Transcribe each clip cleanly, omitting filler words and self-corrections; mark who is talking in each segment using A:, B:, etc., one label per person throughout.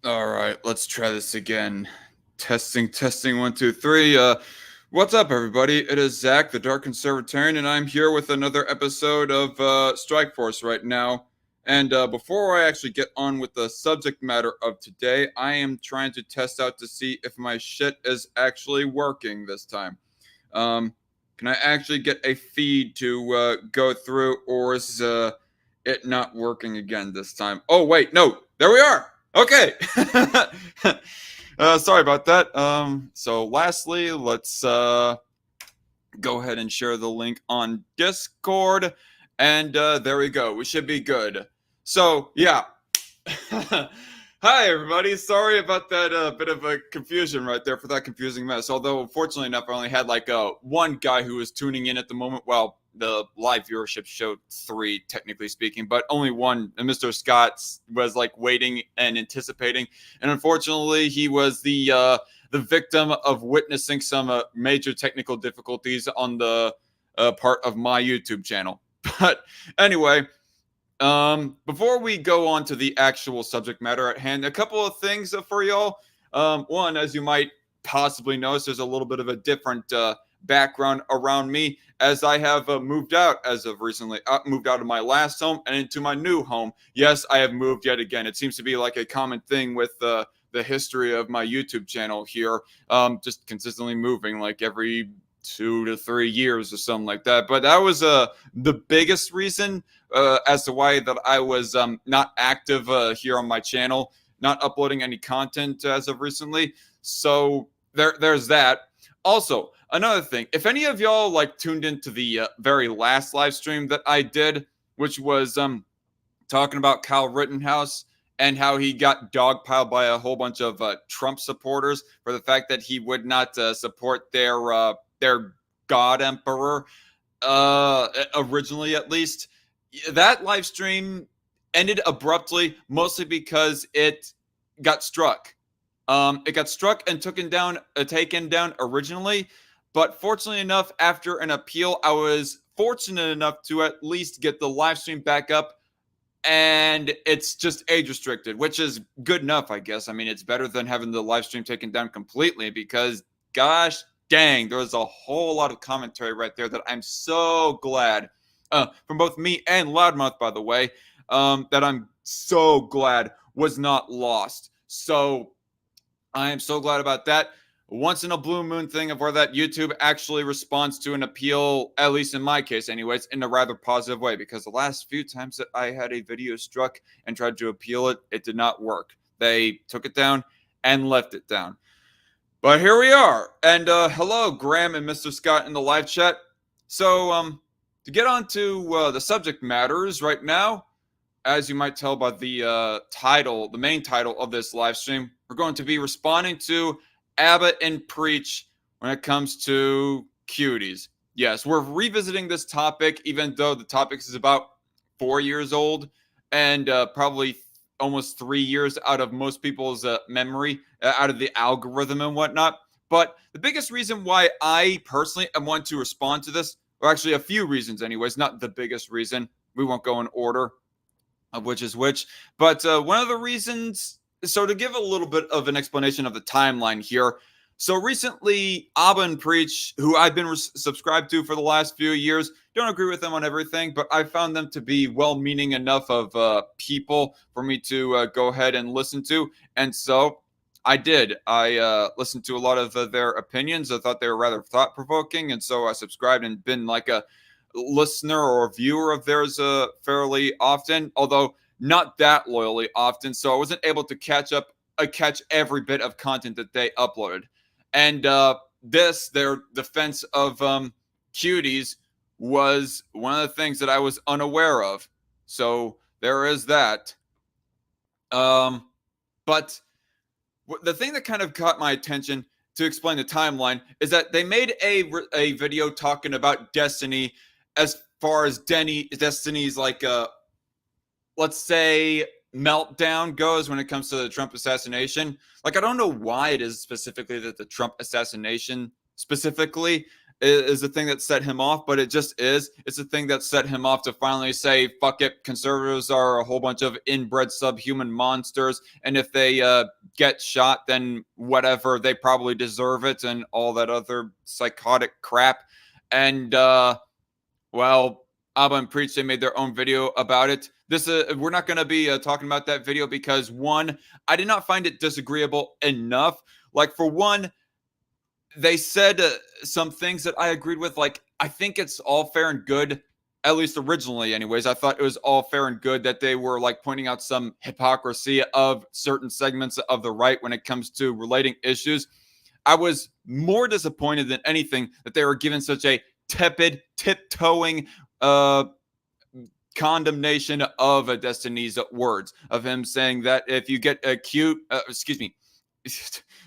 A: All right, let's try this again. Testing, testing, one, two, three. What's up, everybody? It is Zach, the Dark Conservatarian, and I'm here with another episode of Strike Force right now. And before I actually get on with the subject matter of today, I am trying to test out to see if my shit is actually working this time. Can I actually get a feed to go through, or is it not working again this time? Oh, wait, no, there we are. Okay. Sorry about that. So lastly, let's go ahead and share the link on Discord. And there we go. We should be good. So, yeah. Hi, everybody. Sorry about that bit of a confusion right there for that confusing mess. Although, fortunately enough, I only had like one guy who was tuning in at the moment. Well, the live viewership showed 3, technically speaking, but only one. And Mr. Scott was like waiting and anticipating. And unfortunately, he was the victim of witnessing some major technical difficulties on the part of my YouTube channel. But anyway, before we go on to the actual subject matter at hand, a couple of things for y'all. One, as you might possibly notice, there's a little bit of a different background around me, as I have moved out as of recently. Moved out of my last home and into my new home. Yes, I have moved yet again. It seems to be like a common thing with the history of my YouTube channel here. Just consistently moving like every 2 to 3 years or something like that. But that was the biggest reason as to why that I was not active here on my channel, not uploading any content as of recently. So there's that. Also, another thing, if any of y'all like tuned into the very last live stream that I did, which was talking about Kyle Rittenhouse and how he got dogpiled by a whole bunch of Trump supporters for the fact that he would not support their god emperor, originally at least. That live stream ended abruptly, mostly because it got struck. It got struck and taken down originally, but fortunately enough, after an appeal, I was fortunate enough to at least get the live stream back up, and it's just age restricted, which is good enough, I guess. I mean, it's better than having the live stream taken down completely, because gosh dang, there was a whole lot of commentary right there that I'm so glad, from both me and Loudmouth, by the way, that I'm so glad was not lost. So I am so glad about that. Once in a blue moon thing of where that YouTube actually responds to an appeal, at least in my case anyways, in a rather positive way, because the last few times that I had a video struck and tried to appeal it, it did not work. They took it down and left it down. But here we are. And hello, Graham and Mr. Scott in the live chat. So to get on to the subject matters right now, as you might tell by the title, the main title of this live stream, we're going to be responding to Abbott and Preach when it comes to cuties. Yes, we're revisiting this topic, even though the topic is about 4 years old and probably almost 3 years out of most people's memory, out of the algorithm and whatnot. But the biggest reason why I personally want to respond to this, or actually a few reasons anyways, not the biggest reason, we won't go in order of which is which, but one of the reasons, so to give a little bit of an explanation of the timeline here. So recently, Abba and Preach, who I've been subscribed to for the last few years, don't agree with them on everything, but I found them to be well-meaning enough of people for me to go ahead and listen to. And so I did. I listened to a lot of their opinions. I thought they were rather thought-provoking, and so I subscribed and been like a listener or viewer of theirs fairly often, although not that loyally often. So I wasn't able to catch every bit of content that they uploaded. And their defense of Cuties was one of the things that I was unaware of. So there is that. But the thing that kind of caught my attention, to explain the timeline, is that they made a video talking about Destiny, as far as Destiny's like let's say meltdown goes when it comes to the Trump assassination. Like, I don't know why it is specifically that the Trump assassination specifically is the thing that set him off, but it just is. It's the thing that set him off to finally say, fuck it, conservatives are a whole bunch of inbred subhuman monsters, and if they get shot, then whatever, they probably deserve it, and all that other psychotic crap. And, well, Abba and Preach, they made their own video about it. This we're not going to be talking about that video because, one, I did not find it disagreeable enough. Like, for one, they said some things that I agreed with. Like, I think it's all fair and good, at least originally anyways. I thought it was all fair and good that they were like pointing out some hypocrisy of certain segments of the right when it comes to relating issues. I was more disappointed than anything that they were given such a tepid, tiptoeing condemnation of Destiny's words, of him saying that if you get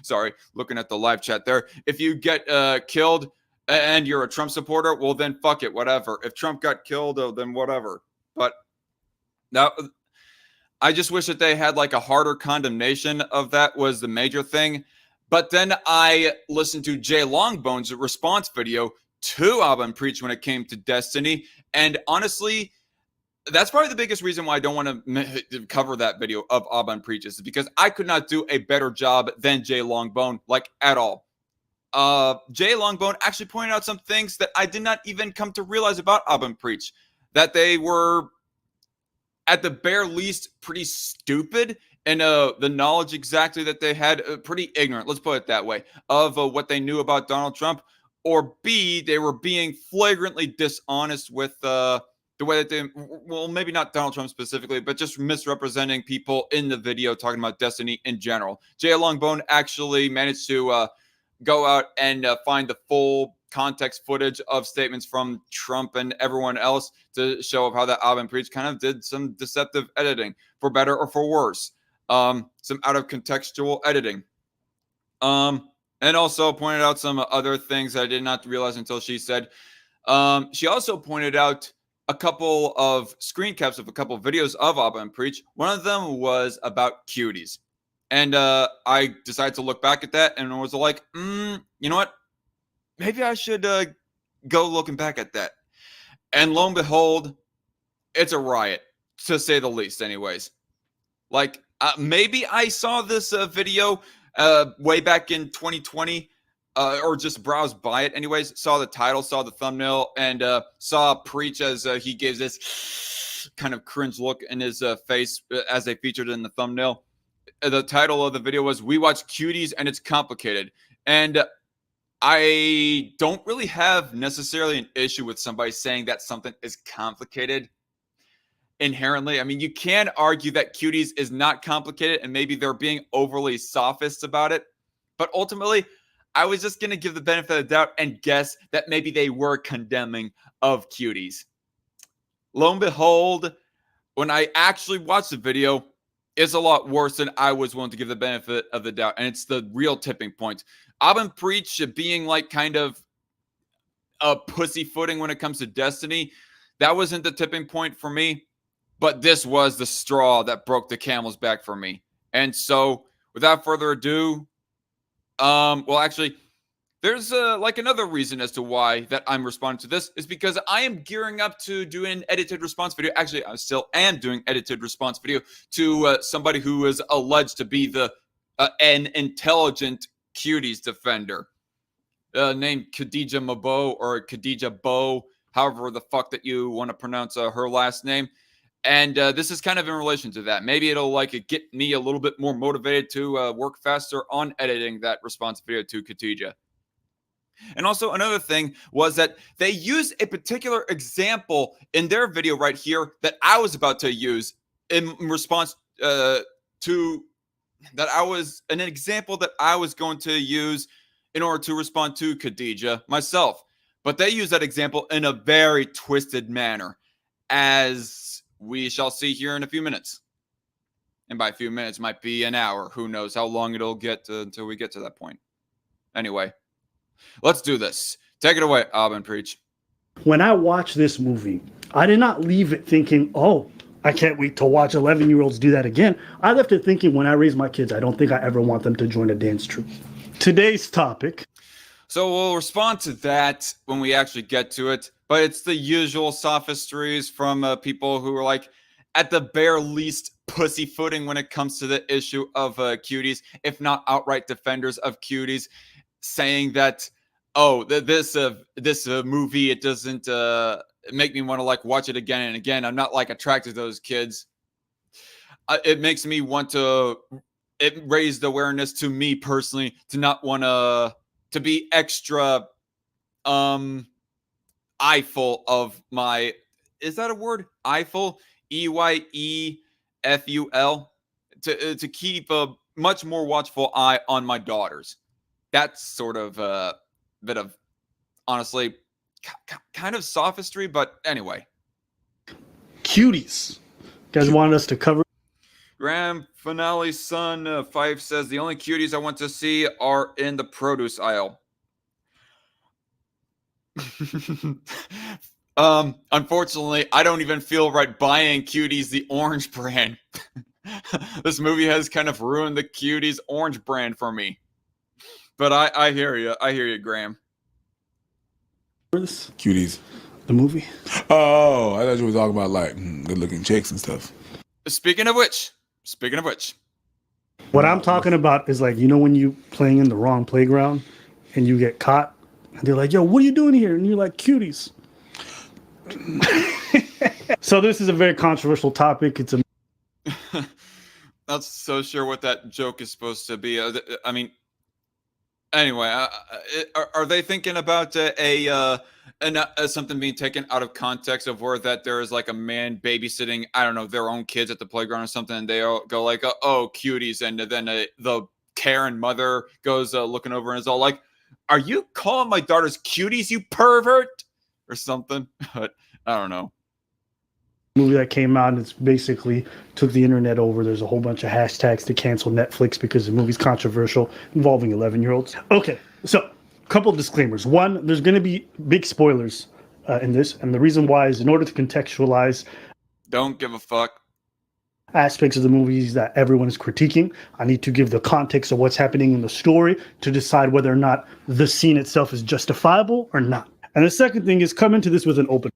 A: sorry, looking at the live chat there. If you get killed and you're a Trump supporter, well, then fuck it, whatever. If Trump got killed, then whatever. But now, I just wish that they had like a harder condemnation of that was the major thing. But then I listened to Jay Longbone's response video to Abba and Preach when it came to Destiny. And honestly, that's probably the biggest reason why I don't want to cover that video of Abba and Preach is because I could not do a better job than Jay Longbone, like at all. Jay Longbone actually pointed out some things that I did not even come to realize about Abba and Preach, that they were at the bare least pretty stupid, and the knowledge exactly that they had pretty ignorant, let's put it that way, of what they knew about Donald Trump, or B, they were being flagrantly dishonest with the way that they, well, maybe not Donald Trump specifically, but just misrepresenting people in the video talking about Destiny in general. Jay Longbone actually managed to go out and find the full context footage of statements from Trump and everyone else to show how that Abba and Preach kind of did some deceptive editing, for better or for worse. Some out of contextual editing. And also pointed out some other things that I did not realize until she said. She also pointed out a couple of screen caps of a couple of videos of Abba and Preach. One of them was about Cuties. And I decided to look back at that and was like, you know what? Maybe I should go looking back at that. And lo and behold, it's a riot, to say the least anyways. Like, maybe I saw this video way back in 2020, or just browsed by it anyways, saw the title, saw the thumbnail, and saw Preach as he gives this kind of cringe look in his face as they featured in the thumbnail. The title of the video was "We Watch Cuties and It's Complicated." And I don't really have necessarily an issue with somebody saying that something is complicated inherently. I mean, you can argue that Cuties is not complicated and maybe they're being overly sophist about it. But ultimately, I was just going to give the benefit of the doubt and guess that maybe they were condemning of Cuties. Lo and behold, when I actually watched the video, it's a lot worse than I was willing to give the benefit of the doubt. And it's the real tipping point. Abba and Preach being like kind of a pussyfooting when it comes to Destiny, that wasn't the tipping point for me. But this was the straw that broke the camel's back for me. And so, without further ado, well, actually, there's like another reason as to why that I'm responding to this is because I am gearing up to do an edited response video. Actually, I still am doing edited response video to somebody who is alleged to be an intelligent Cuties defender, named Khadija Mabo or Khadija Bo, however the fuck that you want to pronounce her last name. And this is kind of in relation to that. Maybe it'll like get me a little bit more motivated to work faster on editing that response video to Khadija. And also another thing was that they used a particular example in their video right here that I was about to use in response to that an example that I was going to use in order to respond to Khadija myself. But they use that example in a very twisted manner, as we shall see here in a few minutes. And by a few minutes might be an hour. Who knows how long it'll get until we get to that point. Anyway, let's do this. Take it away, Abba and Preach.
B: When I watched this movie, I did not leave it thinking, oh, I can't wait to watch 11-year-olds do that again. I left it thinking, when I raise my kids, I don't think I ever want them to join a dance troupe. Today's topic.
A: So we'll respond to that when we actually get to it. But it's the usual sophistries from people who are like, at the bare least, pussyfooting when it comes to the issue of cuties, if not outright defenders of cuties, saying that, oh, this movie, it doesn't make me want to like watch it again and again. I'm not like attracted to those kids. It makes me want to. It raised awareness to me personally to not want to be extra eyeful of my, is that a word? Eyeful, EYEFUL, to keep a much more watchful eye on my daughters. That's sort of a bit of, honestly, kind of sophistry, but anyway.
B: Cuties. You guys wanted us to cover.
A: Grand finale son 5 says the only cuties I want to see are in the produce aisle. Unfortunately, I don't even feel right buying Cuties the orange brand. This movie has kind of ruined the Cuties orange brand for me. But I hear you. I hear you, Graham.
C: Cuties.
B: The movie.
C: Oh, I thought you were talking about like good-looking chicks and stuff.
A: Speaking of which,
B: what I'm talking about is like, you know, when you playing in the wrong playground and you get caught, and they're like, "Yo, what are you doing here?" And you're like, "Cuties." So this is a very controversial topic. It's a.
A: Not so sure what that joke is supposed to be. I mean, anyway, are they thinking about something being taken out of context of where that there is like a man babysitting, I don't know, their own kids at the playground or something, and they all go like, "Oh, cuties," and then the Karen mother goes looking over and is all like, "Are you calling my daughters cuties, you pervert?" or something? But I don't know.
B: Movie that came out, and it's basically took the internet over. There's a whole bunch of hashtags to cancel Netflix because the movie's controversial, involving 11-year-olds. Okay, so a couple of disclaimers. One, there's going to be big spoilers in this, and the reason why is in order to contextualize
A: Don't give a fuck
B: aspects of the movies that everyone is critiquing. I need to give the context of what's happening in the story to decide whether or not the scene itself is justifiable or not. And the second thing is come into this with an open.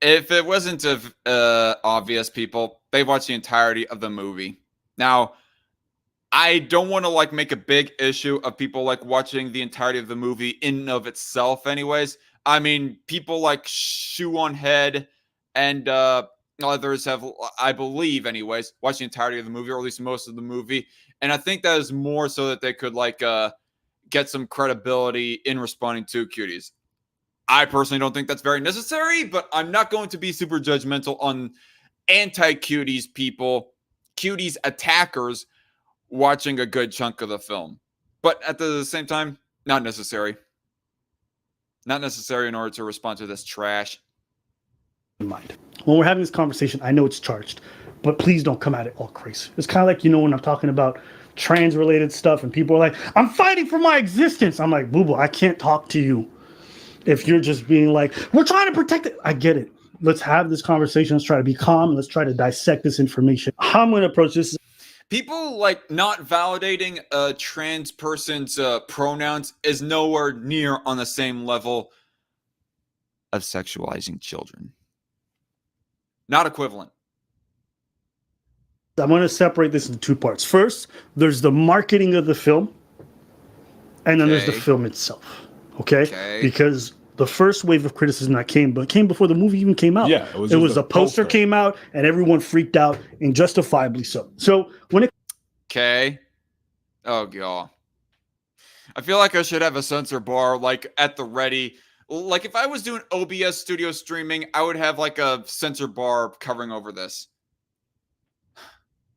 A: If it wasn't obvious, people, they watch the entirety of the movie. Now, I don't want to like make a big issue of people like watching the entirety of the movie in and of itself anyways. I mean, people like Shoe on Head and others have, I believe anyways, watched the entirety of the movie, or at least most of the movie. And I think that is more so that they could like get some credibility in responding to Cuties. I personally don't think that's very necessary, but I'm not going to be super judgmental on anti-Cuties people, Cuties attackers, watching a good chunk of the film. But at the same time, not necessary. Not necessary in order to respond to this trash.
B: In mind. When we're having this conversation, I know it's charged, but please don't come at it all crazy. It's kind of like, you know, when I'm talking about trans-related stuff and people are like, "I'm fighting for my existence." I'm like, "Boo-boo, I can't talk to you if you're just being like, we're trying to protect it." I get it. Let's have this conversation. Let's try to be calm. Let's try to dissect this information. How I'm going to approach this.
A: People like not validating a trans person's pronouns is nowhere near on the same level of sexualizing children. Not equivalent.
B: I'm going to separate this into two parts. First, there's the marketing of the film, and then there's the film itself. Okay? Because the first wave of criticism that came before the movie even came out.
C: Yeah,
B: it was a poster came out, and everyone freaked out, and justifiably so. So when it
A: oh god, I feel like I should have a censor bar like at the ready. Like if I was doing OBS studio streaming, I would have like a censor bar covering over this.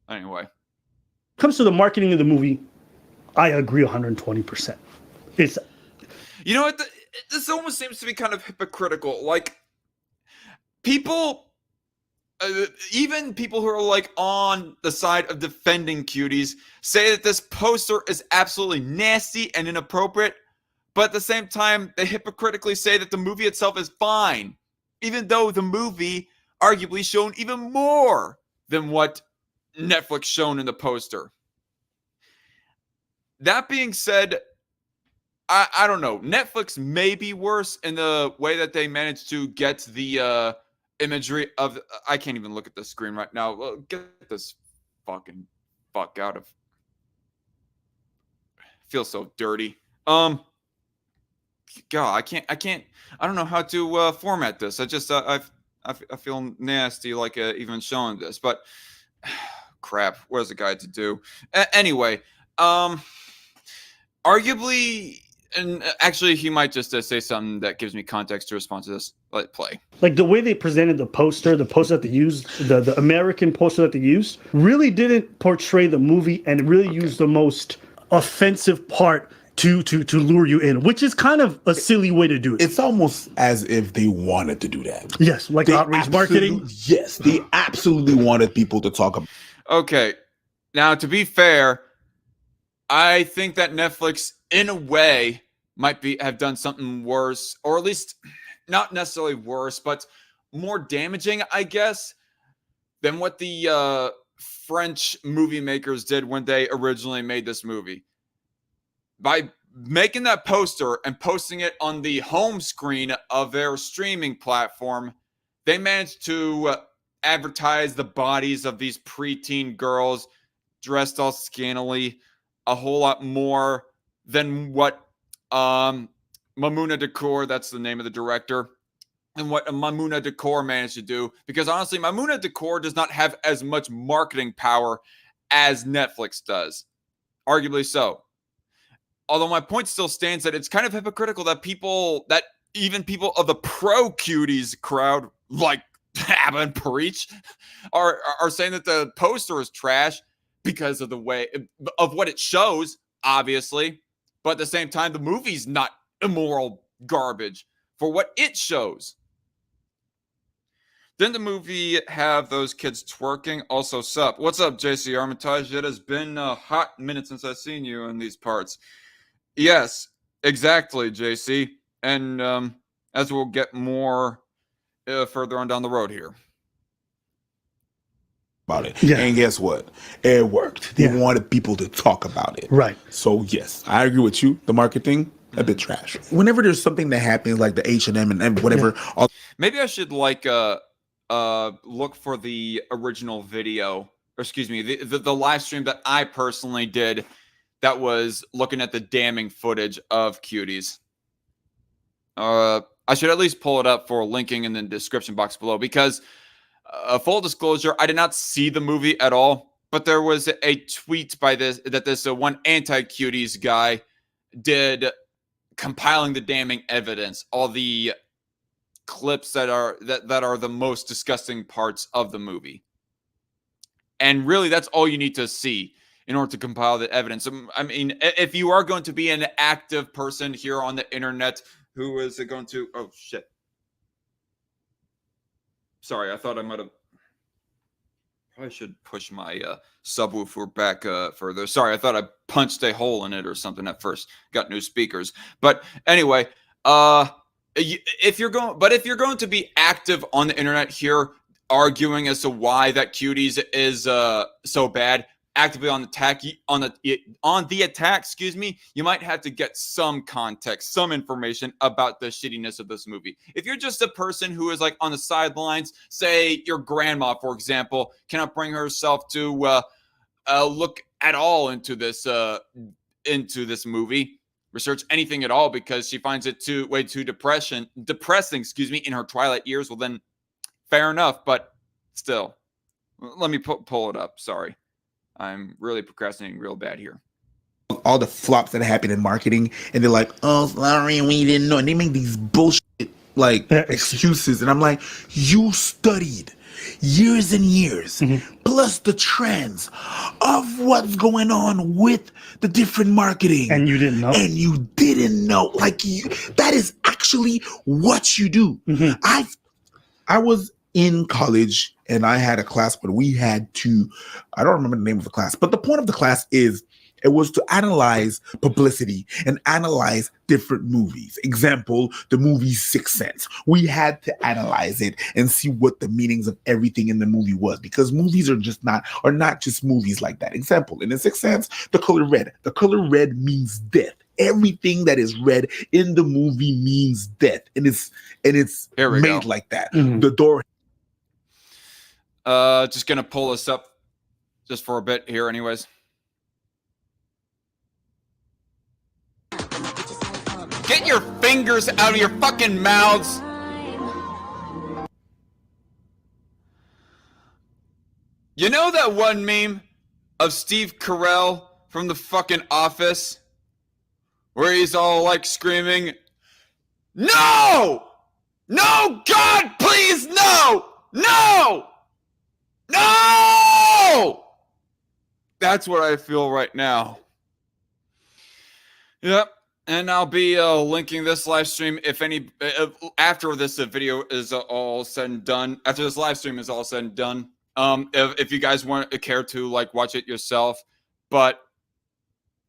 A: Anyway,
B: comes to the marketing of the movie, I agree 120%. It's,
A: you know what, this almost seems to be kind of hypocritical. Like people, even people who are like on the side of defending Cuties, say that this poster is absolutely nasty and inappropriate, but at the same time, they hypocritically say that the movie itself is fine, even though the movie arguably shown even more than what Netflix shown in the poster. That being said, I don't know. Netflix may be worse in the way that they managed to get the imagery of. I can't even look at the screen right now. Well, get this fucking fuck out of. Feel so dirty. God, I can't. I don't know how to format this. I just I feel nasty like even showing this, but crap. What is the guy to do? Anyway, arguably. And actually, he might just say something that gives me context to respond to this. Let it play.
B: Like the way they presented the poster that they used, the American poster that they used, really didn't portray the movie and really used the most offensive part to lure you in, which is kind of a silly way to do it.
C: It's almost as if they wanted to do that.
B: Yes, like outrage marketing.
C: Yes, they absolutely wanted people to talk about.
A: Okay, now to be fair, I think that Netflix, in a way, might have done something worse, or at least not necessarily worse, but more damaging, I guess, than what the French movie makers did when they originally made this movie. By making that poster and posting it on the home screen of their streaming platform, they managed to advertise the bodies of these preteen girls dressed all scantily a whole lot more than what Mamouna Dakour, that's the name of the director, and what Mamouna Dakour managed to do. Because honestly, Mamouna Dakour does not have as much marketing power as Netflix does. Arguably so. Although my point still stands that it's kind of hypocritical that even people of the pro-Cuties crowd, like Abba and Preach, are saying that the poster is trash because of the way of what it shows, obviously. But at the same time, the movie's not immoral garbage for what it shows. Didn't the movie have those kids twerking? Also, sup? What's up, JC Armitage? It has been a hot minute since I've seen you in these parts. Yes, exactly, JC. And as we'll get more further on down the road here.
C: About it.
B: Yeah.
C: And guess what? It worked. They wanted people to talk about it.
B: Right.
C: So yes, I agree with you. The marketing, a bit trash. Whenever there's something that happens like the H&M and whatever.
A: Maybe I should like look for the original video, or excuse me, the live stream that I personally did that was looking at the damning footage of Cuties. I should at least pull it up for linking in the description box below, because full disclosure, I did not see the movie at all, but there was a tweet by this one anti-Cuties guy did, compiling the damning evidence, all the clips that are the most disgusting parts of the movie. And really, that's all you need to see in order to compile the evidence. I mean, if you are going to be an active person here on the internet who is going to... Oh, shit. Sorry, I thought I might have... Probably should push my subwoofer back further. Sorry, I thought I punched a hole in it or something at first. Got new speakers. But anyway, if you're going to be active on the internet here, arguing as to why that Cuties is so bad, actively on the attack, excuse me, you might have to get some context, some information about the shittiness of this movie. If you're just a person who is like on the sidelines, say your grandma, for example, cannot bring herself to look at all into this movie, research anything at all, because she finds it way too depressing, excuse me, in her twilight years, well then, fair enough. But still, let me pull it up. Sorry. I'm really procrastinating real bad here.
C: All the flops that happen in marketing, and they're like, "Oh, sorry, we didn't know," and they make these bullshit like excuses, and I'm like, "You studied years and years, plus the trends of what's going on with the different marketing,
B: and you didn't know,
C: like that is actually what you do." I was in college and I had a class where we had to, I don't remember the name of the class, but the point of the class is It was to analyze publicity and analyze different movies. Example, the movie Sixth Sense. We had to analyze it and see what the meanings of everything in the movie was, because movies are not just movies like that. Example, in the Sixth Sense, the color red. The color red means death. Everything that is red in the movie means death, and it's made like that.
B: Mhm.
C: The door.
A: Just gonna pull this up just for a bit here, anyways. Get your fingers out of your fucking mouths! You know that one meme of Steve Carell from the fucking Office? Where he's all like screaming, "No! No! God, please, no! No! No!" That's what I feel right now. Yep. And I'll be linking this live stream after this video is all said and done. After this live stream is all said and done. If you guys care to like watch it yourself, but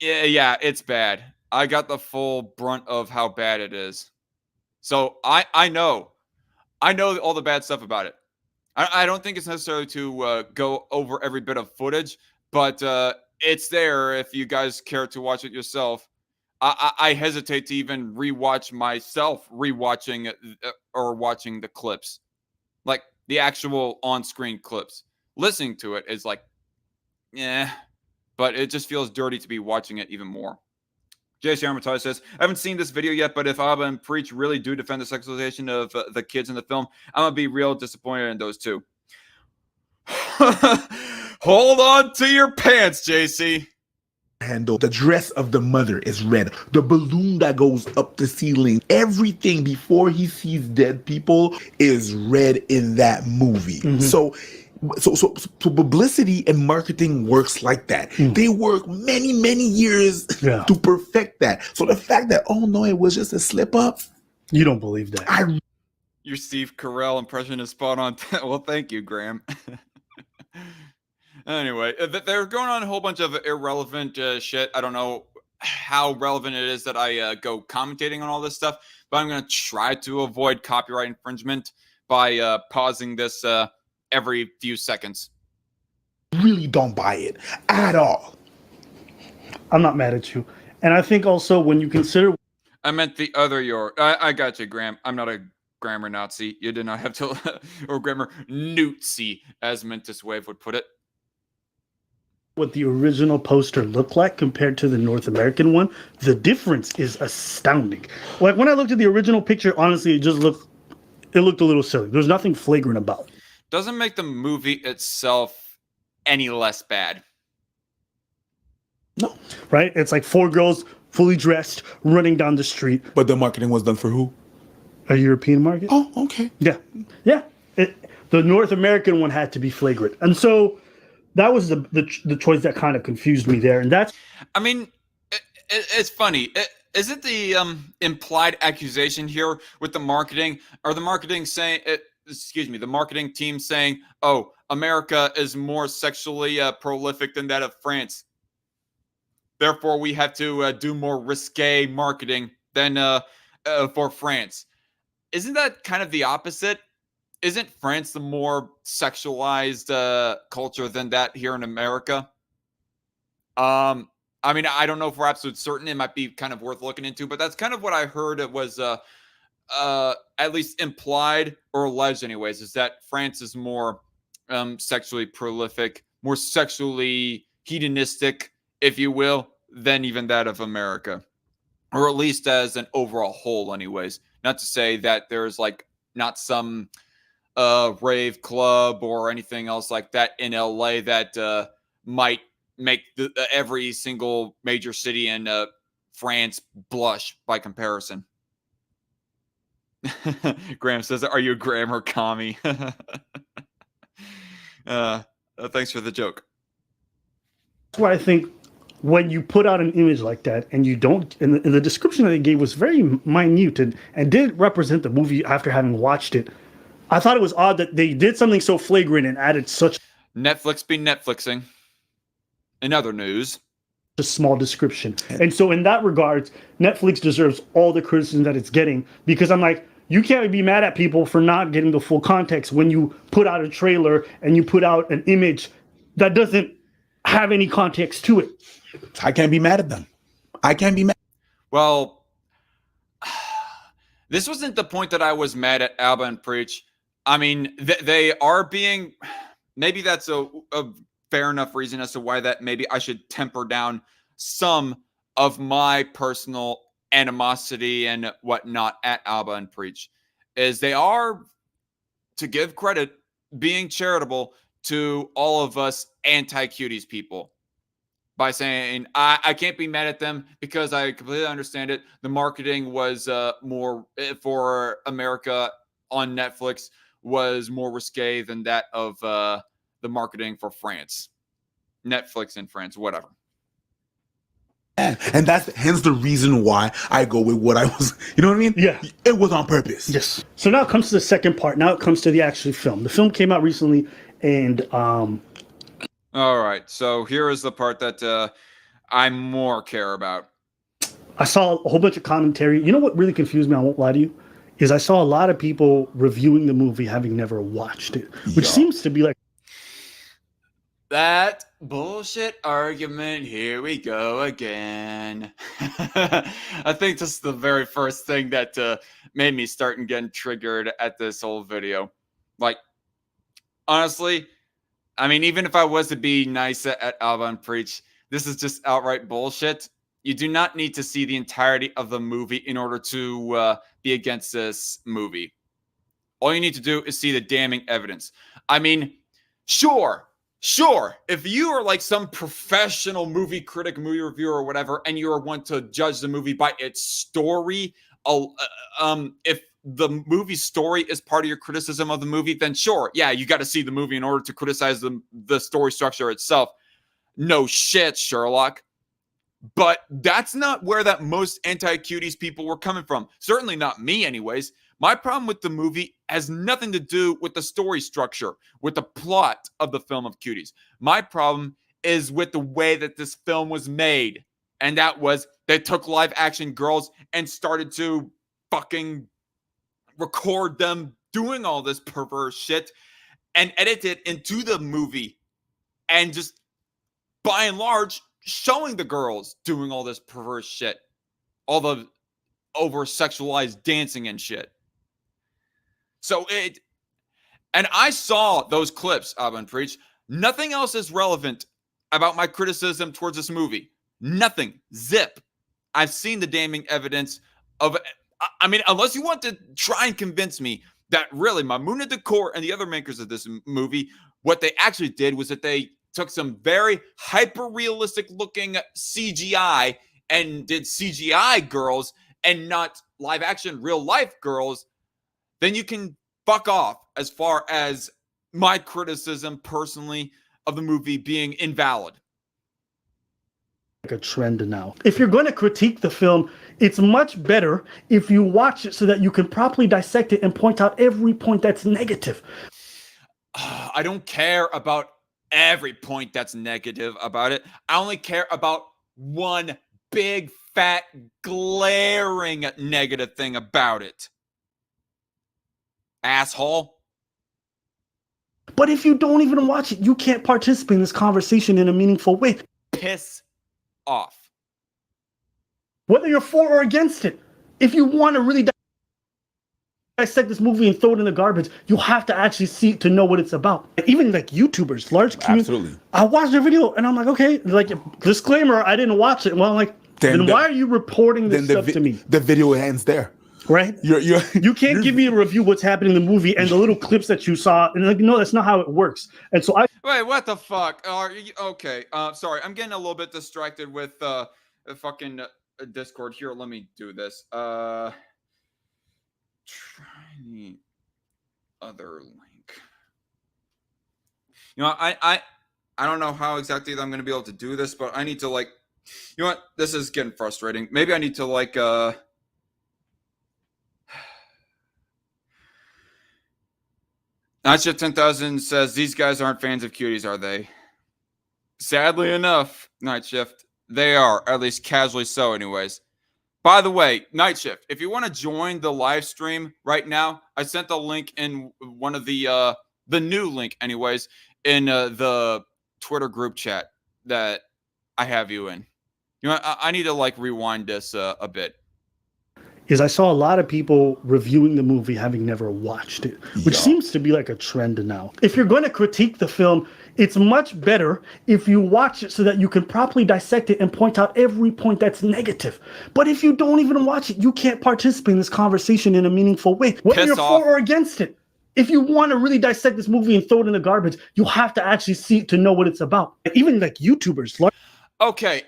A: yeah, it's bad. I got the full brunt of how bad it is. So I know all the bad stuff about it. I don't think it's necessary to go over every bit of footage, but it's there if you guys care to watch it yourself. I hesitate to even rewatch myself rewatching or watching the clips, like the actual on-screen clips. Listening to it is like, yeah, but it just feels dirty to be watching it even more. JC Armitage says, I haven't seen this video yet, but if Abba and Preach really do defend the sexualization of the kids in the film, I'm going to be real disappointed in those two. Hold on to your pants, JC.
C: Handle. The dress of the mother is red. The balloon that goes up the ceiling, everything before he sees dead people is red in that movie.
B: Mm-hmm.
C: So publicity and marketing works like that. They work many years to perfect that. So the fact that, oh no, it was just a slip up,
B: you don't believe that.
A: Your Steve Carell impression is spot on. Well, thank you, Graham. Anyway, they're going on a whole bunch of irrelevant shit. I don't know how relevant it is that I go commentating on all this stuff, but I'm going to try to avoid copyright infringement by pausing this every few seconds.
C: Really don't buy it at all.
B: I'm not mad at you. And I think also when you consider...
A: I meant the other your... I got you, Graham. I'm not a grammar Nazi. You did not have to... or grammar Newtsy, as Mentis Wave would put it.
B: What the original poster looked like compared to the North American one, the difference is astounding. Like when I looked at the original picture, honestly, it looked a little silly. There's nothing flagrant about it.
A: Doesn't make the movie itself any less bad.
B: No, right? It's like 4 girls fully dressed running down the street.
C: But the marketing was done for who?
B: A European market.
C: Oh, okay.
B: Yeah. The North American one had to be flagrant, and so that was the choice that kind of confused me there. And that's,
A: I mean, it's funny. Is it the implied accusation here with the marketing, or the marketing saying, the marketing team saying, oh, America is more sexually prolific than that of France. Therefore, we have to do more risque marketing than for France. Isn't that kind of the opposite? Isn't France the more sexualized culture than that here in America? I mean, I don't know if we're absolute certain. It might be kind of worth looking into, but that's kind of what I heard. It was at least implied or alleged, anyways, is that France is more sexually prolific, more sexually hedonistic, if you will, than even that of America, or at least as an overall whole, anyways. Not to say that there's like not some rave club or anything else like that in LA that might make every single major city in France blush by comparison. Graham says, are you a grammar commie? Thanks for the joke.
B: that's why I think when you put out an image like that and you don't, and the description that they gave was very minute and didn't represent the movie after having watched it. I thought it was odd that they did something so flagrant and added such...
A: Netflix be Netflixing. In other news,
B: a small description. And so in that regard, Netflix deserves all the criticism that it's getting, because I'm like, you can't be mad at people for not getting the full context when you put out a trailer and you put out an image that doesn't have any context to it.
C: I can't be mad at them. I can't be mad.
A: Well, this wasn't the point that I was mad at Alba and Preach. I mean, they are being, maybe that's a fair enough reason as to why that maybe I should temper down some of my personal animosity and whatnot at Alba and Preach, is they are, to give credit, being charitable to all of us anti-Cuties people by saying, I can't be mad at them because I completely understand it. The marketing was more for America on Netflix was more risque than that of the marketing for France. Netflix in France, whatever.
C: And that's hence the reason why I go with what I was, you know what I mean?
B: Yeah.
C: It was on purpose.
B: Yes. So now it comes to the second part. Now it comes to the actual film. The film came out recently, and
A: all right. So here is the part that I more care about.
B: I saw a whole bunch of commentary. You know what really confused me, I won't lie to you, is I saw a lot of people reviewing the movie having never watched it, which seems to be like,
A: that bullshit argument, here we go again. I think this is the very first thing that made me start and getting triggered at this whole video. Like, honestly, I mean, even if I was to be nice at Alba and Preach, this is just outright bullshit. You do not need to see the entirety of the movie in order to be against this movie. All you need to do is see the damning evidence. I mean, sure, if you are like some professional movie critic, movie reviewer, or whatever, and you are one to judge the movie by its story, if the movie story is part of your criticism of the movie, then sure, yeah, you got to see the movie in order to criticize the story structure itself. No shit, Sherlock. But that's not where that most anti-Cuties people were coming from. Certainly not me, anyways. My problem with the movie has nothing to do with the story structure, with the plot of the film of Cuties. My problem is with the way that this film was made. And that was, they took live action girls and started to fucking record them doing all this perverse shit and edit it into the movie. And just, by and large, showing the girls doing all this perverse shit. All the over-sexualized dancing and shit. And I saw those clips, Alba and Preach. Nothing else is relevant about my criticism towards this movie. Nothing. Zip. I've seen the damning evidence of, I mean, unless you want to try and convince me that really Mamuna Decor and the other makers of this movie, what they actually did was that they took some very hyper-realistic looking CGI and did CGI girls and not live action real life girls, then you can fuck off as far as my criticism personally of the movie being invalid.
B: like a trend now. If you're going to critique the film, it's much better if you watch it so that you can properly dissect it and point out every point that's negative.
A: I don't care about every point that's negative about it. I only care about one big, fat, glaring negative thing about it. Asshole.
B: But if you don't even watch it, you can't participate in this conversation in a meaningful way.
A: Piss off.
B: Whether you're for or against it, if you want to really dissect this movie and throw it in the garbage, you have to actually see it to know what it's about. Even like YouTubers, large community.
C: Absolutely.
B: I watched their video and I'm like, okay, like disclaimer, I didn't watch it. Well, I'm like, then why are you reporting this stuff to me?
C: The video ends there.
B: Right? You can't give me a review what's happening in the movie and the little clips that you saw. And like, no, that's not how it works. And so
A: Wait, what the fuck? Okay. Sorry, I'm getting a little bit distracted with fucking Discord. Here, let me do this. Try the other link. You know, I don't know how exactly I'm going to be able to do this, but I need to like, you know what? This is getting frustrating. Maybe I need to like Nightshift 10,000 says these guys aren't fans of Cuties, are they? Sadly enough, Nightshift, They are, at least casually so, anyways. By the way, Night Shift, if you want to join the live stream right now, I sent the link in one of the new link, anyways, in the Twitter group chat that I have you in. You know, I need to like rewind this a bit.
B: Is I saw a lot of people reviewing the movie having never watched it, which seems to be like a trend now. If you're going to critique the film, it's much better if you watch it so that you can properly dissect it and point out every point that's negative. But if you don't even watch it, you can't participate in this conversation in a meaningful way, whether you're for or against it. If you want to really dissect this movie and throw it in the garbage, you have to actually see it to know what it's about. Even like YouTubers.
A: Okay,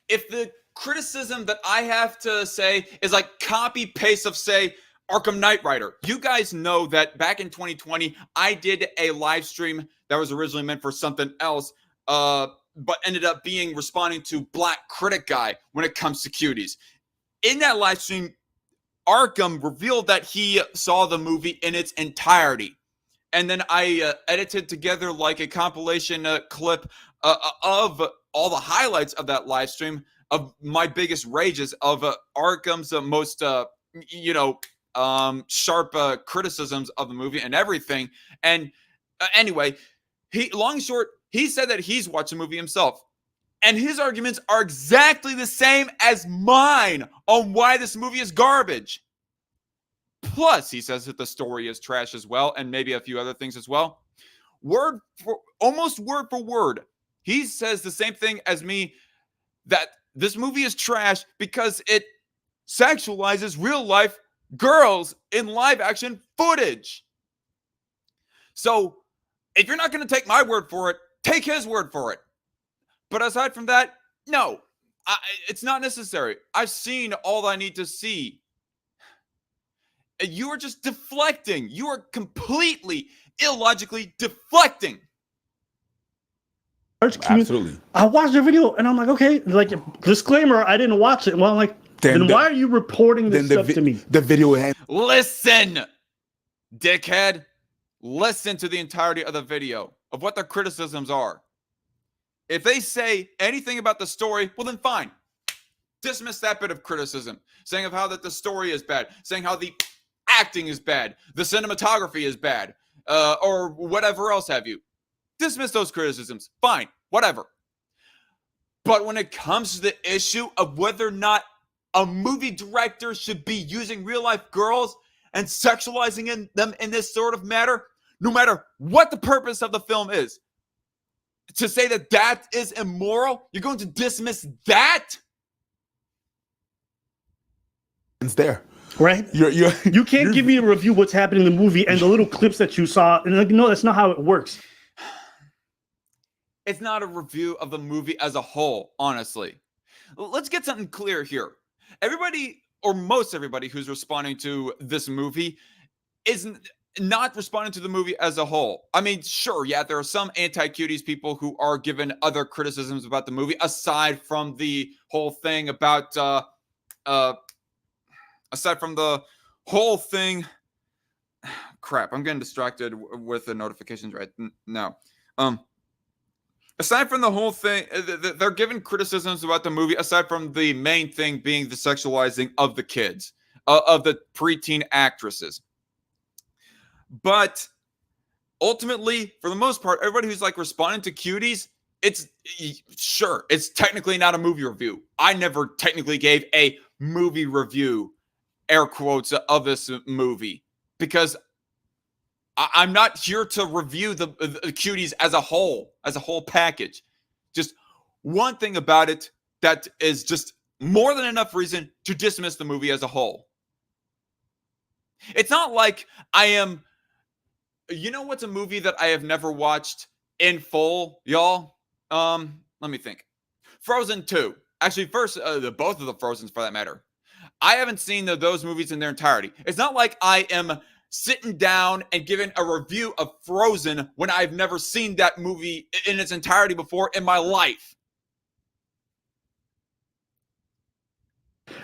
A: if the criticism that I have to say is like copy paste of, say, Arkham Knight Rider. You guys know that back in 2020, I did a live stream that was originally meant for something else, but ended up being responding to Black Critic Guy when it comes to Cuties. In that live stream, Arkham revealed that he saw the movie in its entirety. And then I edited together like a compilation clip of all the highlights of that live stream, of my biggest rages, of Arkham's most, sharp criticisms of the movie and everything. And anyway, long and short, he said that he's watched the movie himself. And his arguments are exactly the same as mine on why this movie is garbage. Plus, he says that the story is trash as well, and maybe a few other things as well. Almost word for word, he says the same thing as me, that this movie is trash because it sexualizes real life girls in live action footage. So if you're not going to take my word for it, take his word for it. But aside from that, no, it's not necessary. I've seen all I need to see. You are just deflecting. You are completely illogically deflecting.
C: Absolutely.
B: I watched the video and I'm like, okay, like, disclaimer, I didn't watch it. Well, I'm like, then why are you reporting this stuff to me?
C: The video had.
A: Listen, dickhead. Listen to the entirety of the video of what their criticisms are. If they say anything about the story, well then fine. Dismiss that bit of criticism, saying of how that the story is bad, saying how the acting is bad, the cinematography is bad, or whatever else have you. Dismiss those criticisms. Fine, whatever. But when it comes to the issue of whether or not a movie director should be using real life girls and sexualizing them in this sort of matter, no matter what the purpose of the film is, to say that that is immoral, you're going to dismiss that?
C: It's there.
B: Right? You can't give me a review what's happening in the movie and the little clips that you saw. And like, no, that's not how it works.
A: It's not a review of the movie as a whole, honestly. Let's get something clear here. Everybody, or most everybody who's responding to this movie is not responding to the movie as a whole. I mean, sure, yeah, there are some anti-Cuties people who are given other criticisms about the movie, aside from the whole thing about, crap, I'm getting distracted with the notifications right now. Aside from the whole thing, they're given criticisms about the movie, aside from the main thing being the sexualizing of the kids, of the preteen actresses. But ultimately, for the most part, everybody who's like responding to Cuties, it's technically not a movie review. I never technically gave a movie review, air quotes, of this movie, because I'm not here to review the Cuties as a whole package. Just one thing about it that is just more than enough reason to dismiss the movie as a whole. It's not like I am, you know what's a movie that I have never watched in full, y'all? Let me think. Frozen 2. Actually, first, both of the Frozens for that matter. I haven't seen those movies in their entirety. It's not like I am sitting down and giving a review of Frozen when I've never seen that movie in its entirety before in my life.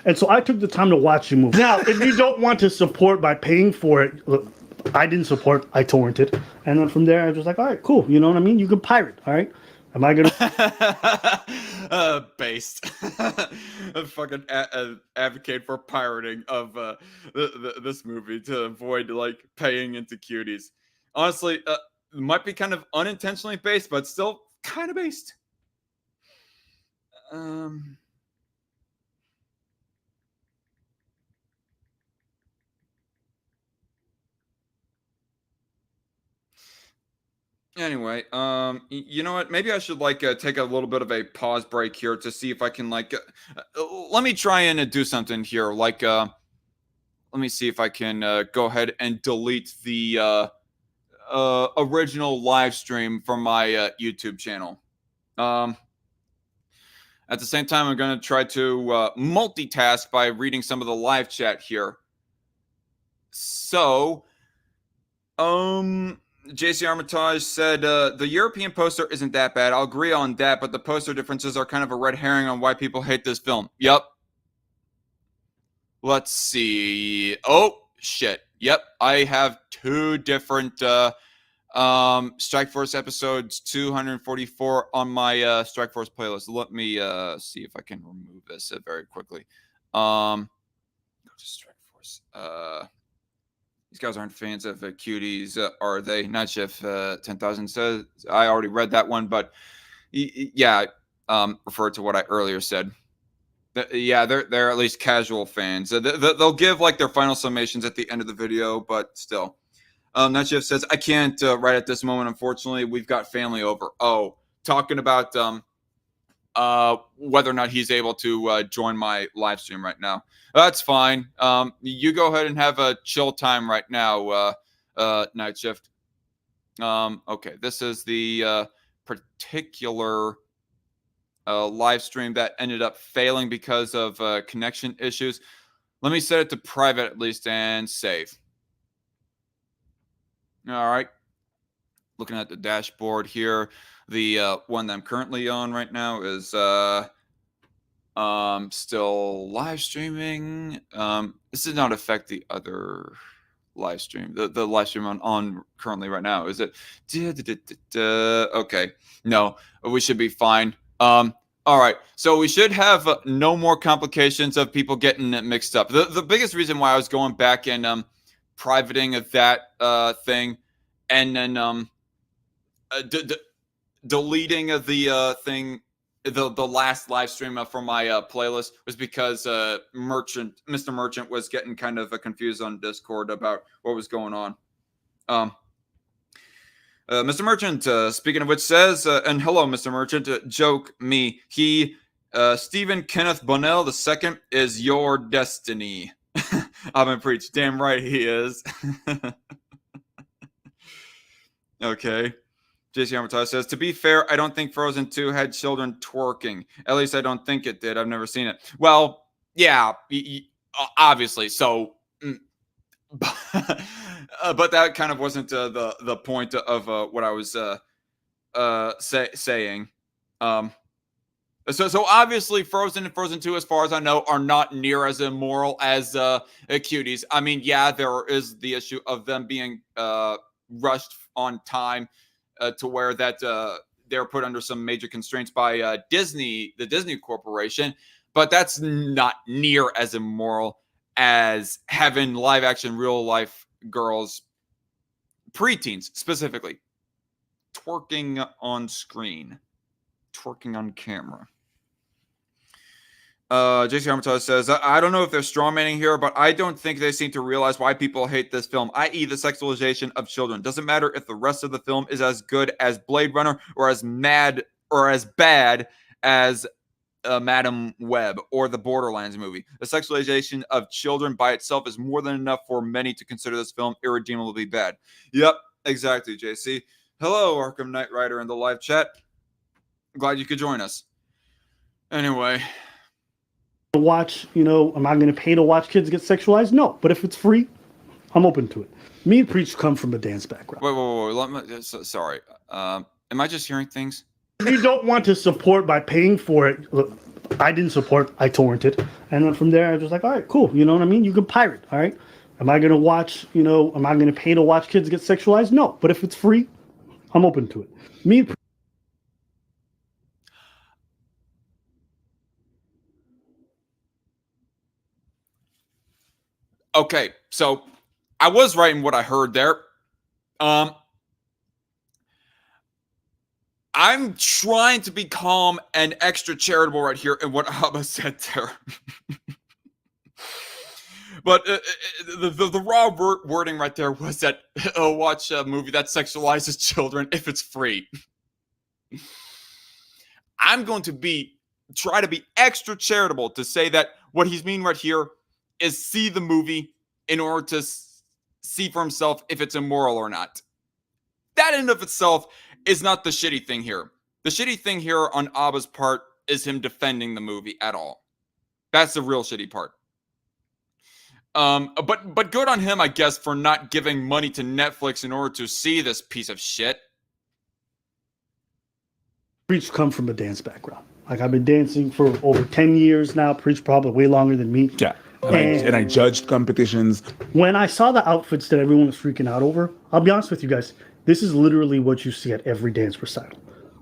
B: And so I took the time to watch the movie. Now, if you don't want to support by paying for it, look, I didn't support, I torrented. And then from there, I was just like, all right, cool. You know what I mean? You can pirate, all right? Am I going to...
A: Based. Fucking advocate for pirating of this movie to avoid like paying into Cuties. Honestly, it might be kind of unintentionally based, but still kind of based. Anyway, you know what? Maybe I should like take a little bit of a pause break here to see if I can like let me try and do something here. Like, let me see if I can go ahead and delete the original live stream from my YouTube channel. At the same time, I'm going to try to multitask by reading some of the live chat here. So, JC Armitage said, the European poster isn't that bad. I'll agree on that, but the poster differences are kind of a red herring on why people hate this film. Yep. Let's see. Oh, shit. Yep. I have 2 different Strike Force episodes 244 on my Strike Force playlist. Let me see if I can remove this very quickly. Go to Strike Force. These guys aren't fans of Cuties, are they? Night Shift 10,000 says, I already read that one, but yeah, refer to what I earlier said. Yeah, they're at least casual fans. They'll give like their final summations at the end of the video, but still. Night Shift says, I can't right at this moment, unfortunately. We've got family over. Oh, talking about whether or not he's able to join my live stream right now. That's fine. You go ahead and have a chill time right now, Night Shift. Okay, this is the particular live stream that ended up failing because of connection issues. Let me set it to private at least and save. All right. Looking at the dashboard here, the one that I'm currently on right now is still live streaming. This did not affect the other live stream. The live stream on currently right now. Is it? Okay. No, we should be fine. All right. So we should have no more complications of people getting it mixed up. The biggest reason why I was going back and privating of that thing and then deleting of the thing, the last live stream from my playlist was because Mr. Merchant was getting kind of confused on Discord about what was going on. Mr. Merchant, speaking of which, says, and hello, Mr. Merchant, joke me, Stephen Kenneth Bonnell II is your destiny. I've been preached. Damn right he is. Okay. JC Armitage says, to be fair, I don't think Frozen 2 had children twerking. At least I don't think it did. I've never seen it. Well, yeah, obviously. So, but that kind of wasn't the point of what I was saying. So obviously Frozen and Frozen 2, as far as I know, are not near as immoral as Cuties. I mean, yeah, there is the issue of them being rushed on time to where that they're put under some major constraints by Disney, the Disney Corporation, but that's not near as immoral as having live action real life girls, preteens specifically, twerking on screen, twerking on camera. JC Armitage says, I don't know if they're strawmanning here, but I don't think they seem to realize why people hate this film, i.e. the sexualization of children. Doesn't matter if the rest of the film is as good as Blade Runner or as mad or as bad as Madam Web or the Borderlands movie. The sexualization of children by itself is more than enough for many to consider this film irredeemably bad. Yep, exactly, JC. Hello, Arkham Knight Rider in the live chat. Glad you could join us. Anyway,
B: to watch, am I going to pay to watch kids get sexualized? No, but if it's free, I'm open to it. Me and Preach come from a dance background.
A: Wait. Sorry. Am I just hearing things?
B: You don't want to support by paying for it. Look, I didn't support, I torrented. And then from there, I was just like, all right, cool. You know what I mean? You can pirate, all right? Am I going to watch, am I going to pay to watch kids get sexualized? No, but if it's free, I'm open to it. Me and
A: Okay, so I was right in what I heard there. I'm trying to be calm and extra charitable right here in what Abba said there. But the raw wording right there was that watch a movie that sexualizes children if it's free. I'm going to try to be extra charitable to say that what he's meaning right here is see the movie in order to see for himself if it's immoral or not. That in and of itself is not the shitty thing here. The shitty thing here on Abba's part is him defending the movie at all. That's the real shitty part. But good on him, I guess, for not giving money to Netflix in order to see this piece of shit.
B: Preach come from a dance background. Like, I've been dancing for over 10 years now. Preach probably way longer than me.
C: Yeah. And I judged competitions. When
B: I saw the outfits that everyone was freaking out over, I'll be honest with you guys, this is literally what you see at every dance recital.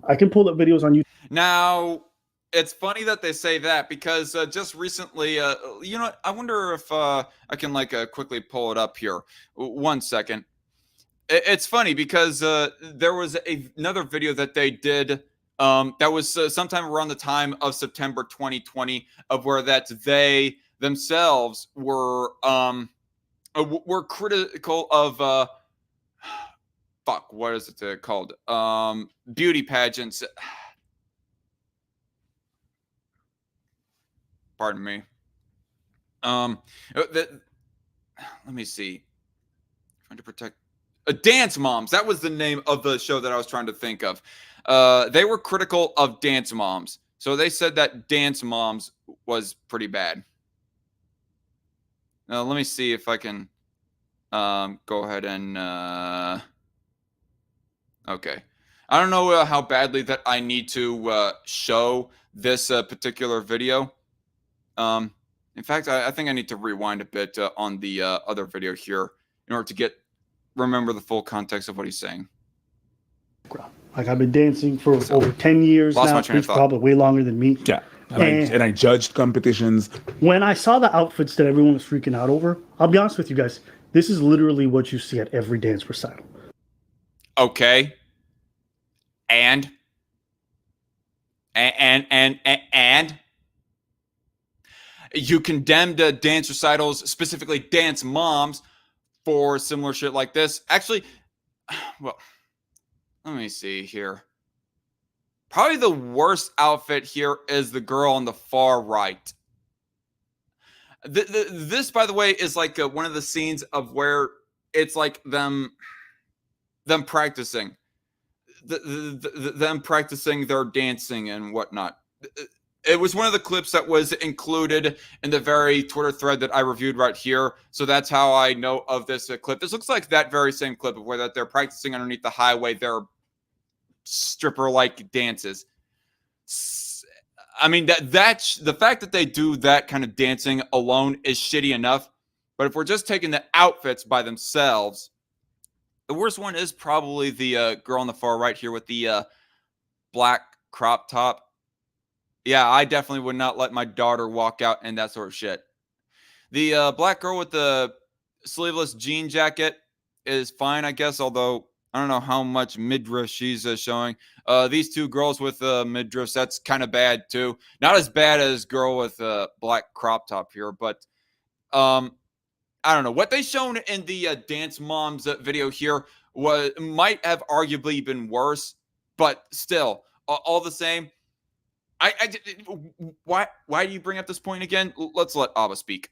B: I can pull up videos on YouTube.
A: Now, it's funny that they say that because just recently, you know what? I wonder if I can quickly pull it up here. 1 second. It's funny because there was another video that they did that was sometime around the time of September 2020 of where that they themselves were critical of what is it called? Beauty pageants. Pardon me. Let me see. Trying to protect Dance Moms. That was the name of the show that I was trying to think of. They were critical of Dance Moms. So they said that Dance Moms was pretty bad. Now, let me see if I can go ahead and... Okay. I don't know how badly that I need to show this particular video. In fact, I think I need to rewind a bit on the other video here in order to remember the full context of what he's saying.
B: Like, I've been dancing for over 10 years now. Preach probably way longer than me.
C: Yeah. And I judged competitions.
B: When I saw the outfits that everyone was freaking out over, I'll be honest with you guys, this is literally what you see at every dance recital.
A: Okay. And you condemned dance recitals, specifically Dance Moms, for similar shit like this. Actually, well, let me see here. Probably the worst outfit here is the girl on the far right. This, by the way, is like one of the scenes of where it's like them practicing. Them practicing their dancing and whatnot. It was one of the clips that was included in the very Twitter thread that I reviewed right here. So that's how I know of this clip. This looks like that very same clip of where that they're practicing underneath the highway, their stripper-like dances. I mean, that's the fact that they do that kind of dancing alone is shitty enough. But if we're just taking the outfits by themselves, the worst one is probably the girl on the far right here with the black crop top. Yeah, I definitely would not let my daughter walk out in that sort of shit. The black girl with the sleeveless jean jacket is fine, I guess, although I don't know how much midriff she's showing. These two girls with midriffs, that's kind of bad too. Not as bad as girl with black crop top here, but I don't know. What they shown in the Dance Moms video here might have arguably been worse, but still, all the same. Why do you bring up this point again? Let's let Abba speak.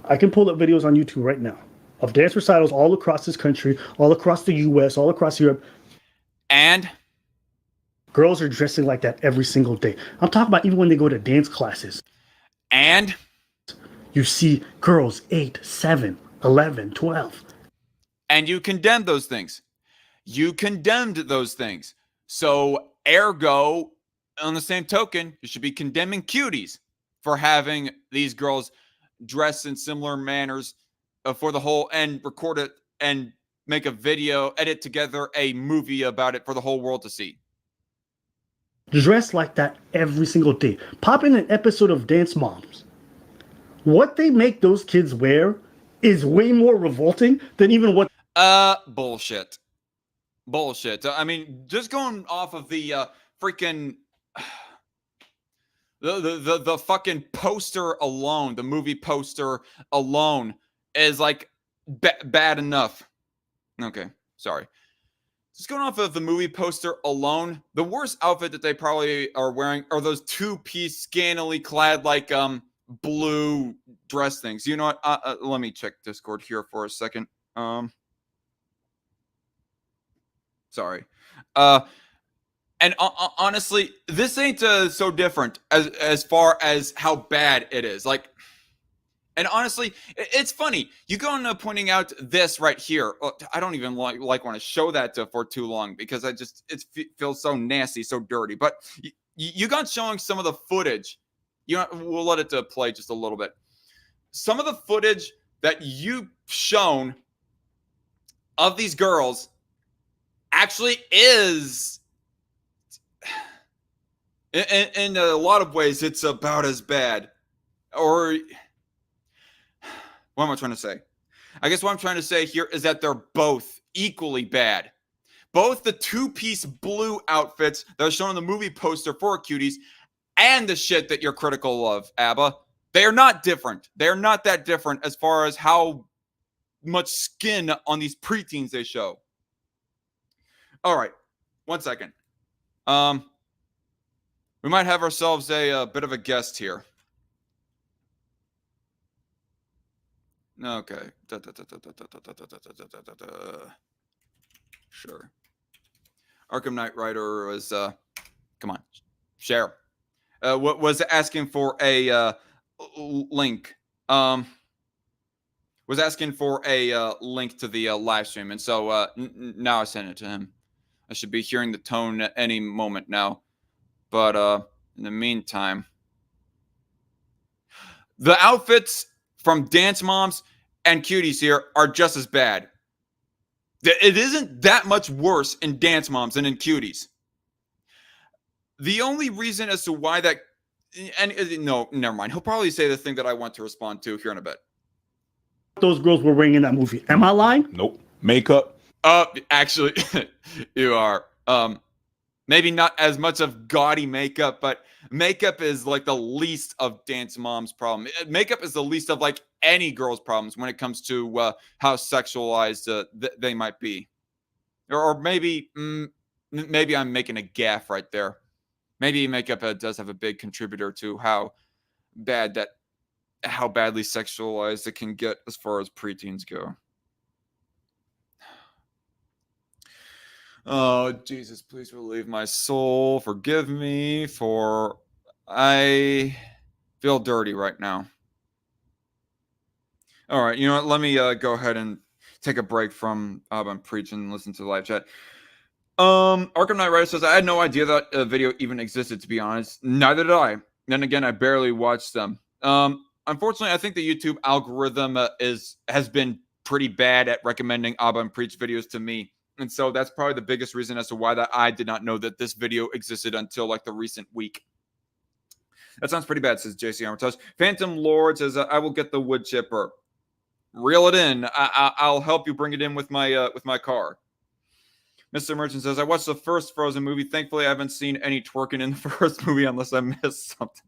B: I can pull up videos on YouTube right now of dance recitals all across this country, all across the U.S., all across Europe.
A: And
B: girls are dressing like that every single day. I'm talking about even when they go to dance classes.
A: And
B: you see girls 8, 7, 11, 12.
A: And you condemned those things. You condemned those things. So, ergo, on the same token, you should be condemning Cuties for having these girls dress in similar manners for the whole, and record it and make a video, edit together a movie about it for the whole world to see.
B: Dress like that every single day. Pop in an episode of Dance Moms. What they make those kids wear is way more revolting than even what
A: Bullshit. Bullshit. I mean, just going off of the freaking the fucking poster alone, the movie poster alone is like bad enough. Okay, sorry. Just going off of the movie poster alone, the worst outfit that they probably are wearing are those two-piece scantily clad like blue dress things. You know what? Let me check Discord here for a second. Sorry. And honestly, this ain't so different as far as how bad it is. Like, and honestly, it's funny. You go into pointing out this right here. I don't even like want to show that for too long because it feels so nasty, so dirty. But you got showing some of the footage. We'll let it play just a little bit. Some of the footage that you've shown of these girls actually is, in a lot of ways, it's about as bad. Or what am I trying to say? I guess what I'm trying to say here is that they're both equally bad. Both the two-piece blue outfits that are shown on the movie poster for Cuties and the shit that you're critical of, ABBA, they are not different. They are not that different as far as how much skin on these preteens they show. All right, 1 second. We might have ourselves a bit of a guest here. Okay. Sure. Arkham Knight Rider was come on, share. What was asking for a link. Was asking for a link to the live stream, and so now I sent it to him. I should be hearing the tone at any moment now. But in the meantime, the outfits from Dance Moms and Cuties here are just as bad. It isn't that much worse in Dance Moms than in Cuties. The only reason as to why that, and no, never mind. He'll probably say the thing that I want to respond to here in a bit.
B: those girls were wearing in that movie. Am I lying?
C: Nope. Makeup.
A: Actually, you are. Maybe not as much of gaudy makeup, but makeup is like the least of Dance Mom's problem. Makeup is the least of like any girl's problems when it comes to how sexualized they might be. Or maybe I'm making a gaffe right there. Maybe makeup does have a big contributor to how badly sexualized it can get as far as preteens go. Oh, Jesus, please relieve my soul. Forgive me for I feel dirty right now. All right, you know what? Let me go ahead and take a break from I'm preaching and listen to the live chat. Arkham Knight Rider says, I had no idea that video even existed, to be honest. Neither did I. Then again, I barely watched them. Unfortunately, I think the YouTube algorithm has been pretty bad at recommending Abba and Preach videos to me. And so that's probably the biggest reason as to why that I did not know that this video existed until like the recent week. That sounds pretty bad, says JC Armitage. Phantom Lord says, I will get the wood chipper. Reel it in. I'll help you bring it in with my car. Mr. Merchant says, I watched the first Frozen movie. Thankfully, I haven't seen any twerking in the first movie unless I missed something.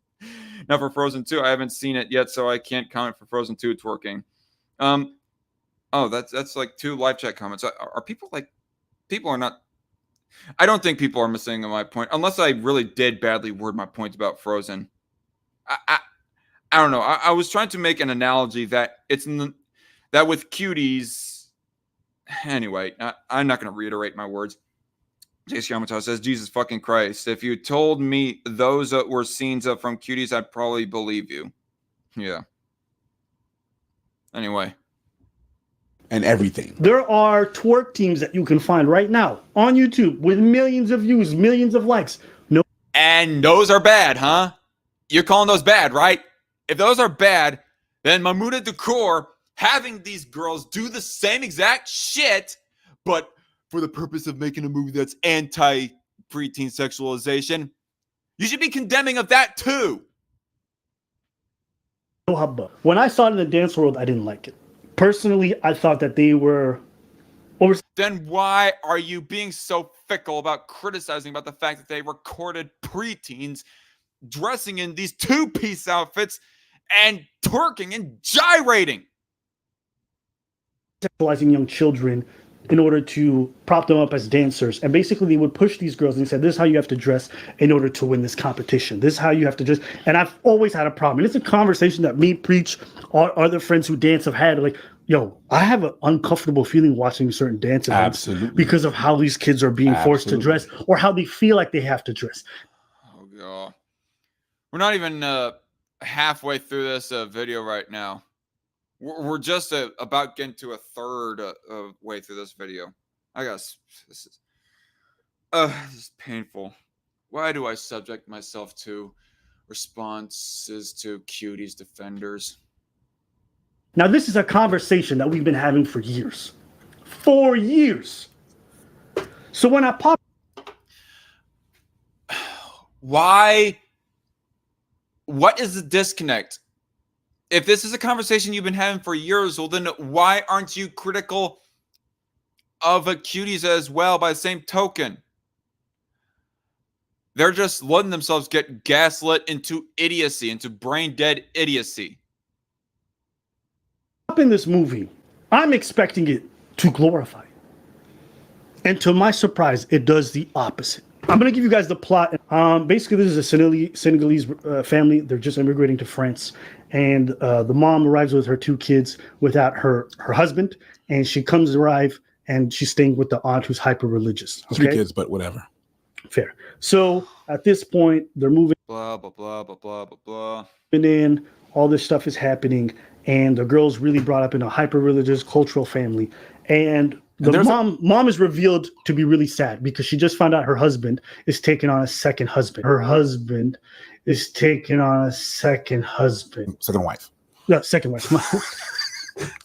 A: Now for Frozen 2, I haven't seen it yet, so I can't comment for Frozen 2 twerking. Oh, that's like 2 live chat comments. Are people like... People are not... I don't think people are missing my point, unless I really did badly word my point about Frozen. I don't know. I was trying to make an analogy that that with Cuties... Anyway, I'm not going to reiterate my words. JC Yamato says, Jesus fucking Christ. If you told me those were scenes from Cuties, I'd probably believe you. Yeah. Anyway.
C: And everything.
B: There are twerk teams that you can find right now on YouTube with millions of views, millions of likes. No.
A: And those are bad, huh? You're calling those bad, right? If those are bad, then Mahmouda Decor having these girls do the same exact shit, but for the purpose of making a movie that's anti-preteen sexualization, you should be condemning of that too.
B: When I saw it in the dance world, I didn't like it. Personally, I thought that they were
A: Then why are you being so fickle about criticizing about the fact that they recorded preteens dressing in these two-piece outfits and twerking and gyrating?
B: sexualizing young children in order to prop them up as dancers. And basically they would push these girls and said, this is how you have to dress in order to win this competition. This is how you have to dress. And I've always had a problem. And it's a conversation that me, Preach, our other friends who dance have had. Like, yo, I have an uncomfortable feeling watching certain dance events because of how these kids are being forced to dress or how they feel like they have to dress.
A: Oh, God. We're not even halfway through this video right now. We're just about getting to a third way through this video. I guess this is painful. Why do I subject myself to responses to Cuties defenders?
B: Now, this is a conversation that we've been having for years. 4 years. So when I pop...
A: Why? What is the disconnect? If this is a conversation you've been having for years, well, then why aren't you critical of Cuties as well by the same token? They're just letting themselves get gaslit into idiocy, into brain-dead idiocy.
B: In this movie, I'm expecting it to glorify. And to my surprise, it does the opposite. I'm going to give you guys the plot. Basically, this is a Senegalese family. They're just immigrating to France. And the mom arrives with her 2 kids without her husband. And she comes to arrive and she's staying with the aunt who's hyper-religious. Okay?
C: 3 kids, but whatever.
B: Fair. So at this point, they're moving.
A: Blah, blah, blah, blah, blah, blah, blah.
B: In, all this stuff is happening. And the girl's really brought up in a hyper-religious cultural family. And the mom is revealed to be really sad because she just found out her husband is taking on a second husband. Her husband is taking on a second husband.
C: Second wife.
B: No, second wife.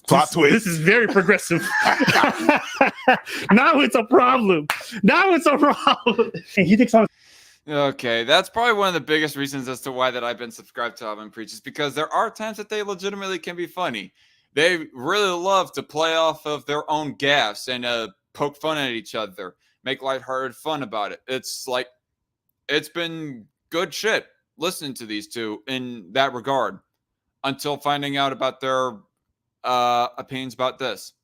C: Plot twist.
B: This is very progressive. Now it's a problem. Now it's a problem. And he takes on...
A: Okay, that's probably one of the biggest reasons as to why that I've been subscribed to Alvin Preach is because there are times that they legitimately can be funny. They really love to play off of their own gaffes and poke fun at each other, make lighthearted fun about it. It's like, it's been good shit listening to these two in that regard until finding out about their opinions about this.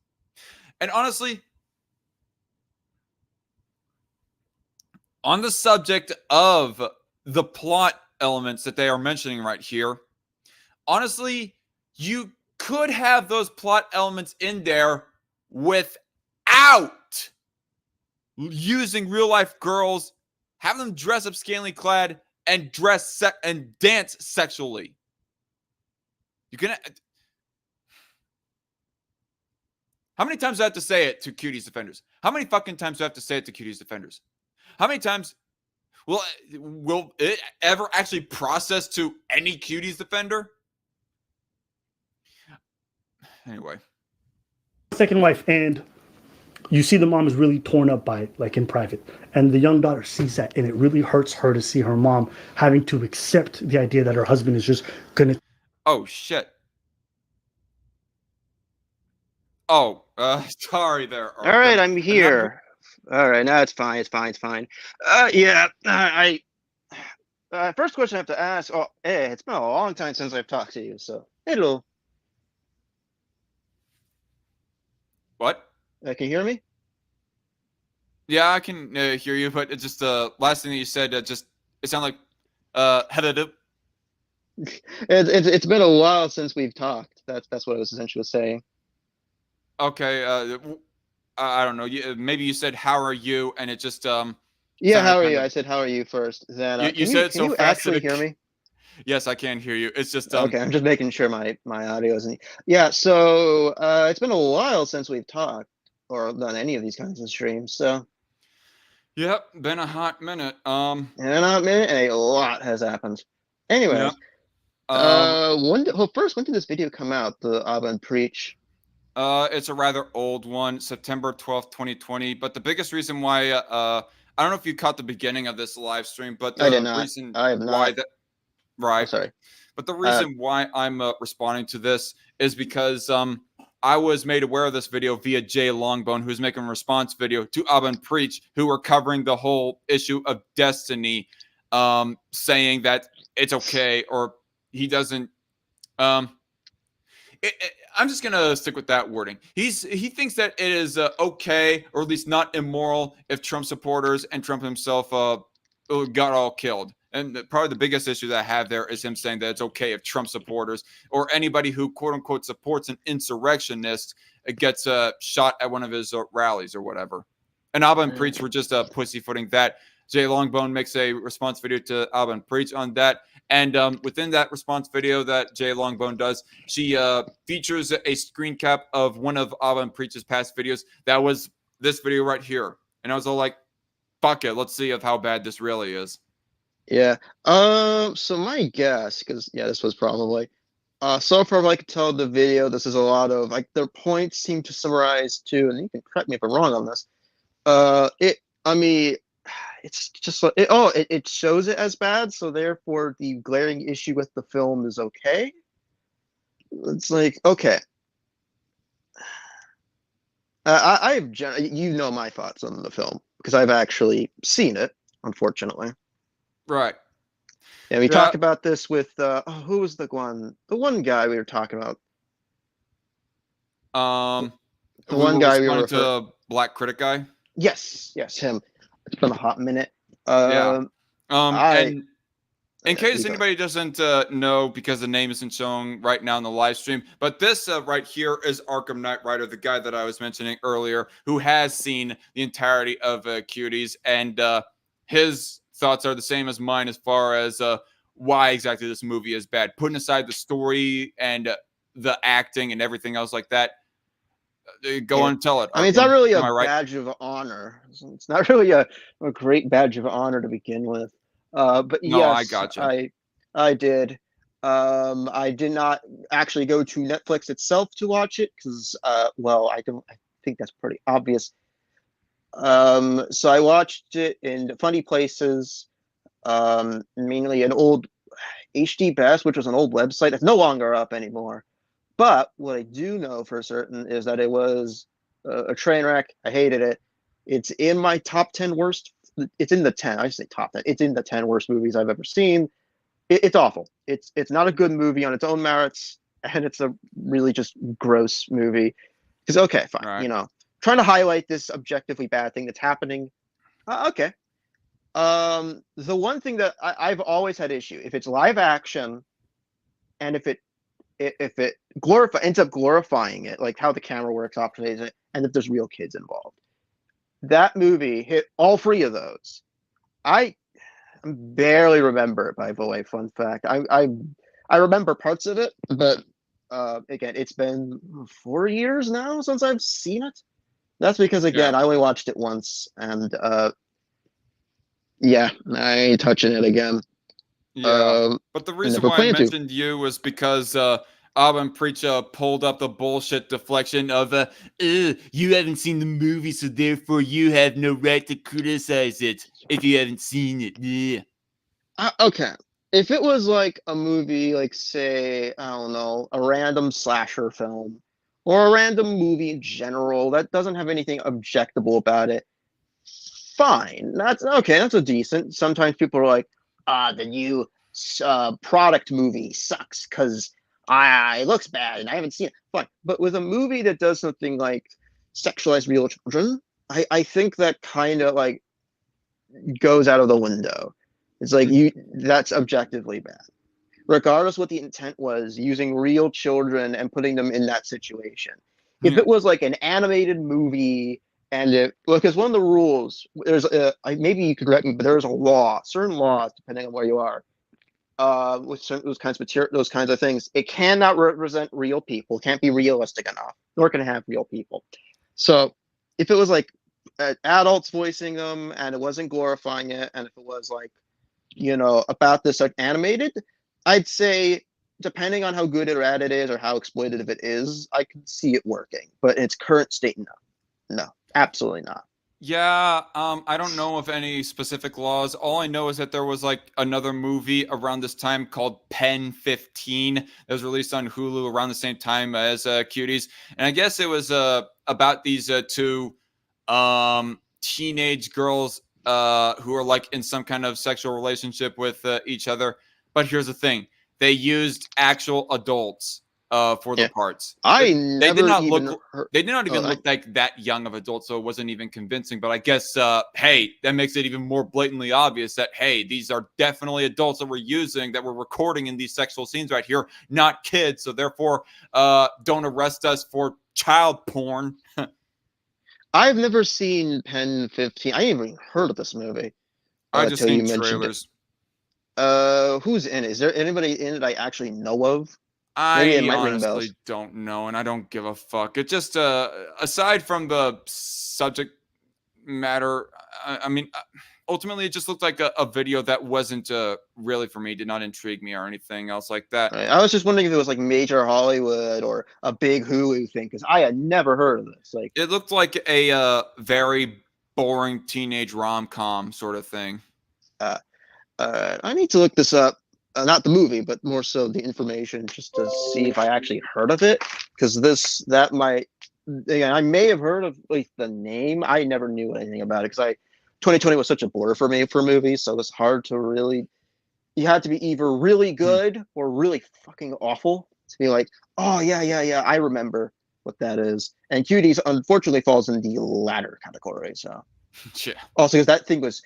A: And honestly, on the subject of the plot elements that they are mentioning right here, honestly, you could have those plot elements in there without using real life girls, have them dress up scantily clad and and dance sexually. You're gonna... How many times do I have to say it to Cuties defenders? How many fucking times do I have to say it to Cuties defenders? How many times will it ever actually process to any Cuties defender? Anyway.
B: Second wife, and you see the mom is really torn up by it, like in private. And the young daughter sees that, and it really hurts her to see her mom having to accept the idea that her husband is just gonna...
A: Oh, shit. Oh, sorry there.
D: All right, I'm here. All right, now it's fine. It's fine. It's fine. Yeah, first question I have to ask. Oh, hey, it's been a long time since I've talked to you. So, hello.
A: What?
D: Can you hear me?
A: Yeah, I can hear you, but it's just the last thing that you said. It sounded like hello.
D: It's been a while since we've talked. That's what I was essentially saying.
A: Okay. I don't know. Maybe you said how are you, and it just
D: Yeah, how are you? I said how are you first. Then
A: you said it so fast.
D: Can you actually hear me?
A: Yes, I can hear you. It's just
D: okay. I'm just making sure my audio isn't. Yeah. So it's been a while since we've talked or done any of these kinds of streams. So.
A: Yep, been a hot minute.
D: And a lot has happened. Anyways,
A: yep.
D: when did this video come out? The Alvin Preach.
A: It's a rather old one, September 12th, 2020. But the biggest reason why I don't know if you caught the beginning of this live stream, but the reason why that right.
D: Sorry.
A: But the reason why I'm responding to this is because I was made aware of this video via Jay Longbone, who's making a response video to Abba and Preach, who were covering the whole issue of Destiny, saying that it's okay, or he doesn't. I'm just gonna stick with that wording. He thinks that it is okay, or at least not immoral, if Trump supporters and Trump himself got all killed. And probably the biggest issue that I have there is him saying that it's okay if Trump supporters or anybody who quote unquote supports an insurrectionist gets shot at one of his rallies or whatever. And Abba and Preach were just pussyfooting that. Jay Longbone makes a response video to Abba and Preach on that. And within that response video that Jay Longbone does, she features a screen cap of one of Abba and Preach's past videos. That was this video right here. And I was all like, fuck it, let's see of how bad this really is.
D: Yeah. So my guess, because yeah, this was probably so far I could tell the video, this is a lot of like their points seem to summarize to, and you can correct me if I'm wrong on this. I mean, it's just like it shows it as bad, so therefore the glaring issue with the film is okay. It's like okay. You know my thoughts on the film because I've actually seen it, unfortunately.
A: Right.
D: And we talked about this with who was the one guy we were talking about?
A: The
D: one guy we were
A: to Black Critic guy.
D: Yes, him. It's been a hot minute.
A: And in case anybody doesn't know, because the name isn't shown right now in the live stream, but this right here is Arkham Knight Rider, the guy that I was mentioning earlier, who has seen the entirety of Cuties, and his thoughts are the same as mine as far as why exactly this movie is bad. Putting aside the story and the acting and everything else like that, go on and tell it.
D: I mean, it's not really a badge of honor. It's not really a great badge of honor to begin with. But
A: no,
D: yes,
A: I gotcha.
D: I did. I did not actually go to Netflix itself to watch it because, well, I think that's pretty obvious. So I watched it in funny places, mainly an old HD Best, which was an old website that's no longer up anymore. But what I do know for certain is that it was a train wreck. I hated it. It's in my top 10 worst. It's in the 10. I should say top 10. It's in the 10 worst movies I've ever seen. It's awful. It's not a good movie on its own merits, and it's a really just gross movie. Because okay, fine,
A: right.
D: Trying to highlight this objectively bad thing that's happening. Okay. The one thing that I've always had issue, if it's live action, and if it ends up glorifying it, like how the camera works, optimizing it, and if there's real kids involved, that movie hit all three of those. I barely remember it, by the way. Fun fact: I remember parts of it, but again, it's been 4 years now since I've seen it. That's because again, I only watched it once, and yeah, I ain't touching it again.
A: Yeah, but the reason why I mentioned you was because Abba and Preach pulled up the bullshit deflection of you haven't seen the movie, so therefore you have no right to criticize it if you haven't seen it. Yeah.
D: Okay, if it was like a movie, like say, I don't know, a random slasher film or a random movie in general that doesn't have anything objectable about it, fine. That's okay. That's a decent. Sometimes people are like, the new product movie sucks because it looks bad and I haven't seen it. Fine. But with a movie that does something like sexualize real children, I think that kind of like goes out of the window. It's like that's objectively bad. Regardless what the intent was, using real children and putting them in that situation. If it was like an animated movie, and because one of the rules, there's maybe you could correct me, but there's a law, certain laws, depending on where you are, with certain, those kinds of things. It cannot represent real people. It can't be realistic enough, nor can it have real people. So if it was like adults voicing them, and it wasn't glorifying it, and if it was like, about this like animated, I'd say depending on how good or bad it is or how exploitative it is, I can see it working. But in its current state, no, absolutely not.
A: Yeah, I don't know of any specific laws. All I know is that there was like another movie around this time called Pen 15 that was released on Hulu around the same time as Cuties, and I guess it was about these two teenage girls who are like in some kind of sexual relationship with each other. But here's the thing: they used actual adults for the
D: Yeah.
A: parts.
D: I
A: They did
D: never
A: not
D: even
A: look
D: heard.
A: they did not even
D: Oh,
A: look like that young of adults, so it wasn't even convincing. But I guess, hey, that makes it even more blatantly obvious that, hey, these are definitely adults that we're using, that we're recording in these sexual scenes right here, not kids. So therefore, don't arrest us for child porn.
D: I've never seen Pen 15. I ain't even heard of this movie
A: I just
D: until you
A: seen
D: mentioned it.
A: trailers.
D: Who's in it? Is there anybody in it I actually know of? Maybe it
A: I
D: might ring
A: honestly
D: bells.
A: don't know, and I don't give a fuck. It just, aside from the subject matter, I mean, ultimately, it just looked like a video that wasn't really for me, did not intrigue me or anything else like that.
D: Right. I was just wondering if it was like major Hollywood or a big Hulu thing because I had never heard of this. Like,
A: It looked like a very boring teenage rom com sort of thing.
D: uh, I need to look this up. Not the movie, but more so the information, just to see if I actually heard of it. Because that might, again, I may have heard of like the name. I never knew anything about it because 2020 was such a blur for me for movies, so it's hard to really. You had to be either really good or really fucking awful to be like, oh yeah, I remember what that is. And Cuties unfortunately falls in the latter category. So
A: Yeah.
D: also because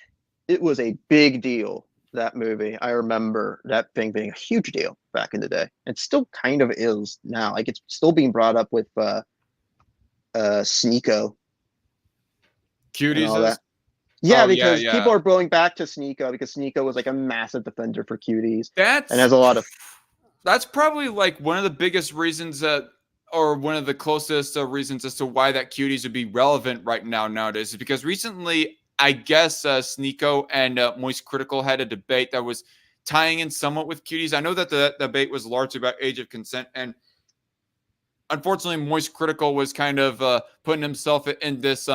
D: it was a big deal, that movie. I remember that thing being a huge deal back in the day. It still kind of is now. Like it's still being brought up with Sneeko and
A: Cuties
D: all
A: is?
D: that. Yeah,
A: Oh yeah,
D: because
A: yeah.
D: people are going back to Sneeko because Sneeko was like a massive defender for Cuties and
A: That's
D: has a lot of.
A: that's probably like one of the biggest reasons that, or one of the closest reasons as to why that Cuties would be relevant right now nowadays is because recently, I guess, Sneeko and Moist Critical had a debate that was tying in somewhat with Cuties. I know that the debate was largely about age of consent, and unfortunately, Moist Critical was kind of putting himself in this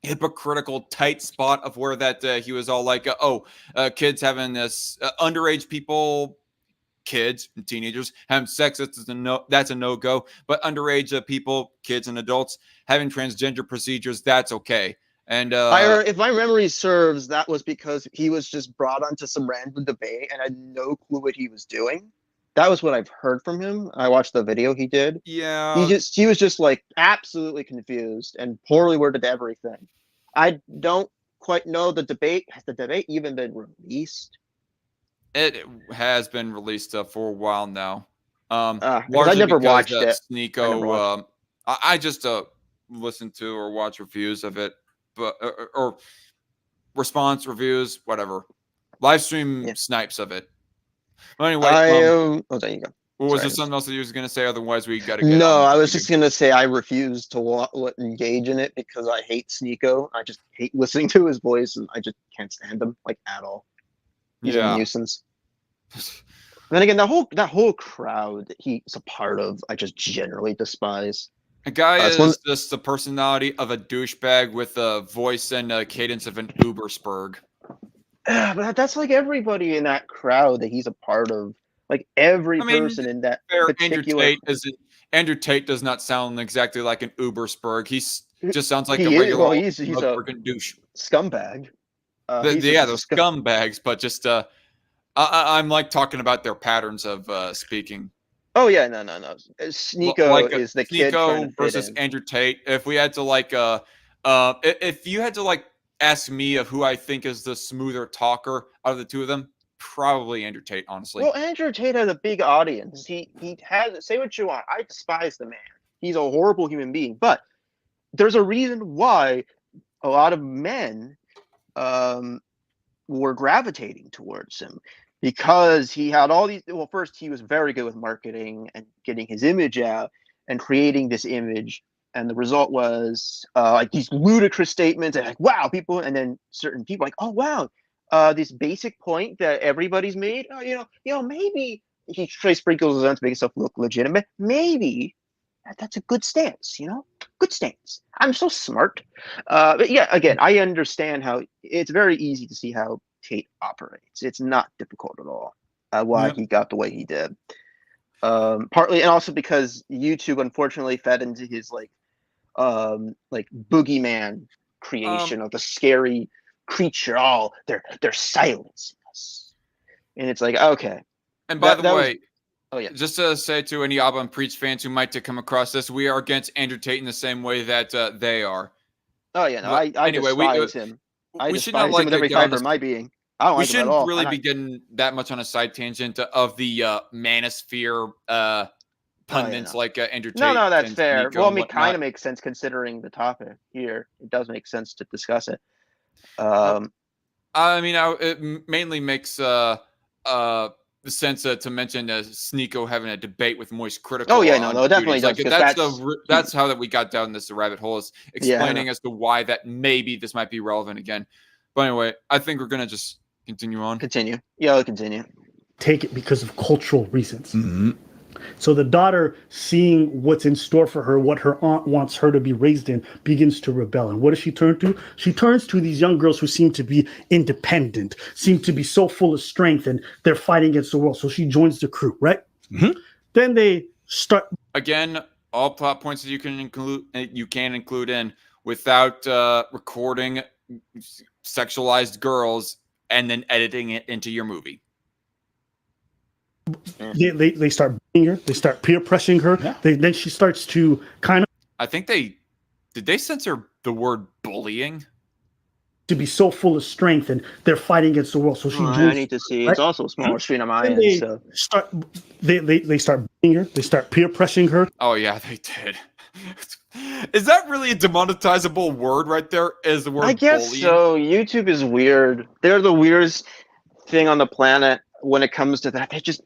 A: hypocritical tight spot of where that he was all like, kids having this underage people, kids and teenagers having sex, that's a no-go, but underage people, kids and adults having transgender procedures, that's okay. And
D: If my memory serves, that was because he was just brought onto some random debate and had no clue what he was doing. That was what I've heard from him. I watched the video he did.
A: yeah,
D: He was just like absolutely confused and poorly worded everything. I don't quite know the debate. Has the debate even been released?
A: it has been released for a while now.
D: Because I
A: Largely
D: never
A: because
D: watched it. I never watched.
A: Sneeko, I just listen to or watch reviews of it, but or response reviews, whatever, live stream
D: Yeah.
A: snipes of it. Well, anyway,
D: Oh, there you go.
A: what was there
D: Sorry.
A: something else that you was gonna say? Otherwise, we got to get
D: No,
A: on.
D: I was just gonna say I refuse to engage in it because I hate Sneeko. I just hate listening to his voice, and I just can't stand him like at all. He's a
A: Yeah.
D: nuisance. Then again, that whole crowd that he's a part of, I just generally despise.
A: A guy
D: It's one.
A: is just the personality of a douchebag with a voice and a cadence of an Uberspurg.
D: But that's like everybody in that crowd that he's a part of. Like every
A: I mean,
D: person in that
A: fair,
D: particular.
A: Andrew Tate does not sound exactly like an Uberspurg. He just sounds like a
D: He is.
A: regular
D: Well,
A: old
D: he's a
A: motherfucking douche.
D: scumbag. He's
A: Yeah,
D: just a
A: those scumbags, but just I'm like talking about their patterns of speaking.
D: Oh yeah, no. Sneeko
A: Like
D: is the kid trying to
A: Sneeko
D: fit
A: versus
D: in.
A: Andrew Tate. If we had to like if you had to like ask me of who I think is the smoother talker out of the two of them, probably Andrew Tate, honestly.
D: Well, Andrew Tate has a big audience. He has, say what you want. I despise the man. He's a horrible human being. But there's a reason why a lot of men were gravitating towards him because he had all these. Well, first he was very good with marketing and getting his image out and creating this image. And the result was like these ludicrous statements and like, wow, people, and then certain people like, oh wow, this basic point that everybody's made. Oh, maybe he sprinkles it on to make himself look legitimate. Maybe that's a good stance. good stance. I'm so smart. But yeah, again, I understand how it's very easy to see how Tate operates. It's not difficult at all why
A: Yep.
D: he got the way he did. Partly, and also because YouTube unfortunately fed into his like boogeyman creation of the scary creature. Oh, they're silencing us, and it's like, okay,
A: And by the
D: that was.
A: way,
D: Oh yeah.
A: just to say to any Abba and Preach fans who might come across this, we are against Andrew Tate in the same way that they are.
D: Oh yeah. No,
A: But
D: I
A: anyway,
D: despise him. I
A: we should not
D: despise him with every
A: get on
D: fiber
A: this.
D: of my being. I don't
A: We
D: like him at
A: shouldn't
D: all.
A: really
D: And
A: be getting that much on a side tangent of the manosphere pundits
D: no.
A: like Andrew Tate.
D: No, that's
A: and
D: fair.
A: Nico
D: Well, I
A: and
D: mean, kind
A: whatnot.
D: of makes sense considering the topic here. It does make sense to discuss it.
A: I mean, it mainly makes sense to mention Sneeko having a debate with Moist Critical.
D: Oh yeah, no,
A: on
D: it definitely
A: Cuties.
D: does.
A: Like,
D: Because
A: that's how that we got down this rabbit hole, is explaining as to why that maybe this might be relevant again. But anyway, I think we're gonna just continue on.
D: Continue. Yeah, I'll continue.
B: Take it because of cultural reasons.
C: Mm-hmm.
B: So the daughter, seeing what's in store for her, what her aunt wants her to be raised in, begins to rebel. And what does she turn to? She turns to these young girls who seem to be independent, seem to be so full of strength, and they're fighting against the world. So she joins the crew, right?
C: Mm-hmm.
B: Then they start.
A: Again, all plot points that you can include in without recording sexualized girls and then editing it into your movie.
B: They start beating her. They start peer pressuring her.
C: Yeah.
B: Then she starts to kind of
A: I think did they censor the word bullying?
B: to be so full of strength, and they're fighting against the world. So she joins.
D: I need to see.
B: right?
D: It's also a smaller screen on my
B: Then
D: end.
B: they
D: So
B: start. They start beating her. They start peer pressuring her.
A: Oh yeah, they did. Is that really a demonetizable word right there? Is the word
D: I guess
A: bullying?
D: so. YouTube is weird. They're the weirdest thing on the planet when it comes to that. They just.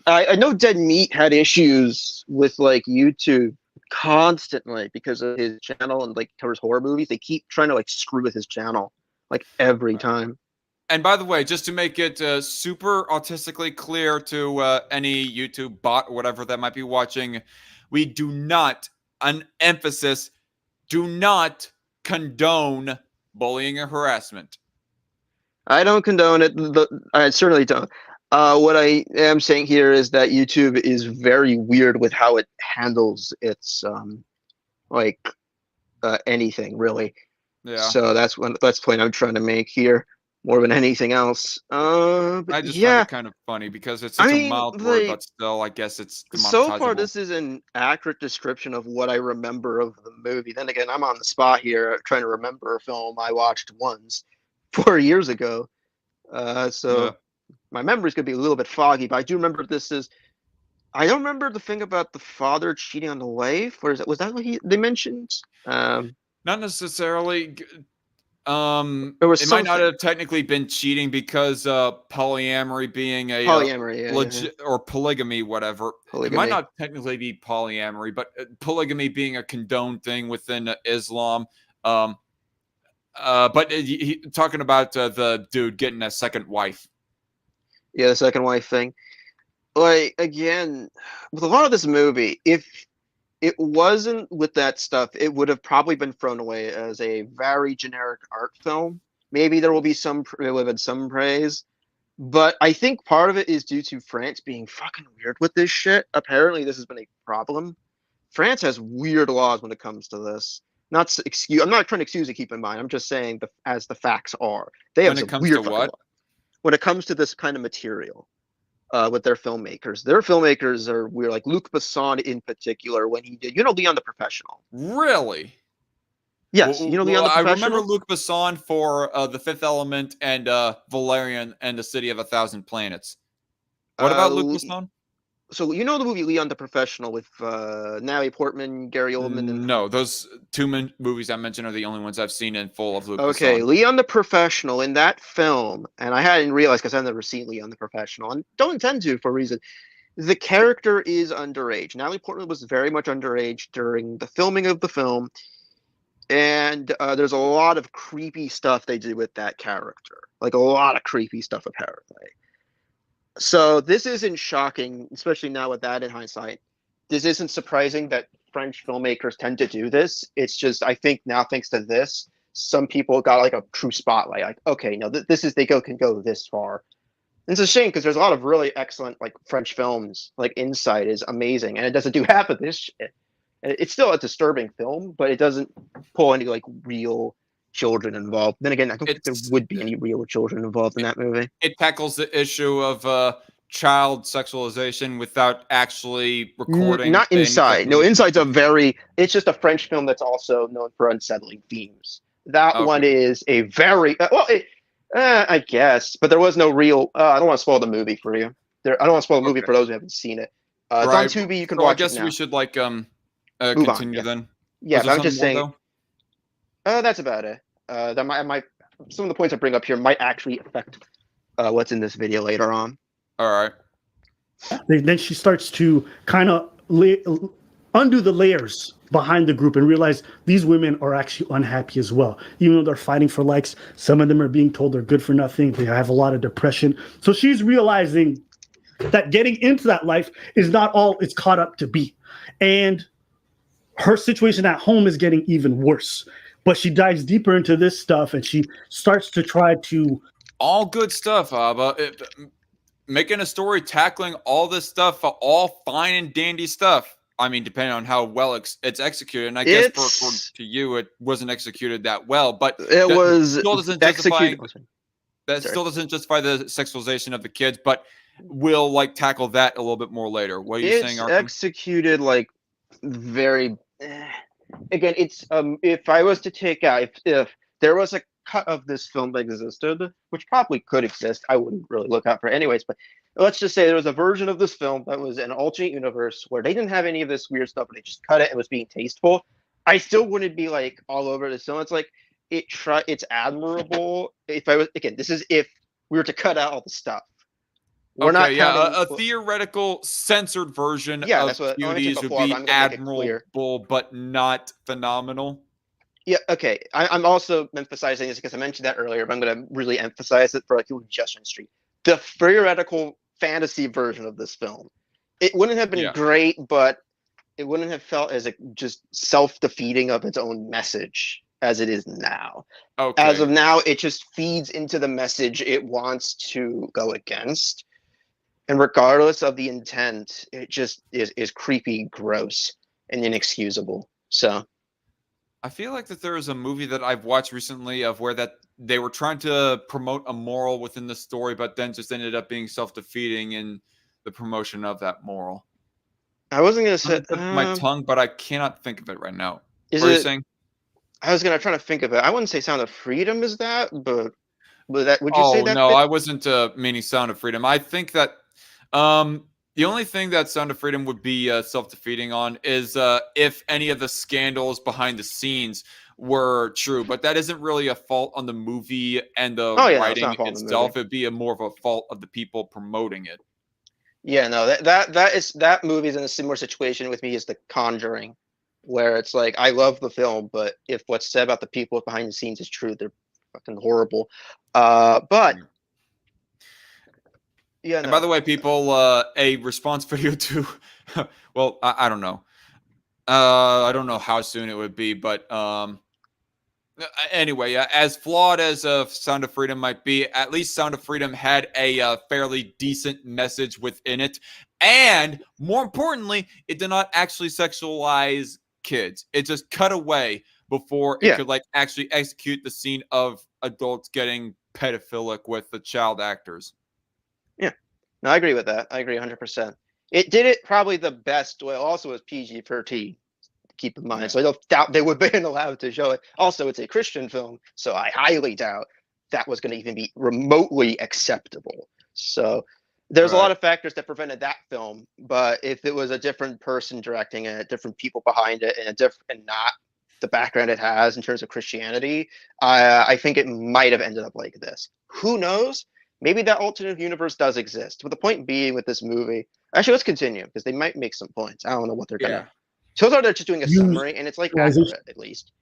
D: I know Dead Meat had issues with like YouTube constantly because of his channel and like covers horror movies. They keep trying to like screw with his channel like every time.
A: And by the way, just to make it super autistically clear to any YouTube bot or whatever that might be watching, we do not, an emphasis, do not condone bullying or harassment.
D: I don't condone it. I certainly don't. What I am saying here is that YouTube is very weird with how it handles its anything really.
A: Yeah.
D: So that's the point I'm trying to make here more than anything else. But
A: I just
D: yeah,
A: find it kind of funny because it's such a mild word, but still, I guess it's
D: so far
A: demonetizable.
D: this is an accurate description of what I remember of the movie. Then again, I'm on the spot here trying to remember a film I watched once 4 years ago. So.
A: Yeah.
D: My memory's gonna be a little bit foggy, but I do remember this is. I don't remember the thing about the father cheating on the wife, or was that what they mentioned?
A: Not necessarily.
D: There was
A: It might not
D: something.
A: have technically been cheating because polyamory being a
D: Polyamory,
A: legit or polygamy, whatever. It
D: Polygamy.
A: might not technically be polyamory, but polygamy being a condoned thing within Islam. But talking about the dude getting a second wife.
D: Yeah, the second wife thing. Like again, with a lot of this movie, if it wasn't with that stuff, it would have probably been thrown away as a very generic art film. Maybe there will be some praise, but I think part of it is due to France being fucking weird with this shit. Apparently, this has been a problem. France has weird laws when it comes to this. I'm not trying to excuse it. Keep in mind, I'm just saying as the facts are. They have
A: When it
D: some
A: comes
D: weird
A: to
D: fucking
A: what?
D: laws. When it comes to this kind of material. With their filmmakers are weird. Like Luc Besson in particular, when he did, Leon the Professional.
A: Really?
D: Yes, Leon the
A: I
D: Professional.
A: remember Luc Besson for The Fifth Element and Valerian and the City of a Thousand Planets. What about Luc Besson?
D: So the movie Leon the Professional with Natalie Portman, Gary Oldman, and
A: No, those two movies I mentioned are the only ones I've seen in full of Luc
D: okay,
A: Besson.
D: Leon the Professional in that film, and I hadn't realized because I've never seen Leon the Professional and don't intend to for a reason. The character is underage. Natalie Portman was very much underage during the filming of the film, and there's a lot of creepy stuff they do with that character, like a lot of creepy stuff apparently. So this isn't shocking, especially now with that in hindsight. This isn't surprising that French filmmakers tend to do this. It's just, I think now, thanks to this, some people got like a true spotlight. Like, okay, no, this is, can go this far. And it's a shame because there's a lot of really excellent like French films. Like Inside is amazing, and it doesn't do half of this shit. It's still a disturbing film, but it doesn't pull any like real children involved. Then again, I don't think there would be any real children involved in that movie.
A: It tackles the issue of child sexualization without actually recording.
D: Not Inside. No, Inside's it's just a French film that's also known for unsettling themes. That one is a very, I guess, but there was no real, I don't want to spoil the movie for you. I don't want to spoil the movie for those who haven't seen it. It's on Tubi, you can watch it now. I guess
A: we should like continue then.
D: Yeah, but I'm just saying, that's about it. That might some of the points I bring up here might actually affect what's in this video later on.
A: All right.
B: Then she starts to kind of undo the layers behind the group and realize these women are actually unhappy as well. Even though they're fighting for likes, some of them are being told they're good for nothing. They have a lot of depression. So she's realizing that getting into that life is not all it's caught up to be. And her situation at home is getting even worse. But she dives deeper into this stuff and she starts to try to...
A: All good stuff, Abba. Making a story tackling all this stuff, all fine and dandy stuff. I mean, depending on how well it's executed, and I guess for to you, it wasn't executed that well. But still doesn't justify. That still doesn't justify the sexualization of the kids. But we'll like tackle that a little bit more later. What are you saying, Arkham?
D: Executed like very. Again, it's if I was to take out if there was a cut of this film that existed, which probably could exist, I wouldn't really look out for it anyways, but let's just say there was a version of this film that was an alternate universe where they didn't have any of this weird stuff, but they just cut it and was being tasteful. I still wouldn't be like all over this film. It's like it's admirable. If I was, again, this is if we were to cut out all the stuff.
A: We're not a theoretical censored version of Cuties would be admirable, but not phenomenal.
D: Yeah, okay. I'm also emphasizing this because I mentioned that earlier, but I'm going to really emphasize it for like people just on the street. The theoretical fantasy version of this film, it wouldn't have been great, but it wouldn't have felt as just self-defeating of its own message as it is now. Okay. As of now, it just feeds into the message it wants to go against. And regardless of the intent, it just is creepy, gross, and inexcusable. So
A: I feel like that there is a movie that I've watched recently of where that they were trying to promote a moral within the story, but then just ended up being self-defeating in the promotion of that moral.
D: I wasn't going to say
A: my tongue, but I cannot think of it right now.
D: What are you saying? I was going to try to think of it. I wouldn't say Sound of Freedom is that, but would you say that?
A: Oh, no, I wasn't meaning Sound of Freedom. I think that the only thing that Sound of Freedom would be self-defeating on is if any of the scandals behind the scenes were true. But that isn't really a fault on the movie and the writing itself. It'd be more of a fault of the people promoting it.
D: Yeah, no, that movie is in a similar situation with me as The Conjuring, where it's like I love the film, but if what's said about the people behind the scenes is true, they're fucking horrible. But yeah.
A: And by the way, people, a response video to, well, I don't know. I don't know how soon it would be, but anyway, as flawed as Sound of Freedom might be, at least Sound of Freedom had a fairly decent message within it. And more importantly, it did not actually sexualize kids. It just cut away before it could like actually execute the scene of adults getting pedophilic with the child actors.
D: Yeah, no, I agree with that. I agree 100%. It did it probably the best way. Also, was PG-13. Keep in mind, so I don't doubt they would have been allowed to show it. Also, it's a Christian film, so I highly doubt that was going to even be remotely acceptable. So there's a lot of factors that prevented that film. But if it was a different person directing it, different people behind it, and not the background it has in terms of Christianity, I think it might have ended up like this. Who knows? Maybe that alternate universe does exist. But the point being with this movie, actually, let's continue because they might make some points. I don't know what they're gonna. So far, they're just doing a summary, and it's like accurate, at least.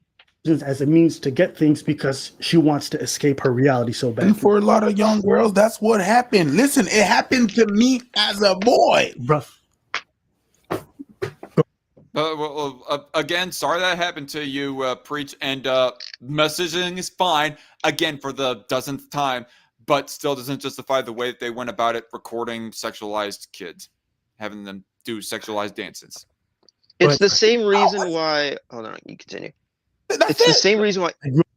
B: As a means to get things because she wants to escape her reality so bad.
C: And for a lot of young girls, that's what happened. Listen, it happened to me as a boy.
B: Bruh.
A: Again, sorry that happened to you, Preach. And messaging is fine, again, for the dozenth time, but still doesn't justify the way that they went about it, recording sexualized kids, having them do sexualized dances.
D: It's
B: ahead,
D: the
B: sorry.
D: same reason why. Hold on, you continue.
C: That's
D: It's the
C: it.
D: same reason why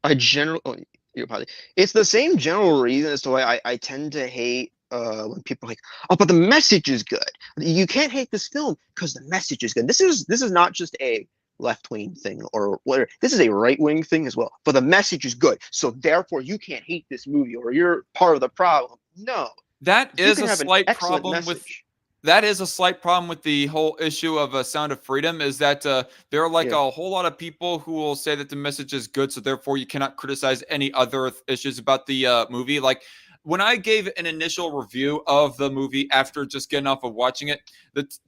D: I generally. Oh, you apologize. It's the same general reason as to why I tend to hate when people are like, oh, but the message is good. You can't hate this film because the message is good. This is not just a left-wing thing or whatever. This is a right-wing thing as well. But the message is good, so therefore you can't hate this movie or you're part of the problem. No,
A: That
D: you
A: is
D: can
A: a
D: have an
A: slight
D: excellent
A: problem with
D: message.
A: that is a slight problem with the whole issue of Sound of Freedom, is that there are like
D: Yeah.
A: a whole lot of people who will say that the message is good, so therefore you cannot criticize any other issues about the movie. Like when I gave an initial review of the movie after just getting off of watching it,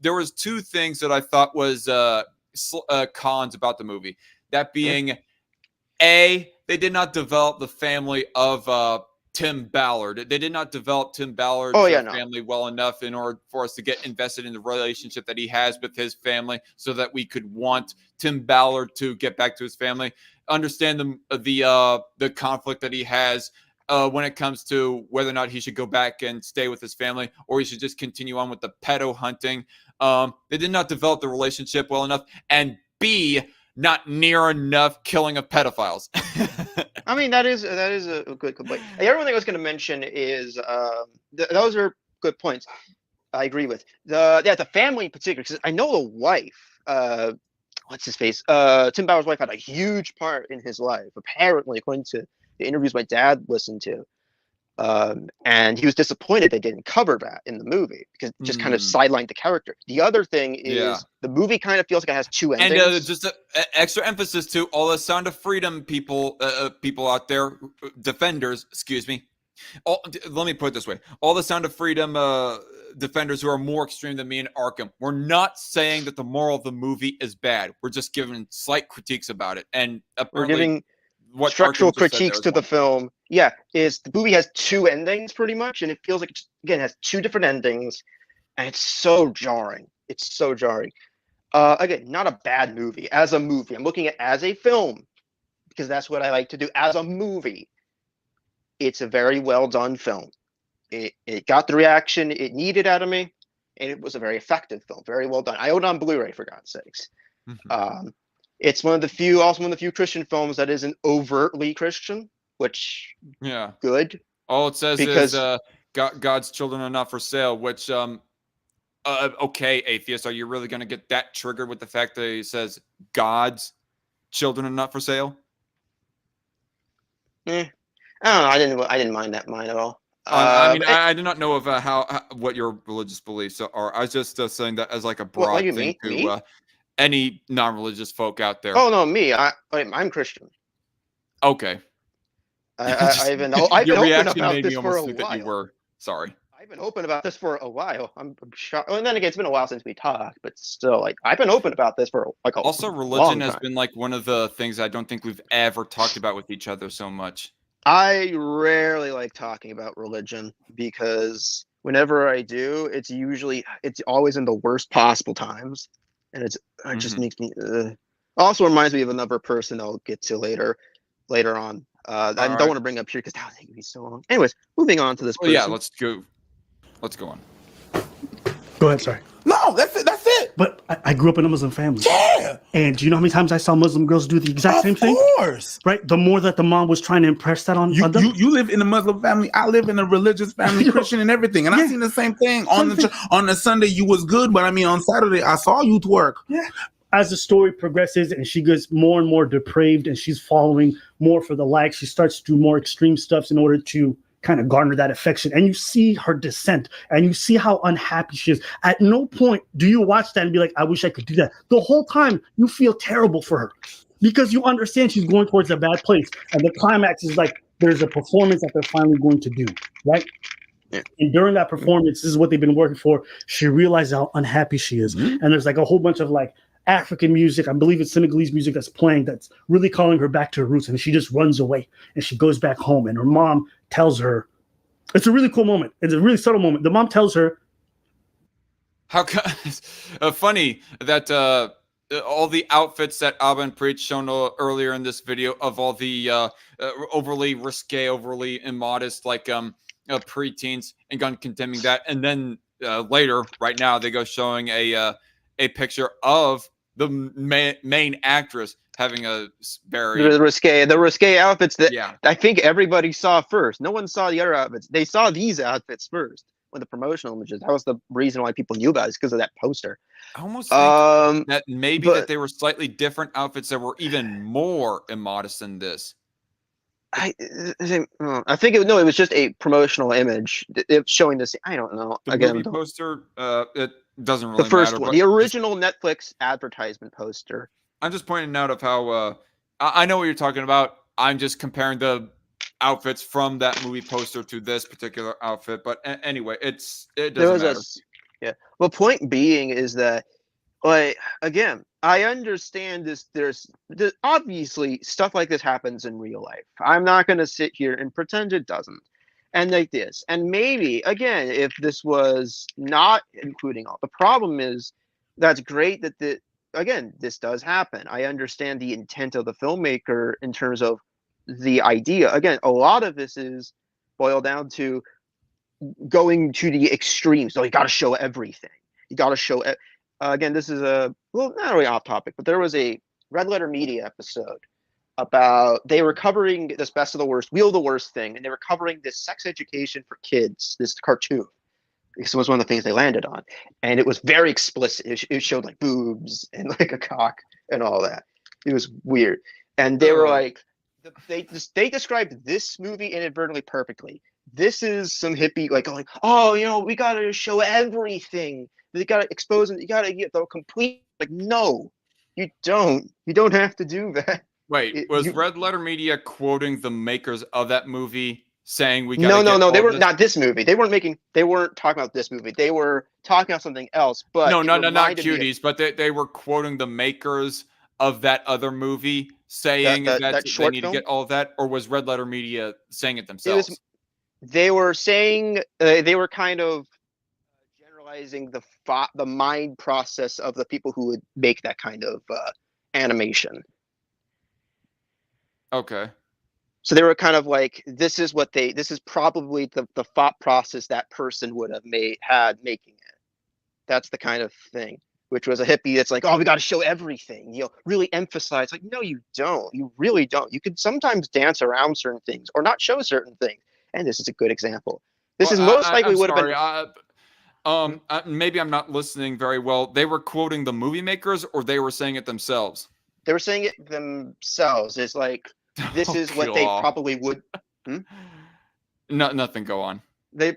A: there was two things that I thought was cons about the movie. That being, A, they did not develop the family of Tim Ballard. They did not develop Tim Ballard's
D: Oh yeah, no.
A: family well enough in order for us to get invested in the relationship that he has with his family, so that we could want Tim Ballard to get back to his family, understand the conflict that he has when it comes to whether or not he should go back and stay with his family or he should just continue on with the pedo hunting. They did not develop the relationship well enough, and B, not near enough killing of pedophiles.
D: I mean, that is a good complaint. The other one thing I was going to mention is those are good points. I agree with the family in particular, because I know the wife. What's his face? Tim Bauer's wife had a huge part in his life, apparently, according to the interviews my dad listened to. And he was disappointed they didn't cover that in the movie because it just kind of sidelined the character. The other thing is the movie kind of feels like it has two endings.
A: And just extra emphasis to all the Sound of Freedom people out there, defenders, excuse me. Let me put it this way. All the Sound of Freedom defenders who are more extreme than me in Arkham, we're not saying that the moral of the movie is bad. We're just giving slight critiques about it. And
D: we're giving
A: what
D: structural critiques to the film. Yeah, is the movie has two endings pretty much, and it feels like it has two different endings, and it's so jarring. It's so jarring. Again, not a bad movie. As a movie, I'm looking at it as a film because that's what I like to do. As a movie, it's a very well done film. It got the reaction it needed out of me, and it was a very effective film. Very well done. I own it on Blu-ray, for God's sakes.
A: Mm-hmm.
D: It's one of the few Christian films that isn't overtly Christian, which good.
A: All it says is God's children are not for sale, which okay, atheist, are you really going to get that triggered with the fact that he says God's children are not for sale?
D: I don't know. I didn't mind that at all.
A: I do not know of what your religious beliefs are. I was just saying that as like a broad thing to any non-religious folk out there.
D: Oh no, me. I'm Christian.
A: Okay.
D: I've been open about this for a while.
A: That you were. Sorry.
D: I've been open about this for a while. I'm shocked. And then again, it's been a while since we talked, but still, like, I've been open about this for like a
A: also religion has been like one of the things I don't think we've ever talked about with each other so much.
D: I rarely like talking about religion because whenever I do, it's always in the worst possible times, and it just makes me. Also reminds me of another person I'll get to later on. I don't want to bring up here because that would take me so long. Anyways, moving on to this person.
A: Yeah, let's go on.
B: Go ahead, sorry.
C: No, that's it.
B: But I grew up in a Muslim family.
C: Yeah.
B: And do you know how many times I saw Muslim girls do the exact same thing?
C: Of course.
B: Right? The more that the mom was trying to impress that on them.
C: You live in a Muslim family. I live in a religious family, Christian and everything. And I seen the same thing. On the Sunday, you was good. But I mean, on Saturday, I saw you twerk.
B: Yeah. As the story progresses and she gets more and more depraved and she's following more for the likes, she starts to do more extreme stuff in order to kind of garner that affection. And you see her descent and you see how unhappy she is. At no point do you watch that and be like, I wish I could do that. The whole time you feel terrible for her because you understand she's going towards a bad place. And the climax is like, there's a performance that they're finally going to do, right? Yeah. And during that performance, this is what they've been working for. She realizes how unhappy she is. Mm-hmm. And there's like a whole bunch of like African music, I believe it's Senegalese music that's playing that's really calling her back to her roots, and she just runs away and she goes back home and her mom tells her, it's a really cool moment, it's a really subtle moment. The mom tells her,
A: how funny that all the outfits that Abba and Preach shown earlier in this video of all the overly risque, overly immodest, like preteens, and gun condemning that, and then later, right now, they go showing a picture of the main actress having a very
D: The risque outfits that
A: yeah.
D: I think everybody saw first. No one saw the other outfits. They saw these outfits first with the promotional images. That was the reason why people knew about it, because of that poster.
A: I almost think that maybe
D: but
A: that they were slightly different outfits that were even more immodest than this.
D: I think it was just a promotional image showing this. I don't know.
A: The
D: Again,
A: movie poster, it doesn't really
D: the first
A: matter.
D: one,
A: But
D: the original Netflix advertisement poster.
A: I'm just pointing out of how I know what you're talking about. I'm just comparing the outfits from that movie poster to this particular outfit. But anyway, it doesn't matter.
D: Yeah. Well, point being is that, like, again, I understand this. There's obviously stuff like this happens in real life. I'm not going to sit here and pretend it doesn't. And like this, and maybe again, if this was not including all, the problem is that's great that again, this does happen. I understand the intent of the filmmaker in terms of the idea. Again, a lot of this is boiled down to going to the extremes. So you got to show everything. You got to show. Again, this is not really off topic, but there was a Red Letter Media episode about they were covering this Best of the Worst, Wheel of the Worst thing, and they were covering this sex education for kids, this cartoon. This was one of the things they landed on, and it was very explicit. It showed like boobs and like a cock and all that. It was weird, and they were like, they described this movie inadvertently perfectly. This is some hippie like oh, we gotta show everything. You gotta expose them. You gotta get the complete. Like, no, you don't. You don't have to do that.
A: Wait, was Red Letter Media quoting the makers of that movie saying we got
D: no, they were not this movie. They weren't talking about this movie. They were talking about something else. But
A: no, not Cuties, but they were quoting the makers of that other movie saying that they need to get all of that, or was Red Letter Media saying it themselves?
D: They were saying they were kind of generalizing the mind process of the people who would make that kind of animation.
A: Okay.
D: So they were kind of like, this is probably the thought process that person would have had making it. That's the kind of thing, which was a hippie that's like, oh, we got to show everything, really emphasize. Like, no, you don't. You really don't. You could sometimes dance around certain things or not show certain things. And this is a good example. This is most likely would have been.
A: Maybe I'm not listening very well. They were quoting the movie makers, or they were saying it themselves?
D: They were saying it themselves. It's like, this is what they probably would.
A: No, nothing. Go on.
D: The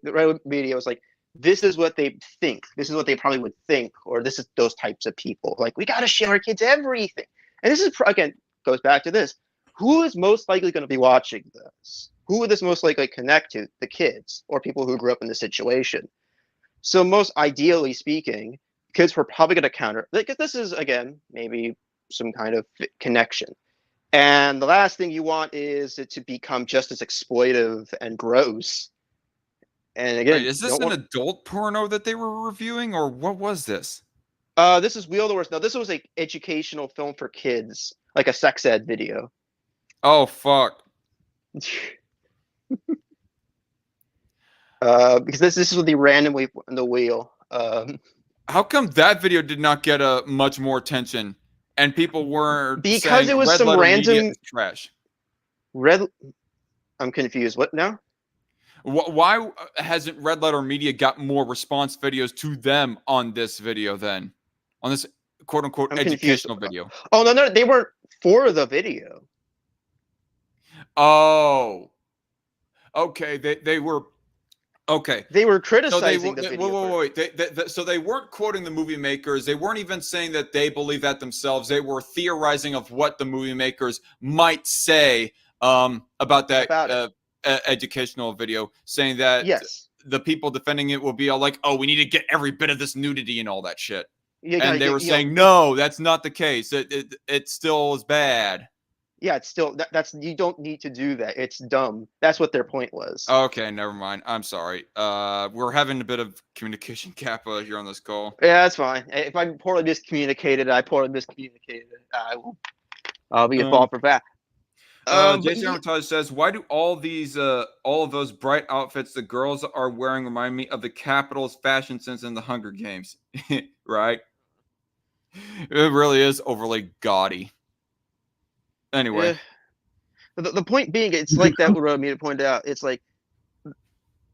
D: Red Media was like, this is what they think. This is what they probably would think, or this is those types of people. Like, we got to show our kids everything. And this is again goes back to this. Who is most likely going to be watching this? Who would this most likely connect to? The kids or people who grew up in this situation. So most ideally speaking, kids were probably going to counter. Because this is again maybe some kind of connection. And the last thing you want is it to become just as exploitive and gross. And again,
A: wait, is this an adult porno that they were reviewing, or what was this?
D: This is Wheel of the Worst. No, this was an educational film for kids, like a sex ed video.
A: Oh fuck.
D: Because this is the randomly in the wheel.
A: How come that video did not get much more attention, and people weren't?
D: Because it was some random
A: trash.
D: I'm confused. What now?
A: Why hasn't Red Letter Media got more response videos to them on this video then? On this quote unquote educational video?
D: Oh no, they weren't for the video.
A: Oh, okay. They were. Okay.
D: They were criticizing the video.
A: Wait. So they weren't quoting the movie makers. They weren't even saying that they believe that themselves. They were theorizing of what the movie makers might say about that educational video, saying that the people defending it will be all like, oh, we need to get every bit of this nudity and all that shit. And they were saying, no, that's not the case. It still is bad.
D: Yeah, it's still that's you don't need to do that. It's dumb. That's what their point was.
A: Okay, never mind. I'm sorry. We're having a bit of communication gap here on this call.
D: Yeah, that's fine. If I'm poorly miscommunicated, I poorly miscommunicated. I'll be a fault for that.
A: Jason Armitage says, "Why do all of those bright outfits the girls are wearing remind me of the Capitol's fashion sense in the Hunger Games?" Right? It really is overly gaudy. Anyway,
D: the point being, it's like that. What Ramita pointed out. It's like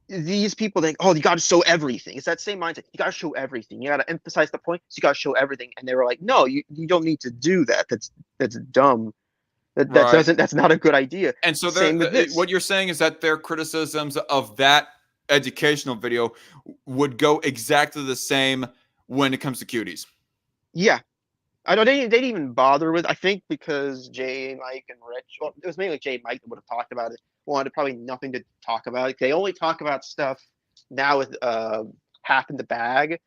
D: these people think, oh, you got to show everything. It's that same mindset. You got to show everything. You got to emphasize the point. So you got to show everything. And they were like, no, you don't need to do that. That's dumb. That
A: Right.
D: doesn't. That's not a good idea.
A: And so
D: Same with this.
A: what you're saying is that their criticisms of that educational video would go exactly the same when it comes to Cuties.
D: Yeah. I know they didn't even bother with. I think because Jay, Mike, and Rich. Well, it was mainly Jay, Mike that would have talked about it. Wanted probably nothing to talk about. They only talk about stuff now with half in the bag.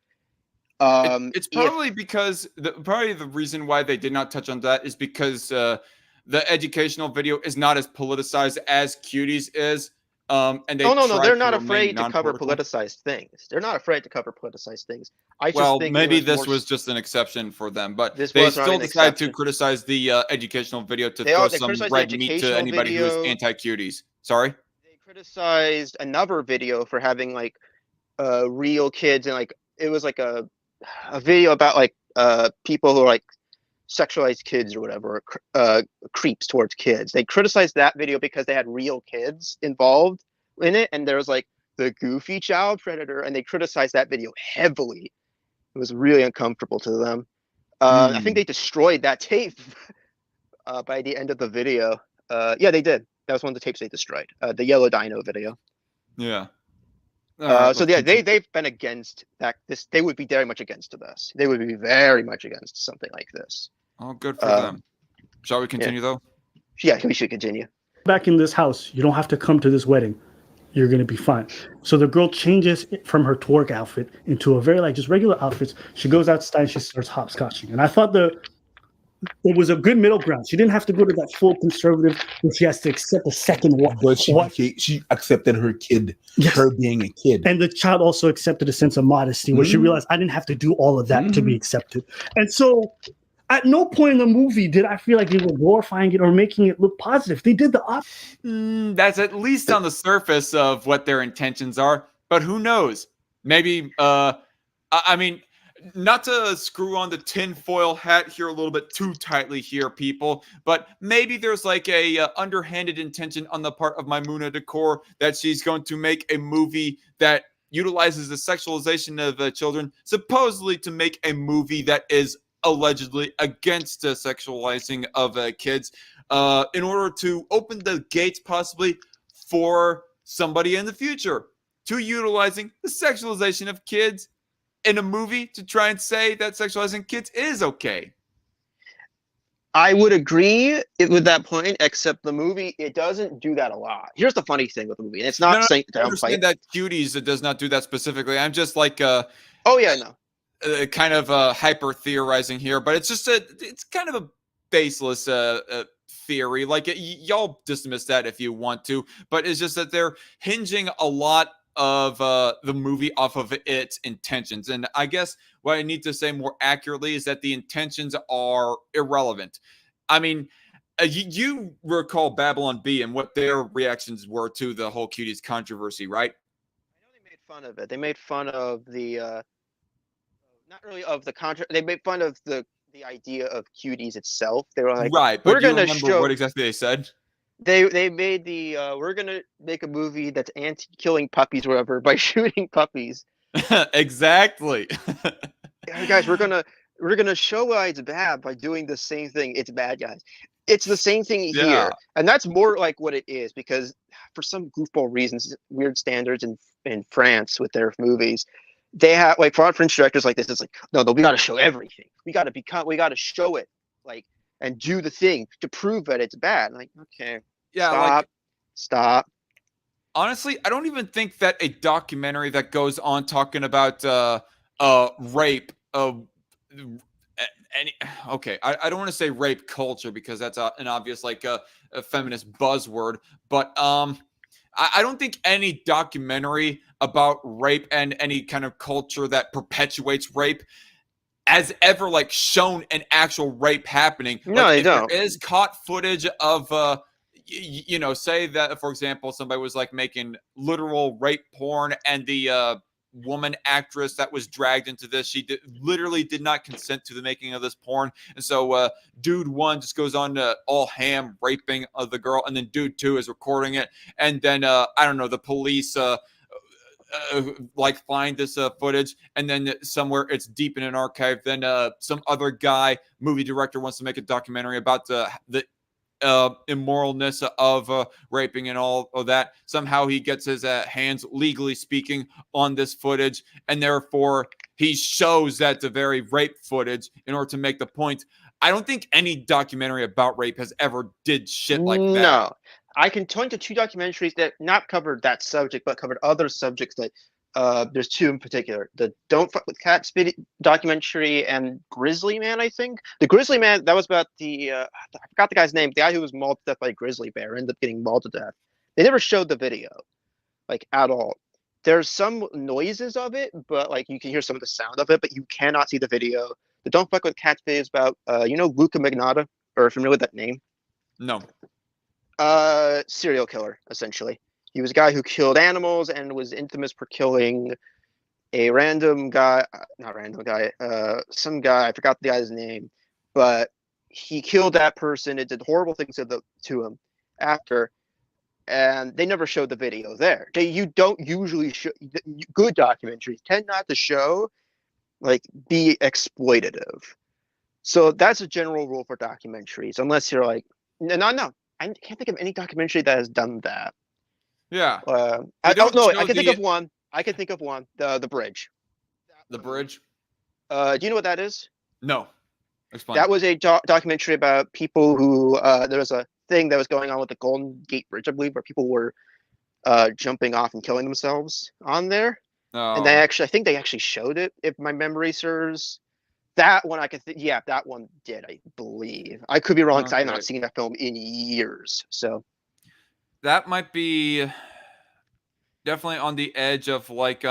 A: It's probably because probably the reason why they did not touch on that is because the educational video is not as politicized as Cuties is. And they
D: no, they're not
A: remain
D: afraid to cover
A: non-political.
D: politicized things. They're not afraid to cover politicized things. I just
A: Well,
D: think
A: maybe
D: it
A: this
D: more
A: was just an exception for them, but
D: This
A: they
D: was not
A: still
D: an
A: decided to
D: exception.
A: criticize the educational video to
D: They
A: throw some
D: criticized the
A: red meat to
D: educational
A: anybody who
D: video.
A: is anti-Cuties. Sorry?
D: They criticized another video for having like real kids, and like it was like a video about like people who are like sexualized kids or whatever, creeps towards kids. They criticized that video because they had real kids involved in it, and there was like the goofy child predator, and they criticized that video heavily. It was really uncomfortable to them. I think they destroyed that tape by the end of the video. Yeah, they did. That was one of the tapes they destroyed. The Yellow Dino video.
A: Yeah. Right,
D: So yeah, they've been against that. They would be very much against this. They would be very much against something like this.
A: Oh, good for them. Shall we continue though?
D: Yeah, we should continue.
B: Back in this house, you don't have to come to this wedding. You're going to be fine. So the girl changes from her twerk outfit into a very like just regular outfits. She goes outside and she starts hopscotching. And I thought it was a good middle ground. She didn't have to go to that full conservative where she has to accept a second one.
C: But she accepted her kid,
B: Yes.
C: her being a kid.
B: And the child also accepted a sense of modesty where she realized I didn't have to do all of that to be accepted. And so at no point in the movie did I feel like they were glorifying it or making it look positive. They did the opposite.
A: That's at least on the surface of what their intentions are, but who knows? Maybe, I mean, not to screw on the tinfoil hat here a little bit too tightly here, people, but maybe there's like a underhanded intention on the part of Maimouna Decor that she's going to make a movie that utilizes the sexualization of children, supposedly to make a movie that is allegedly against the sexualizing of kids, in order to open the gates possibly for somebody in the future to utilizing the sexualization of kids in a movie to try and say that sexualizing kids is okay.
D: I would agree with that point, except the movie, it doesn't do that a lot. Here's the funny thing with the movie, and it's not saying
A: I understand that Cuties, it does not do that specifically. I'm just like
D: oh yeah, no.
A: Kind of hyper theorizing here, but it's just it's kind of a baseless theory. Like y'all dismiss that if you want to, but it's just that they're hinging a lot of the movie off of its intentions. And I guess what I need to say more accurately is that the intentions are irrelevant. I mean, you recall Babylon Bee and what their reactions were to the whole Cuties controversy, right?
D: I know they made fun of it. They made fun of the not really of the contract. They made fun of the idea of Cuties itself. They were like,
A: right, but
D: we're going to
A: remember
D: show
A: what exactly they said?
D: They made the we're gonna make a movie that's anti-killing puppies or whatever by shooting puppies.
A: Exactly.
D: Guys, we're gonna show why it's bad by doing the same thing. It's bad, guys. It's the same thing here, and that's more like what it is, because for some goofball reasons, weird standards in France with their movies, they have like French directors like this. It's like no, we got to show everything. We got to show it like. And do the thing to prove that it's bad. Like, okay,
A: yeah,
D: stop.
A: Honestly, I don't even think that a documentary that goes on talking about rape any okay, I don't want to say rape culture because that's an obvious like a feminist buzzword, but I don't think any documentary about rape and any kind of culture that perpetuates rape has ever like shown an actual rape happening.
D: No,
A: Like
D: they
A: if there
D: don't.
A: is caught footage of you know, say that for example somebody was like making literal rape porn and the woman actress that was dragged into this, literally did not consent to the making of this porn, and so dude one just goes on to all ham raping of the girl, and then dude two is recording it, and then I don't know, the police like find this footage, and then somewhere it's deep in an archive, then some other guy, movie director, wants to make a documentary about the immoralness of raping and all of that. Somehow he gets his hands, legally speaking, on this footage, and therefore he shows that the very rape footage in order to make the point. I don't think any documentary about rape has ever did shit like that.
D: No, I can point to two documentaries that not covered that subject, but covered other subjects that. There's two in particular: the "Don't Fuck with Cats" documentary and Grizzly Man. I think the Grizzly Man, that was about the I forgot the guy's name. The guy who was mauled to death by a grizzly bear ended up getting mauled to death. They never showed the video, like at all. There's some noises of it, but like you can hear some of the sound of it, but you cannot see the video. The "Don't Fuck with Cats" video is about you know, Luca Magnotta, or familiar with that name?
A: No.
D: Serial killer, essentially. He was a guy who killed animals and was infamous for killing a random guy, not random guy, some guy, I forgot the guy's name, but he killed that person. It did horrible things to him after, and they never showed the video there. You don't usually show, good documentaries tend not to show, like, be exploitative. So that's a general rule for documentaries, unless you're like, no, I can't think of any documentary that has done that.
A: Yeah.
D: I don't know. I can think of one. The Bridge.
A: The Bridge?
D: Do you know what that is?
A: No. Explain.
D: That was a documentary about people who there was a thing that was going on with the Golden Gate Bridge, I believe, where people were jumping off and killing themselves on there.
A: Oh.
D: And I think they actually showed it, if my memory serves. That one I could yeah, that one did, I believe. I could be wrong because I have not seen that film in years. So
A: that might be definitely on the edge of like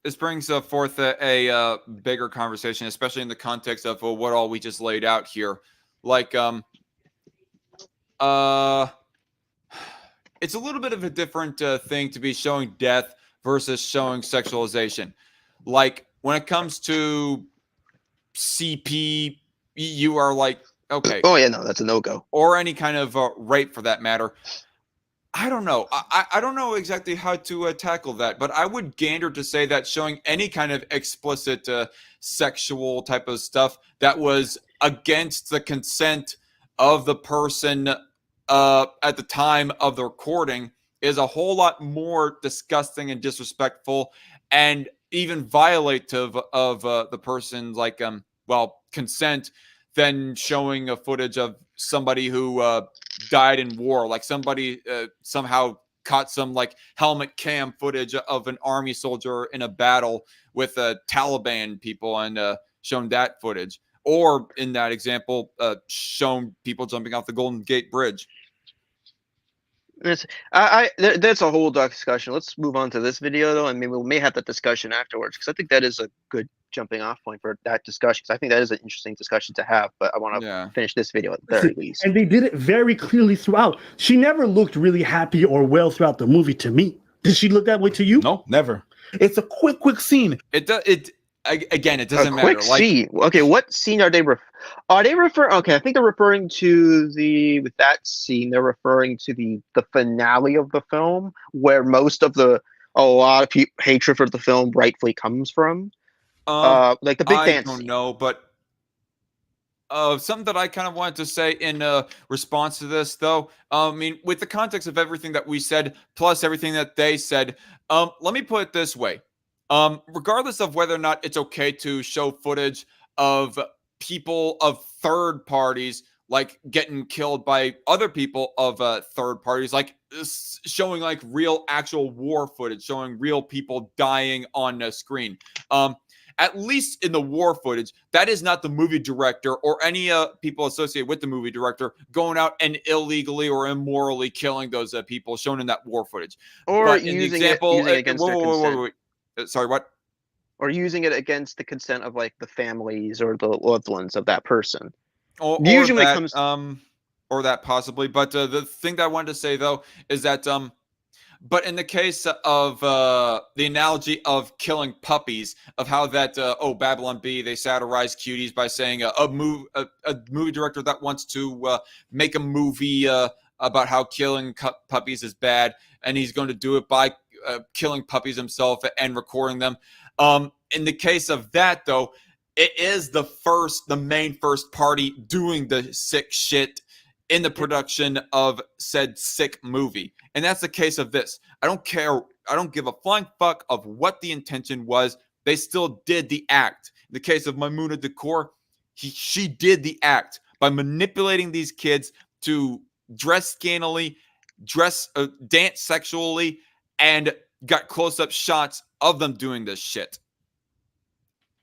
A: this brings forth a bigger conversation, especially in the context of what all we just laid out here. Like it's a little bit of a different thing to be showing death versus showing sexualization. Like when it comes to CP, you are like, okay.
D: Oh yeah, no, that's a no-go.
A: Or any kind of rape for that matter. I don't know. I don't know exactly how to tackle that, but I would gander to say that showing any kind of explicit sexual type of stuff that was against the consent of the person at the time of the recording is a whole lot more disgusting and disrespectful and even violative of the person's like consent than showing a footage of somebody who died in war, like somebody somehow caught some like helmet cam footage of an army soldier in a battle with Taliban people and shown that footage, or in that example shown people jumping off the Golden Gate Bridge.
D: That's a whole discussion. Let's move on to this video though, and maybe we may have that discussion afterwards, because I think that is a good jumping off point for that discussion, because I think that is an interesting discussion to have. But I want to finish this video at the very least.
B: And they did it very clearly throughout. She never looked really happy or well throughout the movie to me. Did she look that way to you?
C: No, never. It's a quick scene.
A: Again, it doesn't matter.
D: Quick scene. Okay, what scene are they referring? Okay, I think they're referring to with that scene. They're referring to the finale of the film, where most of a lot of hatred for the film rightfully comes from. Like the big dance.
A: I don't know, but something that I kind of wanted to say in response to this, though. I mean, with the context of everything that we said, plus everything that they said, let me put it this way. Regardless of whether or not it's okay to show footage of people of third parties like getting killed by other people of third parties, like showing like real actual war footage, showing real people dying on the screen. at least in the war footage, that is not the movie director or any people associated with the movie director going out and illegally or immorally killing those people shown in that war footage.
D: Or
A: But in the
D: using
A: example,
D: it against their consent.
A: Sorry, what?
D: Or using it against the consent of like the families or the loved ones of that person.
A: Or
D: Usually
A: that,
D: comes
A: or that possibly. But the thing that I wanted to say though is that but in the case of the analogy of killing puppies, of how that Babylon Bee, they satirize Cuties by saying a movie director that wants to make a movie about how killing puppies is bad, and he's going to do it by killing puppies himself and recording them. In the case of that, though, it is the main first party doing the sick shit in the production of said sick movie. And that's the case of this. I don't care. I don't give a flying fuck of what the intention was. They still did the act. In the case of Maimouna Decor, she did the act by manipulating these kids to dress scantily, dance sexually, and got close-up shots of them doing this shit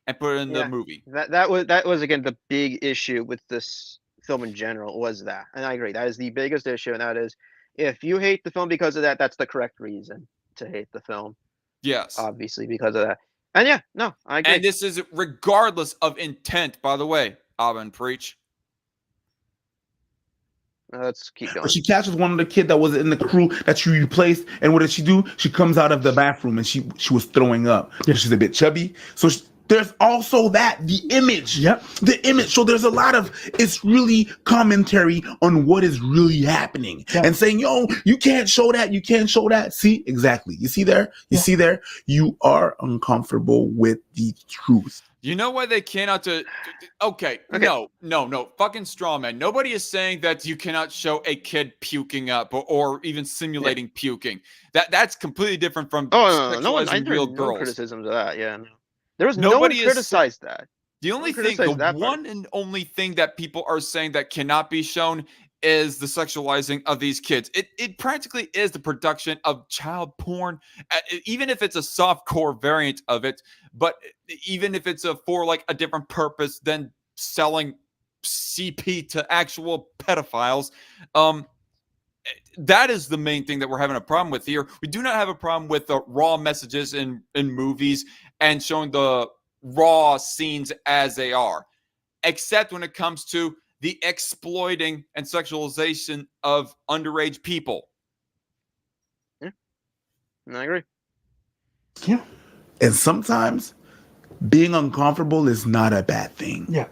A: and put it in the movie.
D: That was again the big issue with this film in general, was that. And I agree, that is the biggest issue, and that is, if you hate the film because of that, that's the correct reason to hate the film.
A: Yes.
D: Obviously because of that. And yeah, no, I agree.
A: And this is regardless of intent, by the way. Alvin, preach.
D: Let's keep going.
C: But she catches one of the kid that was in the crew that she replaced, and what did she do? She comes out of the bathroom and she was throwing up. She's a bit chubby, so there's also the image.
B: Yep.
C: The image. So there's a lot of, it's really commentary on what is really happening.
B: Yep.
C: And saying, yo, you can't show that. You can't show that. See, exactly. You see there? You see there? You are uncomfortable with the truth.
A: You know why they cannot do? Okay. No. Fucking straw man. Nobody is saying that you cannot show a kid puking up or even simulating puking. That's completely different from sexualizing real girls.
D: No criticisms of that. Yeah. No. There was
A: Nobody
D: no one criticized that.
A: The only thing, the one and only thing that people are saying that cannot be shown is the sexualizing of these kids. It practically is the production of child porn, even if it's a softcore variant of it. But even if it's for like a different purpose than selling CP to actual pedophiles, that is the main thing that we're having a problem with here. We do not have a problem with the raw messages in movies and showing the raw scenes as they are, except when it comes to the exploiting and sexualization of underage people.
D: Yeah, I agree.
B: Yeah.
C: And sometimes being uncomfortable is not a bad thing.
B: Yeah.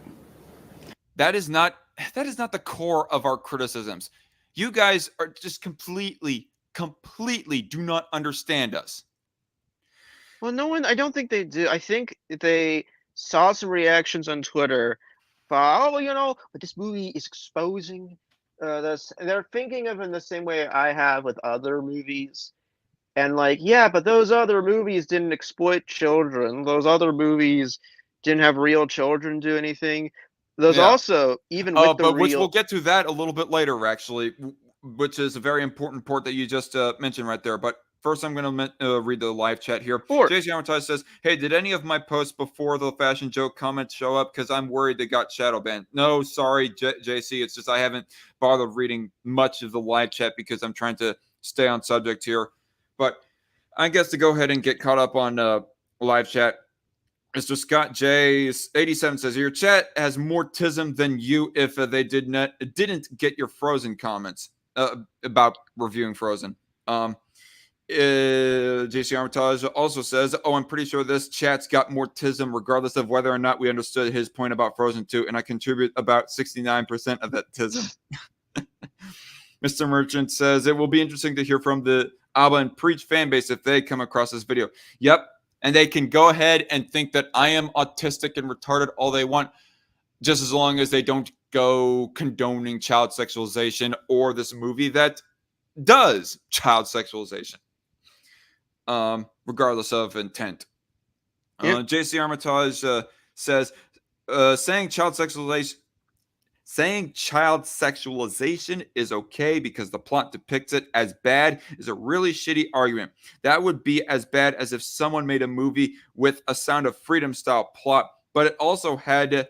A: That is not the core of our criticisms. You guys are just completely do not understand us.
D: Well, no one, I don't think they do. I think they saw some reactions on Twitter. But this movie is exposing this. And they're thinking of it in the same way I have with other movies. And like, yeah, but those other movies didn't exploit children. Those other movies didn't have real children do anything. Those also, even with the
A: which we'll get to that a little bit later, actually, which is a very important part that you just mentioned right there. But first, I'm going to read the live chat here. JC Armitage says, hey, did any of my posts before the fashion joke comments show up? Because I'm worried they got shadow banned. No, sorry, JC. It's just I haven't bothered reading much of the live chat because I'm trying to stay on subject here. But I guess to go ahead and get caught up on live chat, Mr. Scott J 87 says your chat has more tism than you if they didn't get your Frozen comments about reviewing Frozen. JC Armitage also says, oh, I'm pretty sure this chat's got more tism regardless of whether or not we understood his point about Frozen 2, and I contribute about 69% of that tism. Mr. Merchant says it will be interesting to hear from the Alba and Preach fan base if they come across this video. Yep. And they can go ahead and think that I am autistic and retarded all they want, just as long as they don't go condoning child sexualization or this movie that does child sexualization, regardless of intent. JC Armitage says, saying child sexualization Saying child sexualization is okay because the plot depicts it as bad is a really shitty argument. That would be as bad as if someone made a movie with a Sound of Freedom style plot, but it also had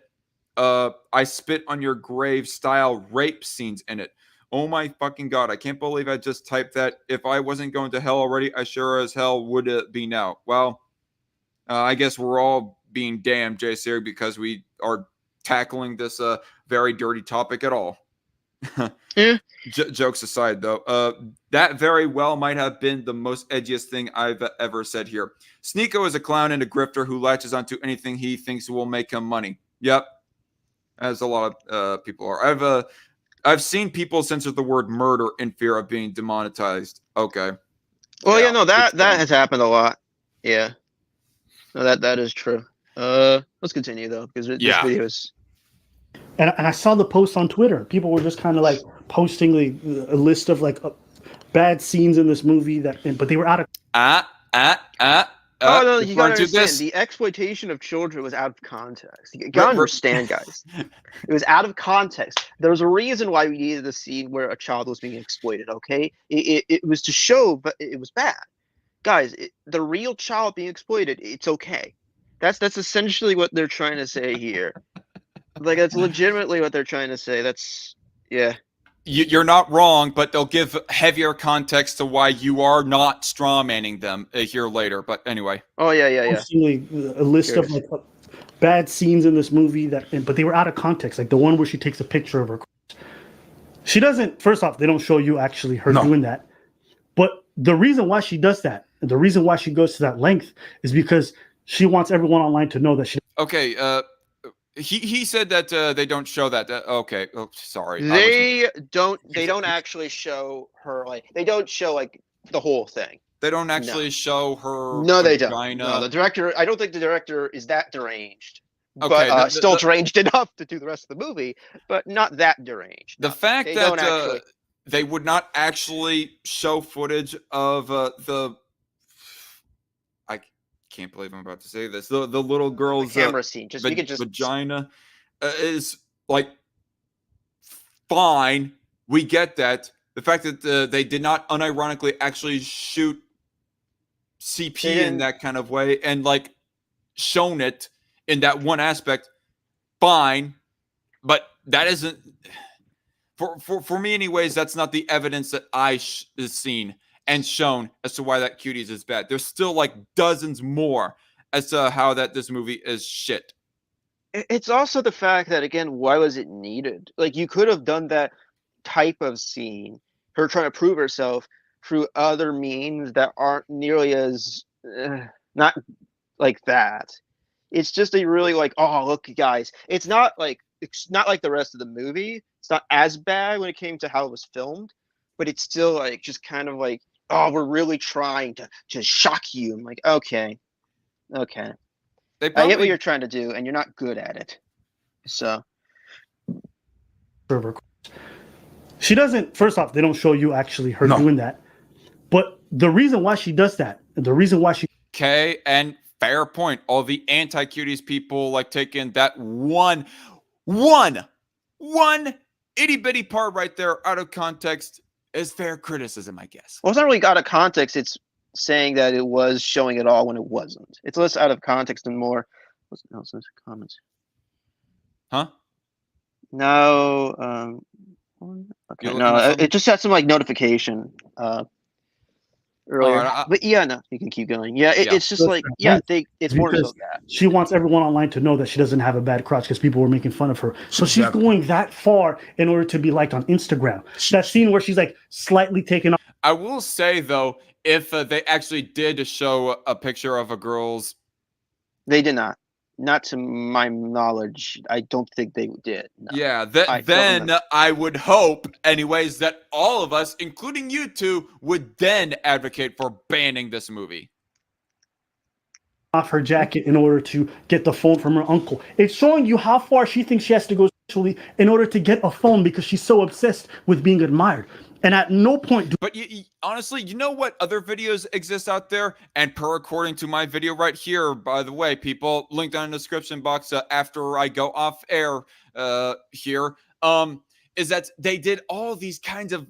A: I Spit on Your Grave style rape scenes in it. Oh my fucking god, I can't believe I just typed that. If I wasn't going to hell already, I sure as hell would be now. Well, I guess we're all being damned, Jay Siri, because we are tackling this very dirty topic at all.
D: Yeah.
A: Jokes aside, though, that very well might have been the most edgiest thing I've ever said here. Sneeko is a clown and a grifter who latches onto anything he thinks will make him money. Yep, as a lot of people are. I've seen people censor the word murder in fear of being demonetized. Okay.
D: Well, yeah, no, that has happened a lot. Yeah. No, that is true. Let's continue though, because this video is.
B: And I saw the post on Twitter. People were just kind of like posting a list of like bad scenes in this movie but they were out of.
D: Oh no, you gotta understand. The exploitation of children was out of context. You gotta understand, guys. It was out of context. There's a reason why we needed a scene where a child was being exploited. Okay, it was to show, but it was bad, guys. The real child being exploited, it's okay. That's essentially what they're trying to say here. Like that's legitimately what they're trying to say. That's yeah.
A: You're not wrong, but they'll give heavier context to why you are not strawmanning them here later. But anyway.
B: Oh yeah. A list of like bad scenes in this movie but they were out of context. Like the one where she takes a picture of her. She doesn't. First off, they don't show you actually her doing that. But the reason why she does that, and the reason why she goes to that length, is because she wants everyone online to know that she.
A: Okay. He said that they don't show that. Okay. Oh, sorry.
D: They don't actually show her like they don't show like the whole thing.
A: They don't actually show her.
D: No, they don't. No, the director. I don't think the director is that deranged.
A: Okay,
D: but still deranged enough to do the rest of the movie, but not that deranged.
A: The fact that they would not actually show footage of the. I can't believe I'm about to say this. The little girl's
D: camera scene,
A: vagina is like fine. We get that. The fact that they did not unironically actually shoot CP in that kind of way and like shown it in that one aspect, fine. But that isn't for me, anyways. That's not the evidence that I is seen and shown as to why that Cuties is bad. There's still like dozens more as to how that this movie is shit.
D: It's also the fact that, again, why was it needed? Like, you could have done that type of scene, her trying to prove herself, through other means that aren't nearly as, not like that. It's just a really like, oh, look, guys. It's not like the rest of the movie. It's not as bad when it came to how it was filmed, but it's still like, just kind of like, oh, we're really trying to shock you. I'm like, okay. I get what you're trying to do, and you're not good at it. So.
B: She doesn't. First off, they don't show you actually her doing that. But the reason why she does that, and the reason why she.
A: Okay, and fair point. All the anti-Cuties people like taking that one itty bitty part right there out of context is fair criticism, I guess.
D: Well, it's not really out of context. It's saying that it was showing it all when it wasn't. It's less out of context and more. What's else in the comments?
A: Huh?
D: No. Okay. No. It just had some like notification earlier. But yeah, no, you can keep going. Yeah, it's just like it's more so that
B: she wants everyone online to know that she doesn't have a bad crotch because people were making fun of her. So she's going that far in order to be liked on Instagram. That scene where she's like slightly taken off.
A: I will say though, if they actually did show a picture of a girl's,
D: they did not. Not to my knowledge. I don't think they did. No.
A: Yeah, then I would hope, anyways, that all of us, including you two, would then advocate for banning this movie.
B: Off her jacket in order to get the phone from her uncle. It's showing you how far she thinks she has to go sexually in order to get a phone because she's so obsessed with being admired. And at no point
A: But honestly, you know what other videos exist out there? And according to my video right here, by the way, people, linked down in the description box after I go off air here. is that they did all these kinds of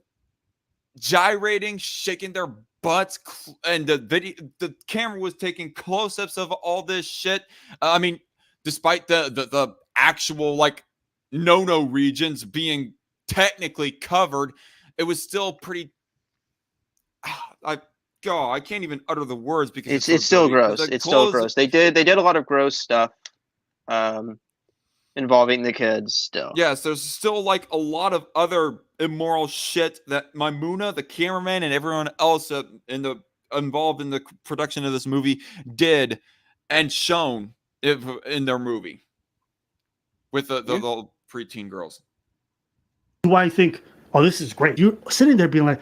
A: gyrating, shaking their butts, and the camera was taking close-ups of all this shit. I mean, despite the actual like no regions being technically covered, it was still pretty. I can't even utter the words because
D: it's still gross. It's still gross. They did a lot of gross stuff involving the kids still.
A: Yes, there's still like a lot of other immoral shit that Maimuna, the cameraman, and everyone else involved in the production of this movie did and shown in their movie with the preteen girls.
B: Do I think, oh, this is great? You're sitting there being like,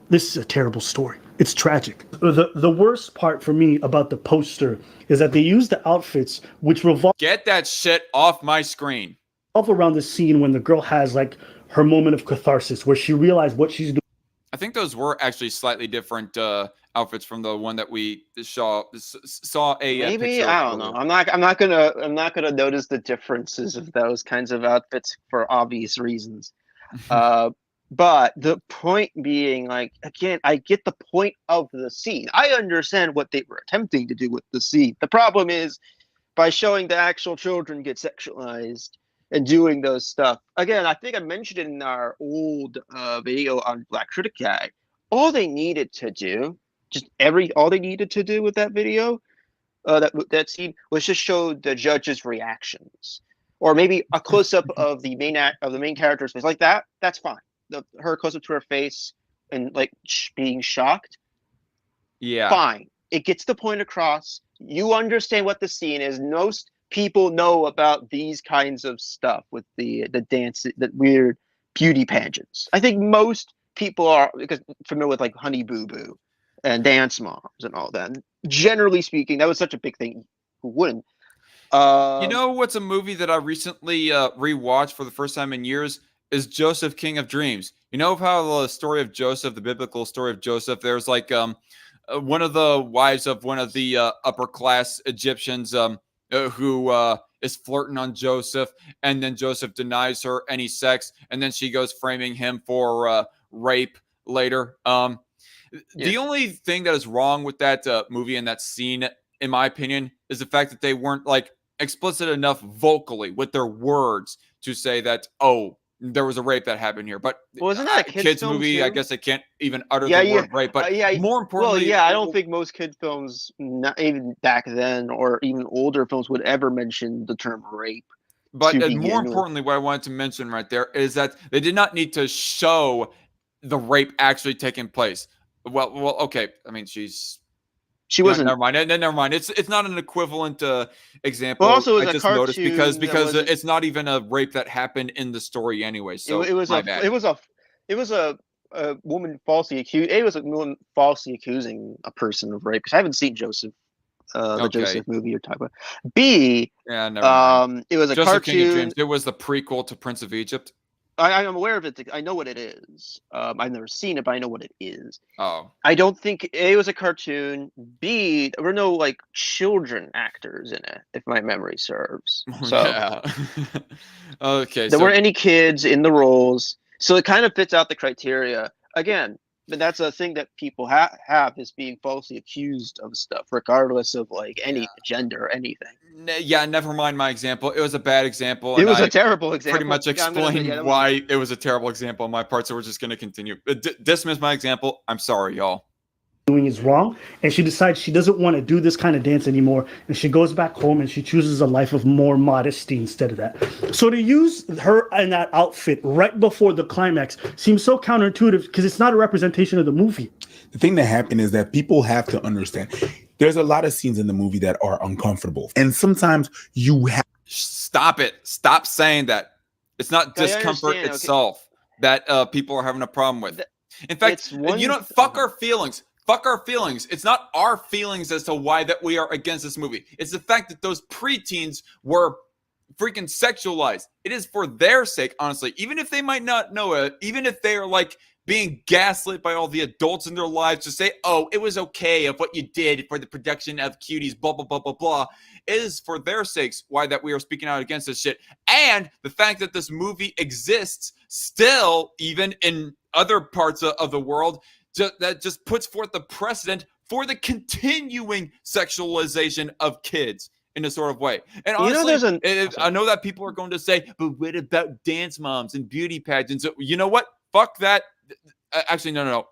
B: this is a terrible story. It's tragic. The worst part for me about the poster is that they use the outfits which revolve.
A: Get that shit off my screen.
B: Around the scene when the girl has like her moment of catharsis where she realized what she's doing.
A: I think those were actually slightly different outfits from the one that we saw a
D: maybe I don't know. I'm not gonna notice the differences of those kinds of outfits for obvious reasons. But the point being, like, again, I get the point of the scene. I understand what they were attempting to do with the scene. The problem is, by showing the actual children get sexualized and doing those stuff. Again, I think I mentioned it in our old video on Black Critic Guy. All they needed to do, all they needed to do with that video, that scene, was just show the judge's reactions, or maybe a close up of the main character's face, like that. That's fine. Her close up to her face and like being shocked.
A: Yeah,
D: fine. It gets the point across. You understand what the scene is. Most people know about these kinds of stuff with the dance, the weird beauty pageants. I think most people are familiar with like Honey Boo Boo and Dance Moms and all that. And generally speaking, that was such a big thing. Who wouldn't?
A: You know what's a movie that I recently rewatched for the first time in years? Is Joseph, King of Dreams. You know how the story of Joseph, the biblical story of Joseph, there's like one of the wives of one of the upper class Egyptians who is flirting on Joseph, and then Joseph denies her any sex, and then she goes framing him for rape later. The only thing that is wrong with that movie and that scene, in my opinion, is the fact that they weren't like explicit enough vocally with their words to say that, oh, there was a rape that happened here. But
D: isn't that a kids
A: movie?
D: too?
A: I guess they can't even utter the word rape. But more importantly,
D: I don't think most kid films, not even back then or even older films, would ever mention the term rape.
A: But more importantly, what I wanted to mention right there is that they did not need to show the rape actually taking place. Well, okay. I mean, she wasn't. Never mind. Never mind. It's not an equivalent example.
D: Well, also,
A: I just noticed because it's not even a rape that happened in the story anyway. So
D: it was a woman falsely accused. A was a woman falsely accusing a person of rape. Because I haven't seen Joseph, the Joseph movie you're talking about. B.
A: Yeah, never mind.
D: It was a
A: Joseph,
D: cartoon.
A: King of Dreams. It was the prequel to Prince of Egypt.
D: I'm aware of it. I know what it is. I've never seen it, but I know what it is.
A: Oh.
D: I don't think A, was a cartoon. B, there were no like children actors in it, if my memory serves. So
A: yeah. Okay.
D: There weren't any kids in the roles, so it kind of fits out the criteria. Again, but that's a thing that people have is being falsely accused of stuff, regardless of like any gender or anything.
A: Yeah, never mind my example. It was a bad example.
D: It was a terrible example.
A: Pretty much explained why it was a terrible example on my part, so we're just going to continue. Dismiss my example. I'm sorry, y'all.
B: Doing is wrong, and she decides she doesn't want to do this kind of dance anymore, and she goes back home and she chooses a life of more modesty instead of that. So to use her in that outfit right before the climax seems so counterintuitive because it's not a representation of the movie.
C: The thing that happened is that people have to understand there's a lot of scenes in the movie that are uncomfortable, and sometimes you have
A: stop it. Stop saying that. It's not discomfort itself that people are having a problem with. In fact, you know what? Fuck our feelings. Fuck our feelings. It's not our feelings as to why that we are against this movie. It's the fact that those preteens were freaking sexualized. It is for their sake, honestly. Even if they might not know it, even if they are like being gaslit by all the adults in their lives to say, oh, it was okay of what you did for the production of Cuties, blah, blah, blah, blah, blah. It is for their sakes why that we are speaking out against this shit. And the fact that this movie exists still, even in other parts of the world, that just puts forth the precedent for the continuing sexualization of kids in a sort of way. And honestly, I know that people are going to say, but what about dance moms and beauty pageants? You know what? Fuck that. Actually, no.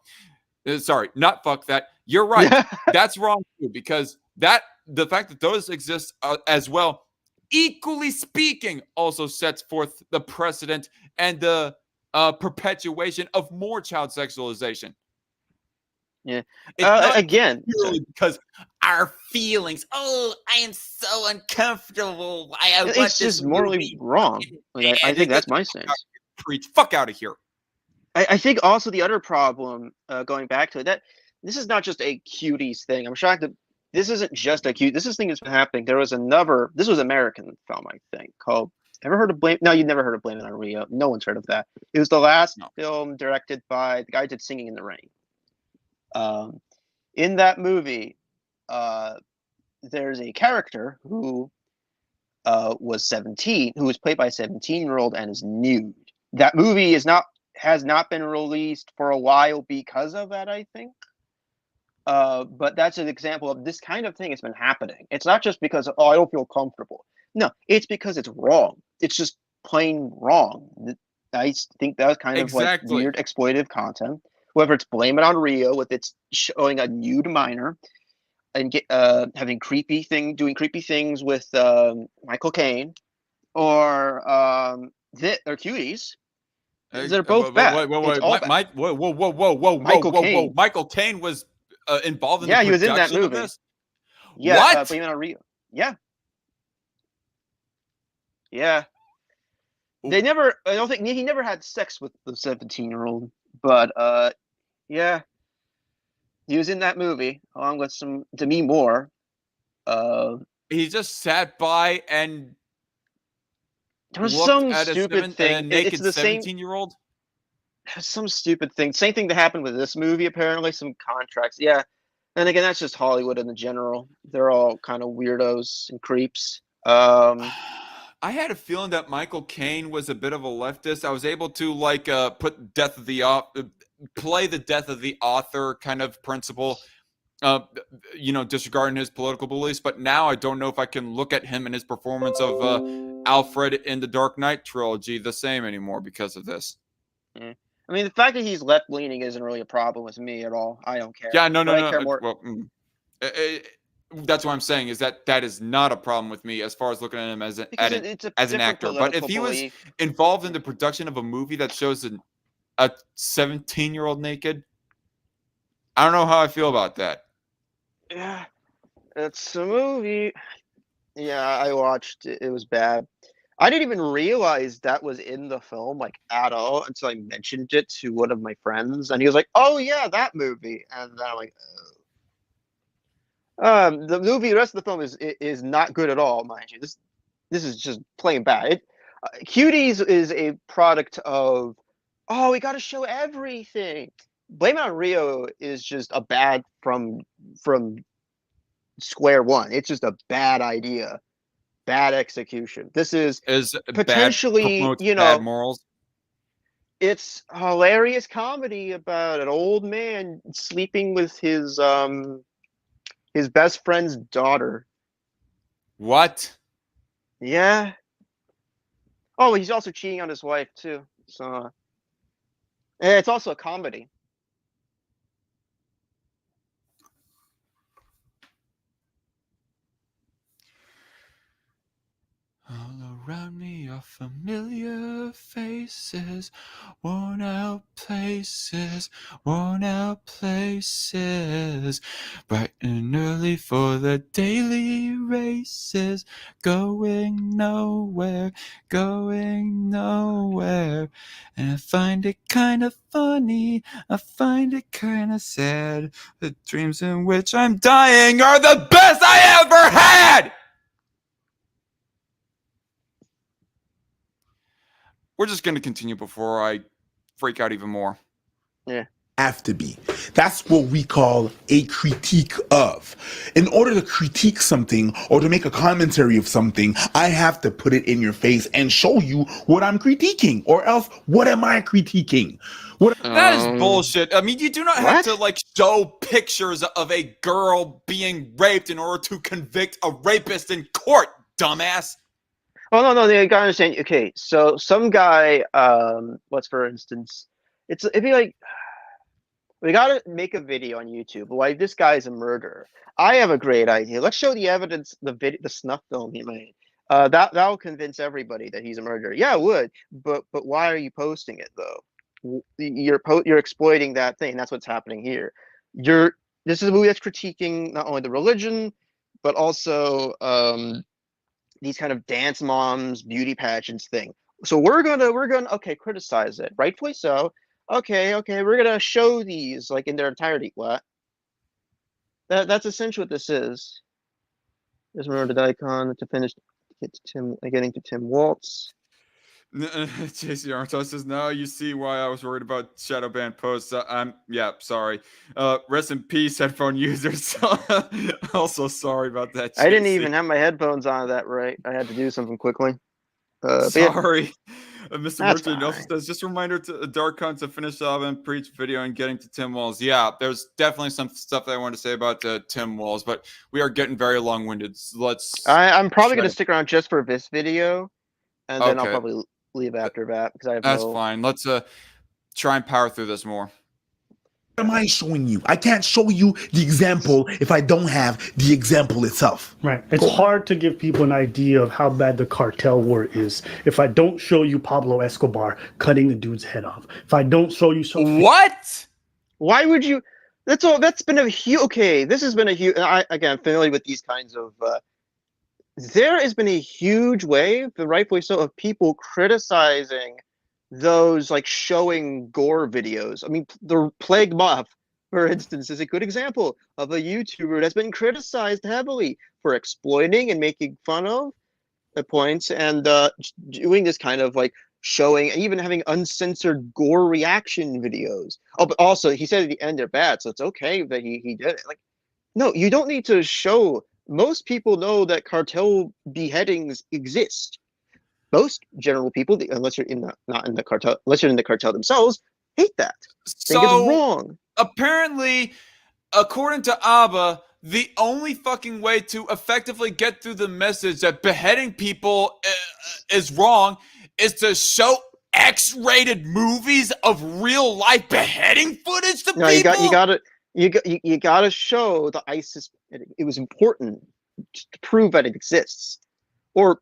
A: Sorry, not fuck that. You're right. That's wrong too, because the fact that those exist as well, equally speaking, also sets forth the precedent and the perpetuation of more child sexualization.
D: Yeah.
A: Again, because our feelings. Oh, I am so uncomfortable.
D: It's just morally wrong. Like, I think that's my sense.
A: Preach. Fuck out of here.
D: I think also the other problem, going back to it, that this is not just a Cuties thing. I'm shocked that this isn't just a cute. This thing has been happening. There was another. This was an American film, I think, called. Ever heard of Blame? No, you've never heard of Blame It on Rio. No one's heard of that. It was the last film directed by the guy who did Singing in the Rain. In that movie, there's a character who was 17, who was played by a 17-year-old and is nude. That movie has not been released for a while because of that, I think. But that's an example of this kind of thing has been happening. It's not just because, oh, I don't feel comfortable. No, it's because it's wrong. It's just plain wrong. I think that was kind of like weird exploitive content. Whether it's Blame It on Rio with its showing a nude minor and having doing creepy things with Michael Caine, or Cuties. They're both bad.
A: Whoa. Michael Caine was involved in the production
D: he was in that movie.
A: Of this?
D: Yeah,
A: what?
D: Blame It on Rio. Yeah. Yeah. They never. I don't think he never had sex with the 17-year-old, but yeah, he was in that movie along with some Demi Moore.
A: He just sat by and
D: there was some stupid thing.
A: Naked it's the 17-year-old.
D: Some stupid thing. Same thing that happened with this movie. Apparently, some contracts. Yeah, and again, that's just Hollywood in general. They're all kind of weirdos and creeps.
A: I had a feeling that Michael Caine was a bit of a leftist. I was able to put play the death of the author kind of principle, disregarding his political beliefs. But now I don't know if I can look at him and his performance of Alfred in the Dark Knight trilogy the same anymore because of this.
D: I mean, the fact that he's left-leaning isn't really a problem with me at all. I don't care.
A: Yeah, no. That's what I'm saying, is that is not a problem with me as far as looking at him as an actor. But if he was involved in the production of a movie that shows a 17-year-old naked, I don't know how I feel about that.
D: Yeah, it's a movie. Yeah, I watched it. It was bad. I didn't even realize that was in the film, at all, until I mentioned it to one of my friends, and he was like, "Oh yeah, that movie," and then I'm like, "Oh." The rest of the film is not good at all, mind you. This is just plain bad. Cuties is a product of, we got to show everything. Blame It on Rio is just a bad from square one. It's just a bad idea, bad execution. This is potentially
A: bad morals.
D: It's hilarious comedy about an old man sleeping with his best friend's daughter.
A: What?
D: Yeah. Oh, he's also cheating on his wife too. So, and it's also a comedy.
A: All around me are familiar faces, worn out places, bright and early for the daily races, going nowhere, and I find it kind of funny, I find it kind of sad, the dreams in which I'm dying are the best I ever had! We're just going to continue before I freak out even more.
D: Yeah.
C: Have to be. That's what we call a critique of. In order to critique something or to make a commentary of something, I have to put it in your face and show you what I'm critiquing, or else what am I critiquing?
A: That is bullshit. I mean, you do not have
D: What?
A: to like show pictures of a girl being raped in order to convict a rapist in court, dumbass.
D: Oh no, you gotta understand. Okay, so some guy, what's for instance, it'd be like we gotta make a video on YouTube. Why this guy is a murderer? I have a great idea. Let's show the evidence, the snuff film he made. That'll convince everybody that he's a murderer. Yeah, it would. But why are you posting it though? You're exploiting that thing. That's what's happening here. This is a movie that's critiquing not only the religion, but also these kind of dance moms, beauty pageants thing. So we're gonna okay, criticize it, rightfully so. Okay, we're gonna show these like in their entirety. What? That's essentially what this is. Just remember the icon to finish. Getting to Tim Walz.
A: JC Arntos says, now you see why I was worried about shadow ban posts. Yeah, sorry. Rest in peace, headphone users. Also sorry about that, JC.
D: I didn't even have my headphones on that right. I had to do something quickly.
A: Sorry. Mr.
D: That's
A: Merchant also says, just a reminder to DarkCon to finish the album, preach video, and getting to Tim Walz. Yeah, there's definitely some stuff that I want to say about Tim Walz, but we are getting very long-winded. So
D: I'm probably going to stick around just for this video, and then I'll
A: Okay.
D: probably leave after that because I have
A: That's fine. Let's try and power through this more.
C: What am I showing you? I can't show you the example if I don't have the example itself.
B: Right. It's hard to give people an idea of how bad the cartel war is if I don't show you Pablo Escobar cutting the dude's head off. If I don't show you
A: What?
D: Why would you? That's all. That's been a huge. Okay, this has been a huge. Again, familiar with these kinds of. There has been a huge wave, and rightfully so, of people criticizing those like showing gore videos. I mean, the Plague Moth, for instance, is a good example of a YouTuber that's been criticized heavily for exploiting and making fun of the points and doing this kind of like showing, even having uncensored gore reaction videos. Oh, but also he said at the end they're bad, so it's okay that he did it. Like, no, you don't need to show. Most people know that cartel beheadings exist. Most general people, unless you're not in the cartel, unless you're in the cartel themselves, hate that. Think it's wrong.
A: Apparently, according to Abba, the only fucking way to effectively get through the message that beheading people is wrong is to show X-rated movies of real life beheading footage to people.
D: You gotta show the ISIS. It was important to prove that it exists, or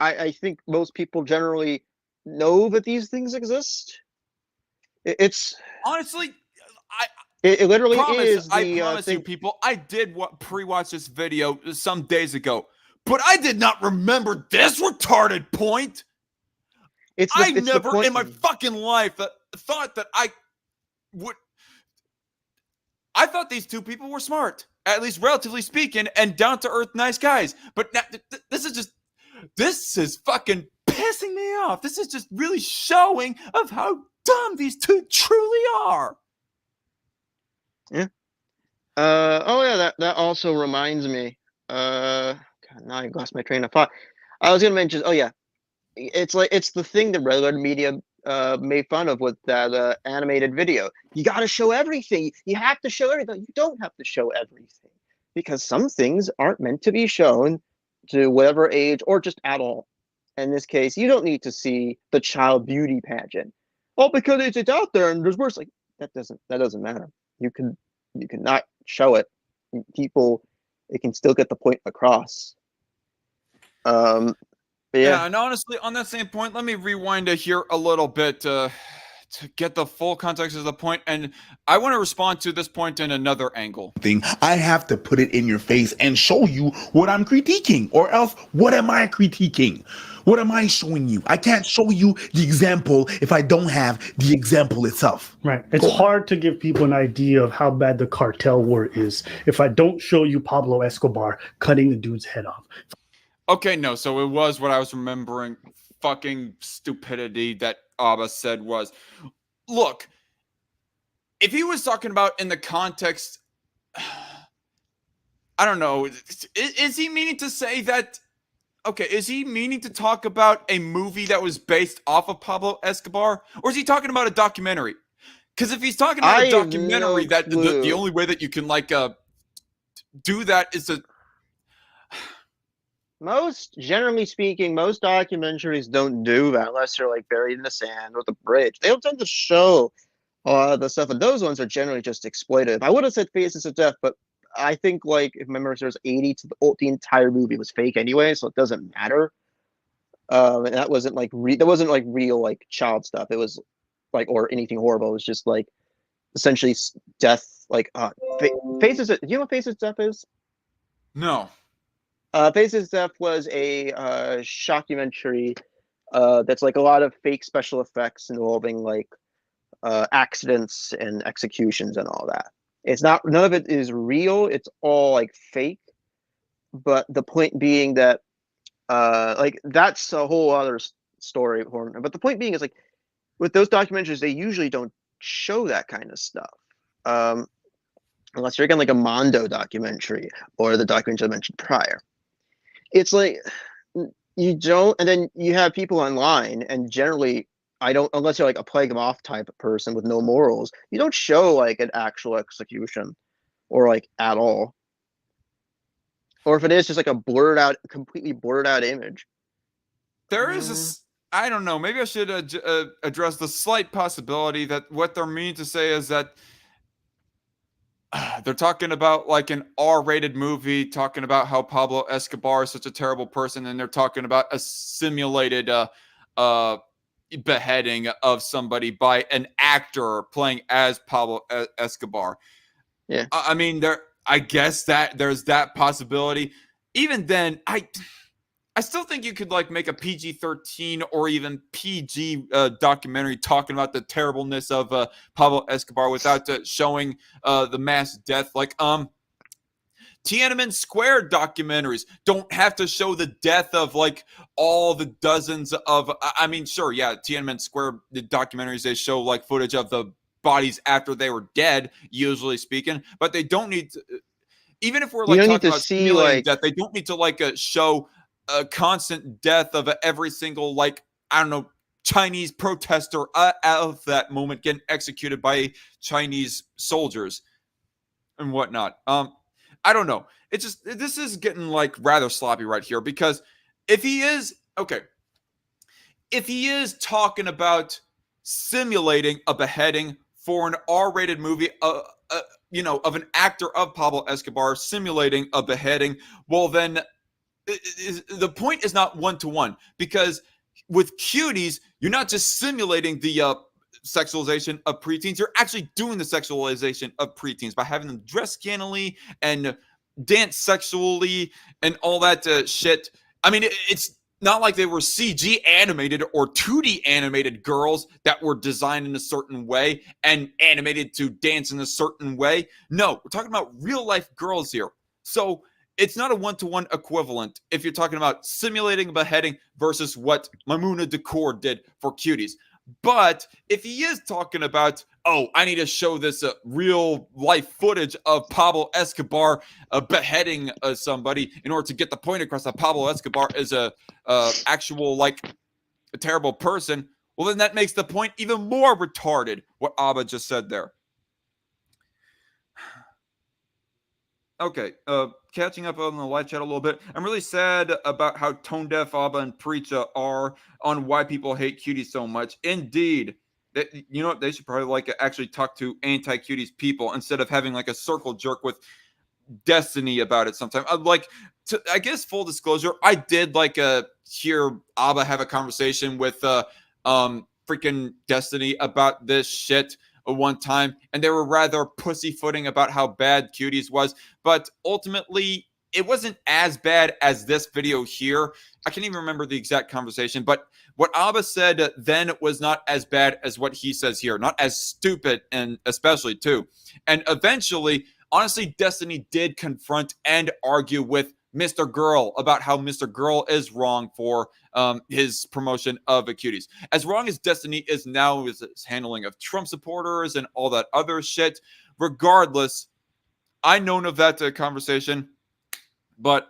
D: I think most people generally know that these things exist. It's
A: honestly,
D: it literally
A: is.
D: I
A: promise you, people, I did pre-watch this video some days ago, but I did not remember this retarded point. I never in my fucking life thought that I would. I thought these two people were smart, at least relatively speaking, and down to earth, nice guys. But now, this is fucking pissing me off. This is just really showing of how dumb these two truly are.
D: Yeah. Oh yeah. That also reminds me. God, now I lost my train of thought. I was gonna mention. Oh yeah. It's the thing that regular media made fun of with that animated video. You got to show everything. You have to show everything. You don't have to show everything because some things aren't meant to be shown to whatever age or just at all. In this case, you don't need to see the child beauty pageant. Oh, because it's out there and there's worse. Like that doesn't matter. You can not show it. People, it can still get the point across.
A: Yeah, and honestly, on that same point, let me rewind here a little bit to get the full context of the point, and I want to respond to this point in another angle.
C: I have to put it in your face and show you what I'm critiquing, or else what am I critiquing? What am I showing you? I can't show you the example if I don't have the example itself.
B: Right. It's hard to give people an idea of how bad the cartel war is if I don't show you Pablo Escobar cutting the dude's head off.
A: Okay, no, so it was what I was remembering. Fucking stupidity that Abba said was, look, if he was talking about in the context, I don't know, is he meaning to say that? Okay, is he meaning to talk about a movie that was based off of Pablo Escobar, or is he talking about a documentary? Because if he's talking about
D: I
A: a
D: have
A: documentary,
D: no
A: that the
D: clue.
A: only way that you can like do that is to.
D: Generally speaking, most documentaries don't do that unless they're like buried in the sand or the bridge. They don't tend to show the stuff, and those ones are generally just exploitive. I would have said Faces of Death, but I think like if memory serves, 80 to the entire movie was fake anyway, so it doesn't matter. And that wasn't like that wasn't like real like child stuff. It was like or anything horrible. It was just like essentially death. Like Faces. Do you know what Faces of Death is?
A: No.
D: Faces of Death was a shockumentary that's like a lot of fake special effects involving like accidents and executions and all that. It's not, none of it is real. It's all like fake. But the point being that like that's a whole other story. But the point being is like with those documentaries, they usually don't show that kind of stuff. Unless you're again like a Mondo documentary or the documentary I mentioned prior. It's like you don't, and then you have people online, and generally, I don't, unless you're like a plague them off type of person with no morals, you don't show like an actual execution or like at all. Or if it is just like a blurred out, completely blurred out image.
A: There is I don't know, maybe I should address the slight possibility that what they're meaning to say is that they're talking about like an R-rated movie, talking about how Pablo Escobar is such a terrible person, and they're talking about a simulated beheading of somebody by an actor playing as Pablo Escobar.
D: Yeah.
A: I mean, I guess that there's that possibility. Even then, I still think you could like make a PG-13 or even PG documentary talking about the terribleness of Pablo Escobar without showing the mass death. Like Tiananmen Square documentaries don't have to show the death of like all the dozens of. I mean, sure, yeah, Tiananmen Square the documentaries, they show like footage of the bodies after they were dead, usually speaking, but they don't need to. Even if we're like talking about simulating death, they don't need to like show a constant death of every single, like, I don't know, Chinese protester out of that moment getting executed by Chinese soldiers and whatnot. I don't know. It's just, this is getting like rather sloppy right here, because if he is talking about simulating a beheading for an R-rated movie, of an actor of Pablo Escobar simulating a beheading, well then the point is not one-to-one, because with Cuties, you're not just simulating the sexualization of preteens, you're actually doing the sexualization of preteens by having them dress scantily and dance sexually and all that shit. I mean, it's not like they were CG animated or 2D animated girls that were designed in a certain way and animated to dance in a certain way. No, we're talking about real life girls here. So it's not a one-to-one equivalent if you're talking about simulating a beheading versus what Mamuna Decor did for Cuties. But if he is talking about, oh, I need to show this real life footage of Pablo Escobar beheading somebody in order to get the point across that Pablo Escobar is a actual, like, a terrible person, well, then that makes the point even more retarded, what Abba just said there. Okay, catching up on the live chat a little bit. I'm really sad about how tone deaf Abba and Preacha are on why people hate Cuties so much. Indeed, you know what? They should probably like actually talk to anti-Cuties people instead of having like a circle jerk with Destiny about it sometime. I guess full disclosure, I did like hear Abba have a conversation with freaking Destiny about this shit one time, and they were rather pussyfooting about how bad Cuties was, but ultimately it wasn't as bad as this video here. I can't even remember the exact conversation, but what Abba said then was not as bad as what he says here, not as stupid, and especially too. And eventually, honestly, Destiny did confront and argue with Mr. Girl about how Mr. Girl is wrong for his promotion of the Cuties. As wrong as Destiny is now with his handling of Trump supporters and all that other shit, regardless, I known of that conversation, but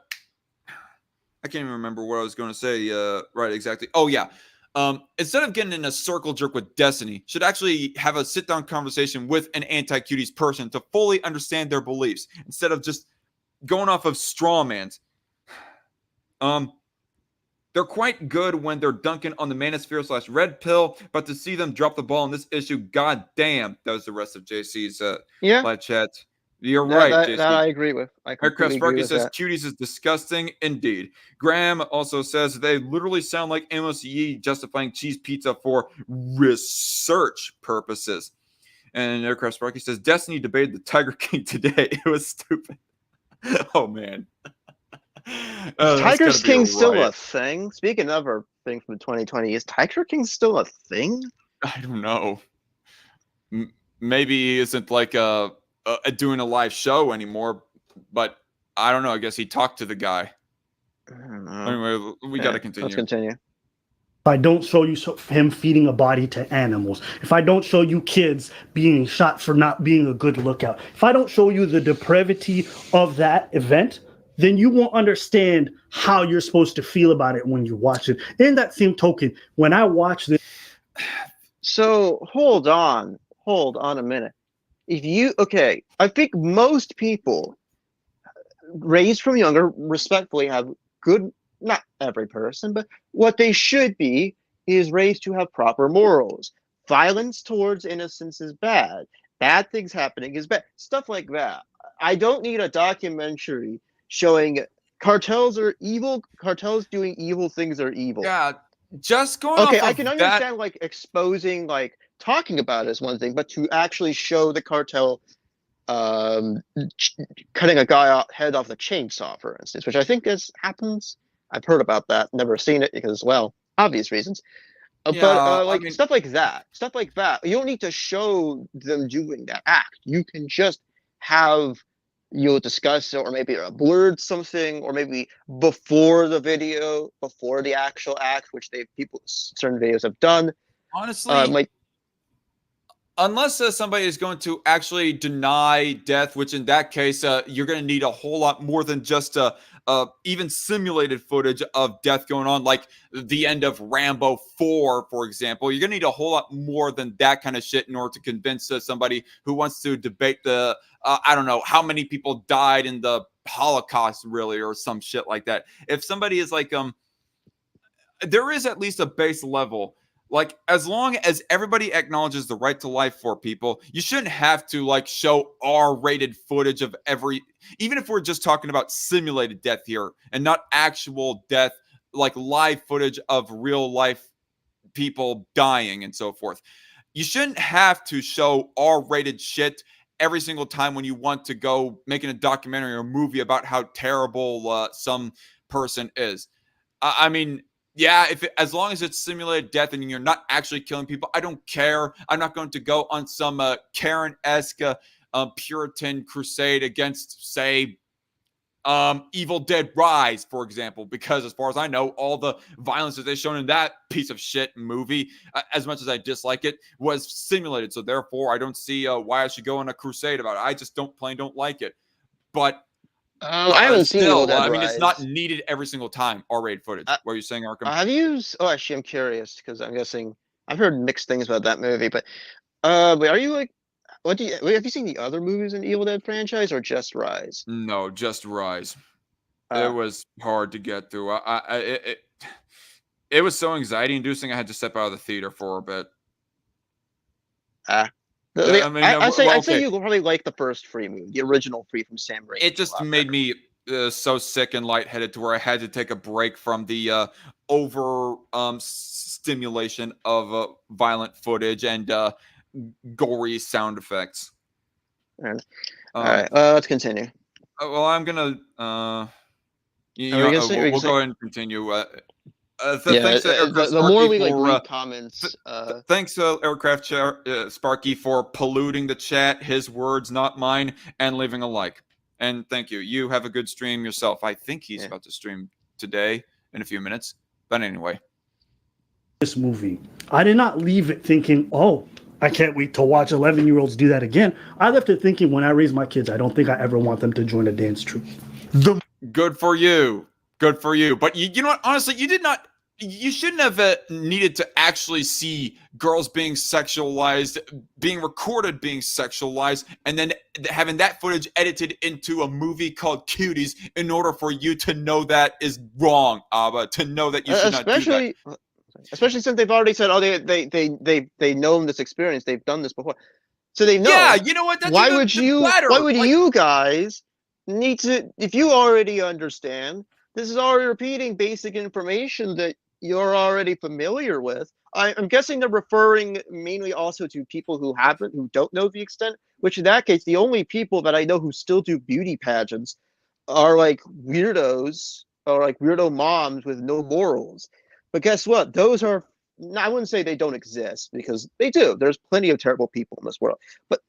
A: I can't even remember what I was going to say right exactly. Oh, yeah. Instead of getting in a circle jerk with Destiny, should actually have a sit-down conversation with an anti-Cuties person to fully understand their beliefs instead of just going off of straw mans. They're quite good when they're dunking on the manosphere / red pill, but to see them drop the ball in this issue, god damn. That was the rest of JC's live chat. You're right, JC.
D: That I agree with. I completely agree with
A: says
D: that.
A: Cuties is disgusting indeed. Graham also says they literally sound like Amos Yee justifying cheese pizza for research purposes. And Aircraft Sparky says Destiny debated the Tiger King today. It was stupid. Oh man.
D: Tiger King still a thing? Speaking of our thing from 2020, is Tiger King still a thing?
A: I don't know. Maybe he isn't like doing a live show anymore, but I don't know. I guess he talked to the guy.
D: I don't know.
A: Anyway, we got to continue.
D: Let's continue.
B: If I don't show you him feeding a body to animals, if I don't show you kids being shot for not being a good lookout, if I don't show you the depravity of that event, then you won't understand how you're supposed to feel about it when you watch it. In that same token, when I watch this...
D: So, hold on a minute. I think most people raised from younger respectfully have good, not every person, but what they should be is raised to have proper morals. Violence towards innocence is bad. Bad things happening is bad. Stuff like that. I don't need a documentary showing cartels are evil. Cartels doing evil things are evil.
A: Yeah, just going
D: Okay,
A: off
D: I
A: of
D: can
A: that...
D: understand like exposing, like talking about it is one thing, but to actually show the cartel cutting a guy head off the chainsaw, for instance, which I think happens. I've heard about that, never seen it because, well, obvious reasons. Stuff like that. You don't need to show them doing that act. You can just have discuss it, or maybe blurred something, or maybe before the video, before the actual act, which certain videos have done.
A: Honestly, unless somebody is going to actually deny death, which in that case, you're going to need a whole lot more than just even simulated footage of death going on, like the end of Rambo 4, for example. You're going to need a whole lot more than that kind of shit in order to convince somebody who wants to debate the, I don't know, how many people died in the Holocaust, really, or some shit like that. If somebody is like, there is at least a base level. Like, as long as everybody acknowledges the right to life for people, you shouldn't have to, like, show R-rated footage of even if we're just talking about simulated death here and not actual death, like live footage of real life people dying and so forth. You shouldn't have to show R-rated shit every single time when you want to go making a documentary or a movie about how terrible some person is. I mean... Yeah, as long as it's simulated death and you're not actually killing people, I don't care. I'm not going to go on some Karen-esque Puritan crusade against, say, Evil Dead Rise, for example, because as far as I know, all the violence that they've shown in that piece of shit movie, as much as I dislike it, was simulated. So therefore, I don't see why I should go on a crusade about it. I just don't like it. But...
D: I haven't seen Evil Dead Rise.
A: I mean, it's not needed every single time, R-rated footage. What are you saying, Arkham?
D: Have you... Oh, actually, I'm curious, because I'm guessing... I've heard mixed things about that movie, but are you like... have you seen the other movies in the Evil Dead franchise, or just Rise?
A: No, just Rise. It was hard to get through. It was so anxiety-inducing, I had to step out of the theater for a bit.
D: I'd say you probably like the first Free movie, the original Free from Sam Raimi.
A: It just made me so sick and lightheaded to where I had to take a break from the over stimulation of violent footage and gory sound effects.
D: All right, let's continue.
A: Well, I'm gonna we'll go ahead and continue.
D: The more we read comments.
A: Thanks, Aircraft Sparky, for polluting the chat. His words, not mine, and leaving a like. And thank you. You have a good stream yourself. I think he's
D: Yeah.
A: about to stream today in a few minutes. But anyway.
B: This movie, I did not leave it thinking, oh, I can't wait to watch 11-year-olds do that again. I left it thinking, when I raise my kids, I don't think I ever want them to join a dance troupe.
A: Good for you. Good for you. But you know what? Honestly, you shouldn't have needed to actually see girls being sexualized, being recorded being sexualized, and then having that footage edited into a movie called Cuties in order for you to know that is wrong, Abba, to know that you should not do that.
D: Especially since they've already said, oh, they've known this experience, they've done this before, so they know.
A: Yeah, you know what?
D: Why would you guys need to? If you already understand, this is already repeating basic information that you're already familiar with. I'm guessing they're referring mainly also to people who don't know the extent. Which in that case, the only people that I know who still do beauty pageants are like weirdos or like weirdo moms with no morals. But guess what? Those are, I wouldn't say they don't exist, because they do. There's plenty of terrible people in this world. But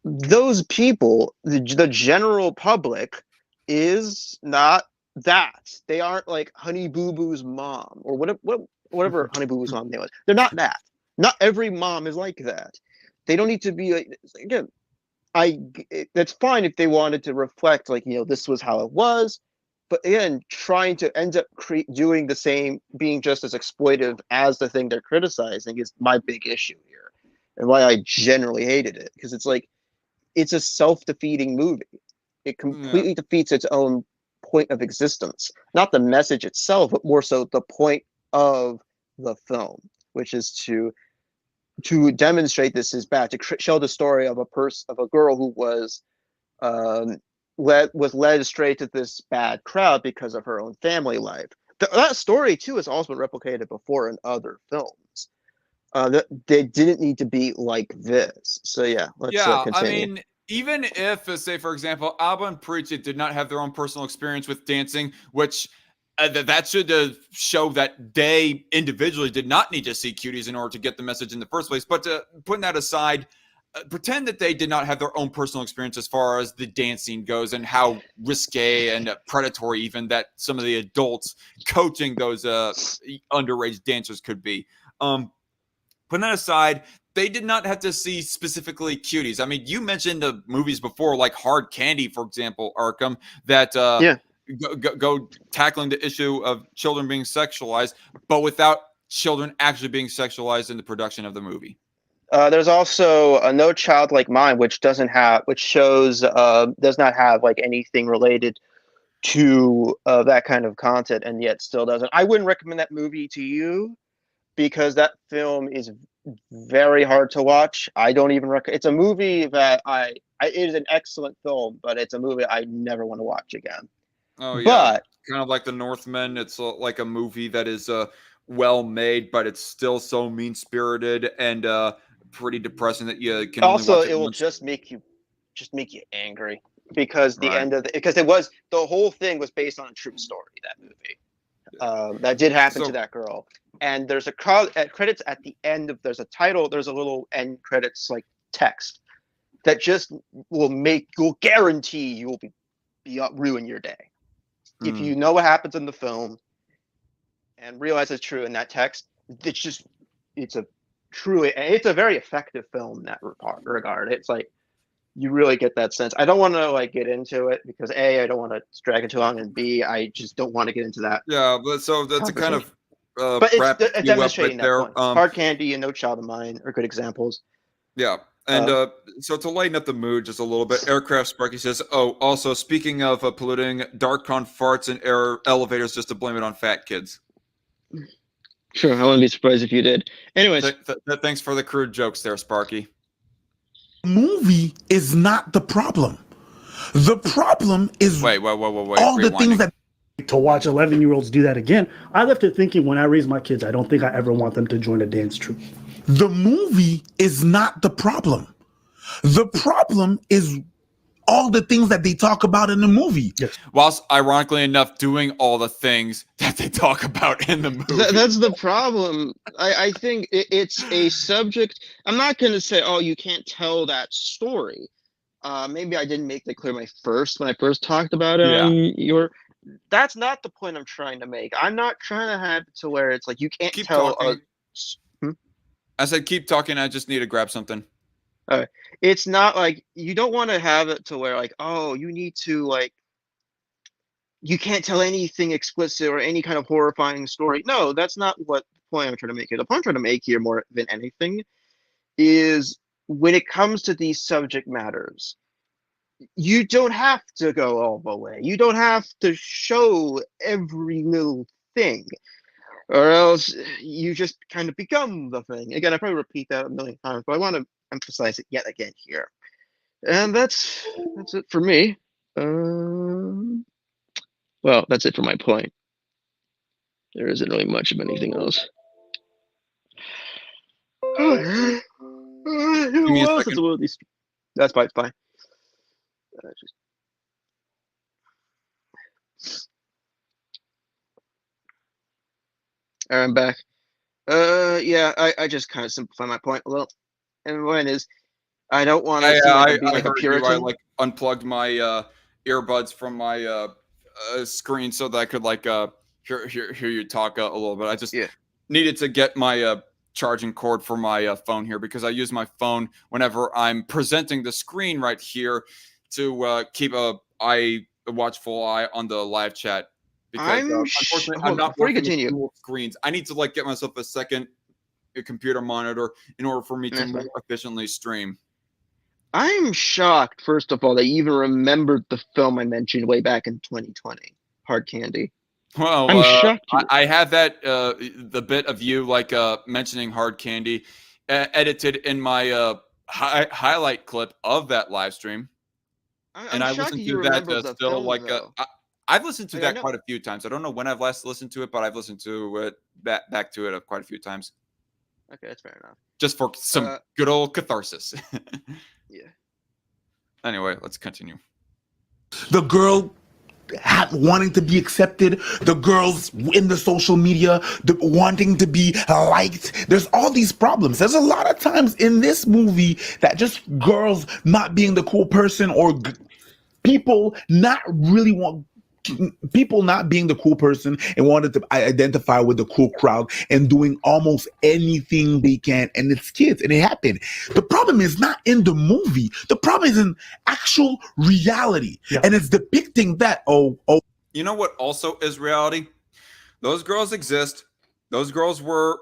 D: those people, the general public, is not that. They aren't like Honey Boo Boo's mom or whatever Honey Boo Boo's mom name was. They're not that. Not every mom is like that. They don't need to be like, again, that's fine if they wanted to reflect, like, this was how it was. But again, trying to end up doing the same, being just as exploitive as the thing they're criticizing is my big issue here, and why I generally hated it. Because it's like, it's a self-defeating movie. It completely defeats its own point of existence. Not the message itself, but more so the point of the film, which is to demonstrate this is bad, to show the story of a girl who was led straight to this bad crowd because of her own family life. That story too has also been replicated before in other films. They didn't need to be like this. So yeah, let's continue.
A: I mean, even if, say for example, Abba and Preach did not have their own personal experience with dancing, which that should show that they individually did not need to see Cuties in order to get the message in the first place. But putting that aside, pretend that they did not have their own personal experience as far as the dancing goes and how risque and predatory even that some of the adults coaching those underage dancers could be. Putting that aside, they did not have to see specifically Cuties. I mean, you mentioned the movies before, like Hard Candy, for example, Arkham, that go tackling the issue of children being sexualized, but without children actually being sexualized in the production of the movie.
D: There's also a No Child Like Mine, which does not have like anything related to that kind of content, and yet still doesn't. I wouldn't recommend that movie to you because that film is very hard to watch. I don't even recommend. It's a movie that it is an excellent film, but it's a movie I never want to watch again.
A: Oh yeah,
D: but
A: kind of like The Northman. It's like a movie that is well made, but it's still so mean spirited and pretty depressing that you can
D: also
A: only watch
D: it will
A: once.
D: just make you angry because because the whole thing was based on a true story, that movie. That did happen to that girl, and there's a credits at the end of, there's a title, there's a little end credits like text that just will guarantee you will ruin your day if you know what happens in the film and realize it's true in that text. It's a very effective film in that regard. It's like, you really get that sense. I don't want to like get into it because A, I don't want to drag it too long, and B, I just don't want to get into that.
A: Yeah, but so that's a kind of
D: but it's demonstrating that
A: there.
D: point. Hard Candy and No Child of Mine are good examples.
A: Yeah. And so to lighten up the mood just a little bit, Aircraft Sparky says, oh, also speaking of polluting, DarkCon farts in elevators just to blame it on fat kids.
D: Sure, I wouldn't be surprised if you did. Anyways.
A: Thanks for the crude jokes there, Sparky.
C: Movie is not the problem. The problem is
A: wait.
C: all the things that...
B: To watch 11-year-olds do that again, I left it thinking, when I raise my kids, I don't think I ever want them to join a dance troupe.
C: The movie is not the problem. The problem is all the things that they talk about in the movie.
B: Yes.
A: Whilst ironically enough doing all the things that they talk about in the movie.
D: That's the problem. I think it's a subject. I'm not going to say, oh, you can't tell that story. maybe I didn't make that clear when I first talked about it
A: Yeah.
D: on your. That's not the point I'm trying to make. I'm not trying to have it to where it's like you can't
A: Keep
D: tell.
A: talking. I said keep talking. I just need to grab something.
D: It's not like you don't want to have it to where like, oh, you need to like you can't tell anything explicit or any kind of horrifying story. No, that's not what the point I'm trying to make here. The point I'm trying to make here more than anything is when it comes to these subject matters, you don't have to go all the way. You don't have to show every little thing, or else you just kind of become the thing. Again, I probably repeat that a million times, but I want to emphasize it yet again here. And that's it for me. Well, that's it for my point. There isn't really much of anything else.
A: Give me
D: Who
A: a
D: else is
A: second.
D: a little these? That's fine. It's fine. I'm back. Yeah, I just kind of simplify my point a little. And one is, I don't want to seem like I'm being like a
A: heard you. I
D: Puritan.
A: like unplugged my earbuds from my screen so that I could like hear you talk a little bit. I just needed to get my charging cord for my phone here because I use my phone whenever I'm presenting the screen right here to keep a watchful eye on the live chat. Because unfortunately, I'm not
D: before you
A: working with
D: continue.
A: dual screens. I need to like get myself a second computer monitor in order for me to more efficiently stream.
D: I'm shocked, first of all, that you even remembered the film I mentioned way back in 2020, Hard Candy.
A: Well,
D: I'm shocked.
A: I have that the bit of you like mentioning Hard Candy edited in my highlight clip of that live stream, and I listened to that still like I've listened to that quite a few times. I don't know when I've last listened to it, but I've listened to it back to it quite a few times.
D: Okay, that's fair enough.
A: Just for some good old catharsis.
D: Yeah.
A: Anyway, let's continue.
C: The girl wanting to be accepted, the girls in the social media wanting to be liked. There's all these problems. There's a lot of times in this movie that just girls not being the cool person or people not being the cool person and wanted to identify with the cool crowd and doing almost anything they can, and it's kids, and it happened. The problem is not in the movie. The problem is in actual reality, and it's depicting that.
A: You know what also is reality? Those girls exist. Those girls were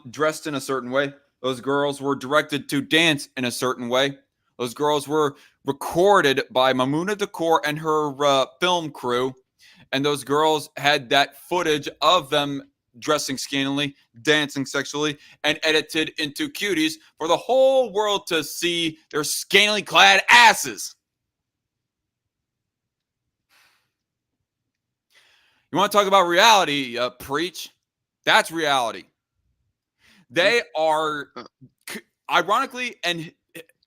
A: dressed in a certain way. Those girls were directed to dance in a certain way. Those girls were recorded by Mamuna Decor and her film crew. And those girls had that footage of them dressing scantily, dancing sexually, and edited into Cuties for the whole world to see their scantily clad asses. You want to talk about reality, preach? That's reality. They are, ironically and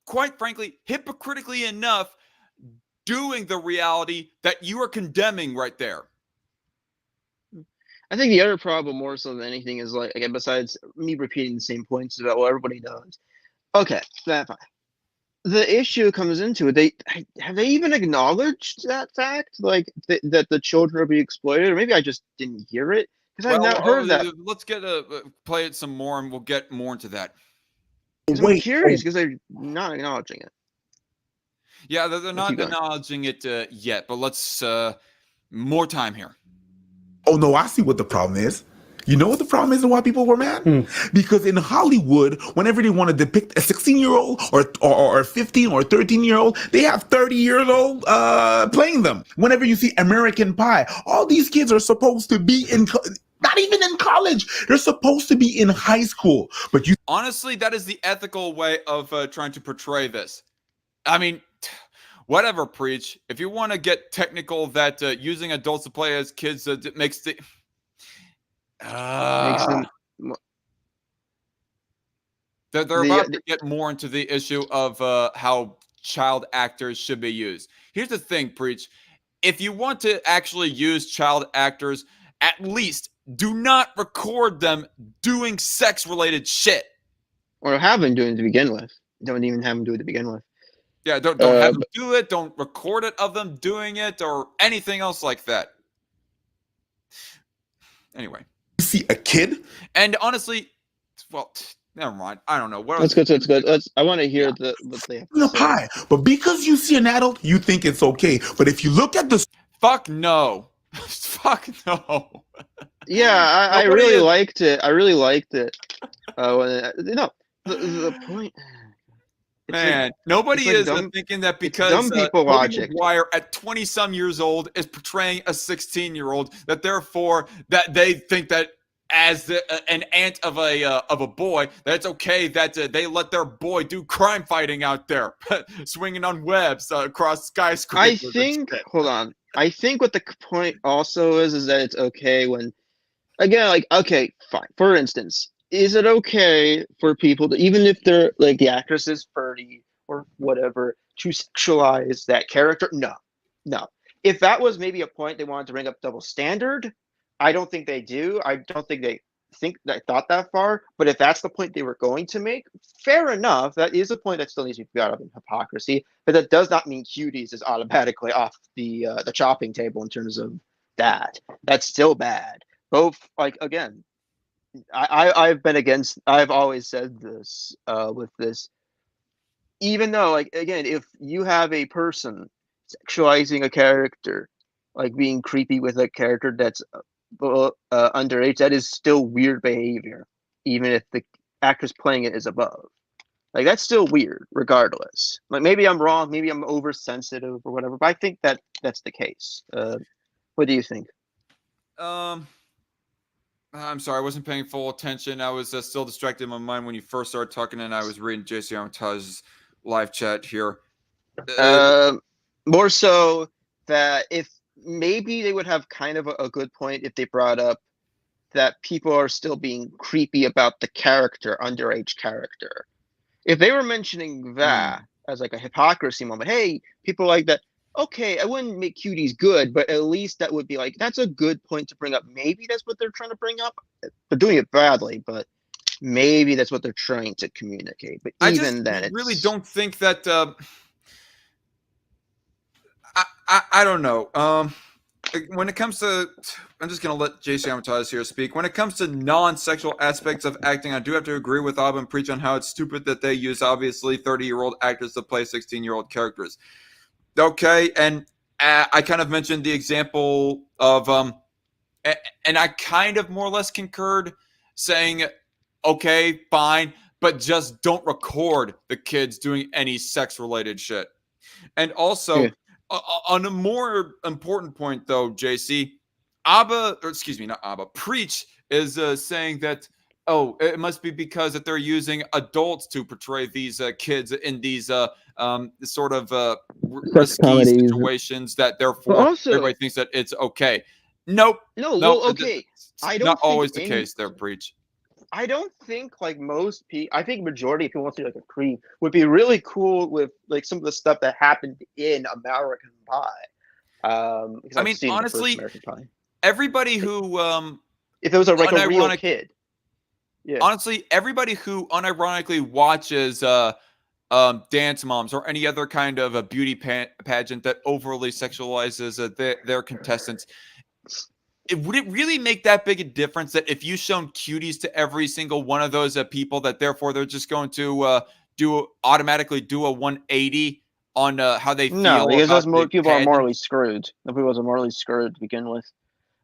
A: quite frankly, hypocritically enough, doing the reality that you are condemning right there.
D: I think the other problem, more so than anything, is like, again, besides me repeating the same points about what everybody knows. Okay, that's fine. The issue comes into it. Have they even acknowledged that fact, like that the children are being exploited, or maybe I just didn't hear it because I've not heard that.
A: Let's play it some more, and we'll get more into that.
D: I'm curious because they're not acknowledging it.
A: Yeah, they're not acknowledging it yet, but let's more time here.
C: Oh no, I see what the problem is. You know what the problem is and why people were mad? Because in Hollywood, whenever they want to depict a 16-year-old or 15 or 13-year-old, they have 30-year-old playing them. Whenever you see American Pie, all these kids are supposed to be not even in college. They're supposed to be in high school. But
A: honestly, that is the ethical way of trying to portray this. I mean, whatever, preach. If you want to get technical, that using adults to play as kids makes the they're about to get more into the issue of how child actors should be used. Here's the thing, preach. If you want to actually use child actors, at least do not record them doing sex-related shit.
D: Or have them doing it to begin with. Don't even have them do it to begin with.
A: Yeah, don't have them do it. Don't record it of them doing it or anything else like that. Anyway,
C: You see a kid.
A: and honestly, well, never mind. I don't know. What
D: That's good. That's good. I want to hear what they have
C: In the
D: to say.
C: pie, but because you see an adult, you think it's okay. But if you look at the
A: fuck no. Fuck no.
D: Yeah, I
A: Nobody
D: really
A: is-
D: liked it. I really liked it. The point. It's like-
A: Man, nobody
D: it's like
A: is
D: dumb-
A: thinking that
D: it's
A: because
D: dumb people
A: Tobey
D: logic.
A: Maguire at 20-some years old is portraying a 16-year-old that therefore that they think that as an aunt of a boy that it's okay that they let their boy do crime fighting out there, swinging on webs across
D: I
A: skyscrapers. and
D: think.
A: shit.
D: Hold on. I think what the point also is that it's okay when, again, like, okay, fine. For instance, is it okay for people to, even if they're like the actress is 30 or whatever, to sexualize that character? No, no. If that was maybe a point they wanted to bring up double standard, I don't think they do. I don't think they thought that far. But if that's the point they were going to make, fair enough. That is a point that still needs to be brought up in hypocrisy. But that does not mean Cuties is automatically off the chopping table in terms of that. That's still bad. Both, like, again, I've been against. I've always said this with this. Even though, like, again, if you have a person sexualizing a character, like being creepy with a character that's underage, that is still weird behavior, even if the actress playing it is above. Like, that's still weird, regardless. Like, maybe I'm wrong, maybe I'm oversensitive or whatever, but I think that that's the case. What do you think?
A: I'm sorry, I wasn't paying full attention. I was still distracted in my mind when you first started talking, and I was reading JC Armitage's live chat here.
D: More so that if maybe they would have kind of a good point if they brought up that people are still being creepy about the character, underage character. If they were mentioning that as like a hypocrisy moment, hey, people like that. Okay, I wouldn't make Cuties good, but at least that would be like, that's a good point to bring up. Maybe that's what they're trying to bring up. They're doing it badly, but maybe that's what they're trying to communicate. But even then, it's
A: really don't think that. I don't know. When it comes to, I'm just going to let JC Armitage here speak. When it comes to non-sexual aspects of acting, I do have to agree with Ab and preach on how it's stupid that they use obviously 30-year-old actors to play 16-year-old characters. Okay, and I kind of mentioned the example of, and I kind of more or less concurred, saying, okay, fine, but just don't record the kids doing any sex-related shit. And also, on a more important point, though, JC, Preach is saying that, oh, it must be because that they're using adults to portray these kids in these sort of risky situations that therefore
D: also,
A: everybody thinks that it's okay. Nope.
D: No, well, okay.
A: I don't not always the case there, Preach.
D: I don't think like most people, I think majority of people want to see like a creep would be really cool with like some of the stuff that happened in American Pie.
A: I mean, honestly, everybody who
D: if it was a real kid.
A: Yeah. Honestly, everybody who unironically watches Dance Moms or any other kind of a beauty pageant that overly sexualizes their contestants, would it really make that big a difference that if you shown Cuties to every single one of those people, that therefore they're just going to automatically do a 180 on how they feel?
D: No, because those people are morally screwed. The people are morally screwed to begin with.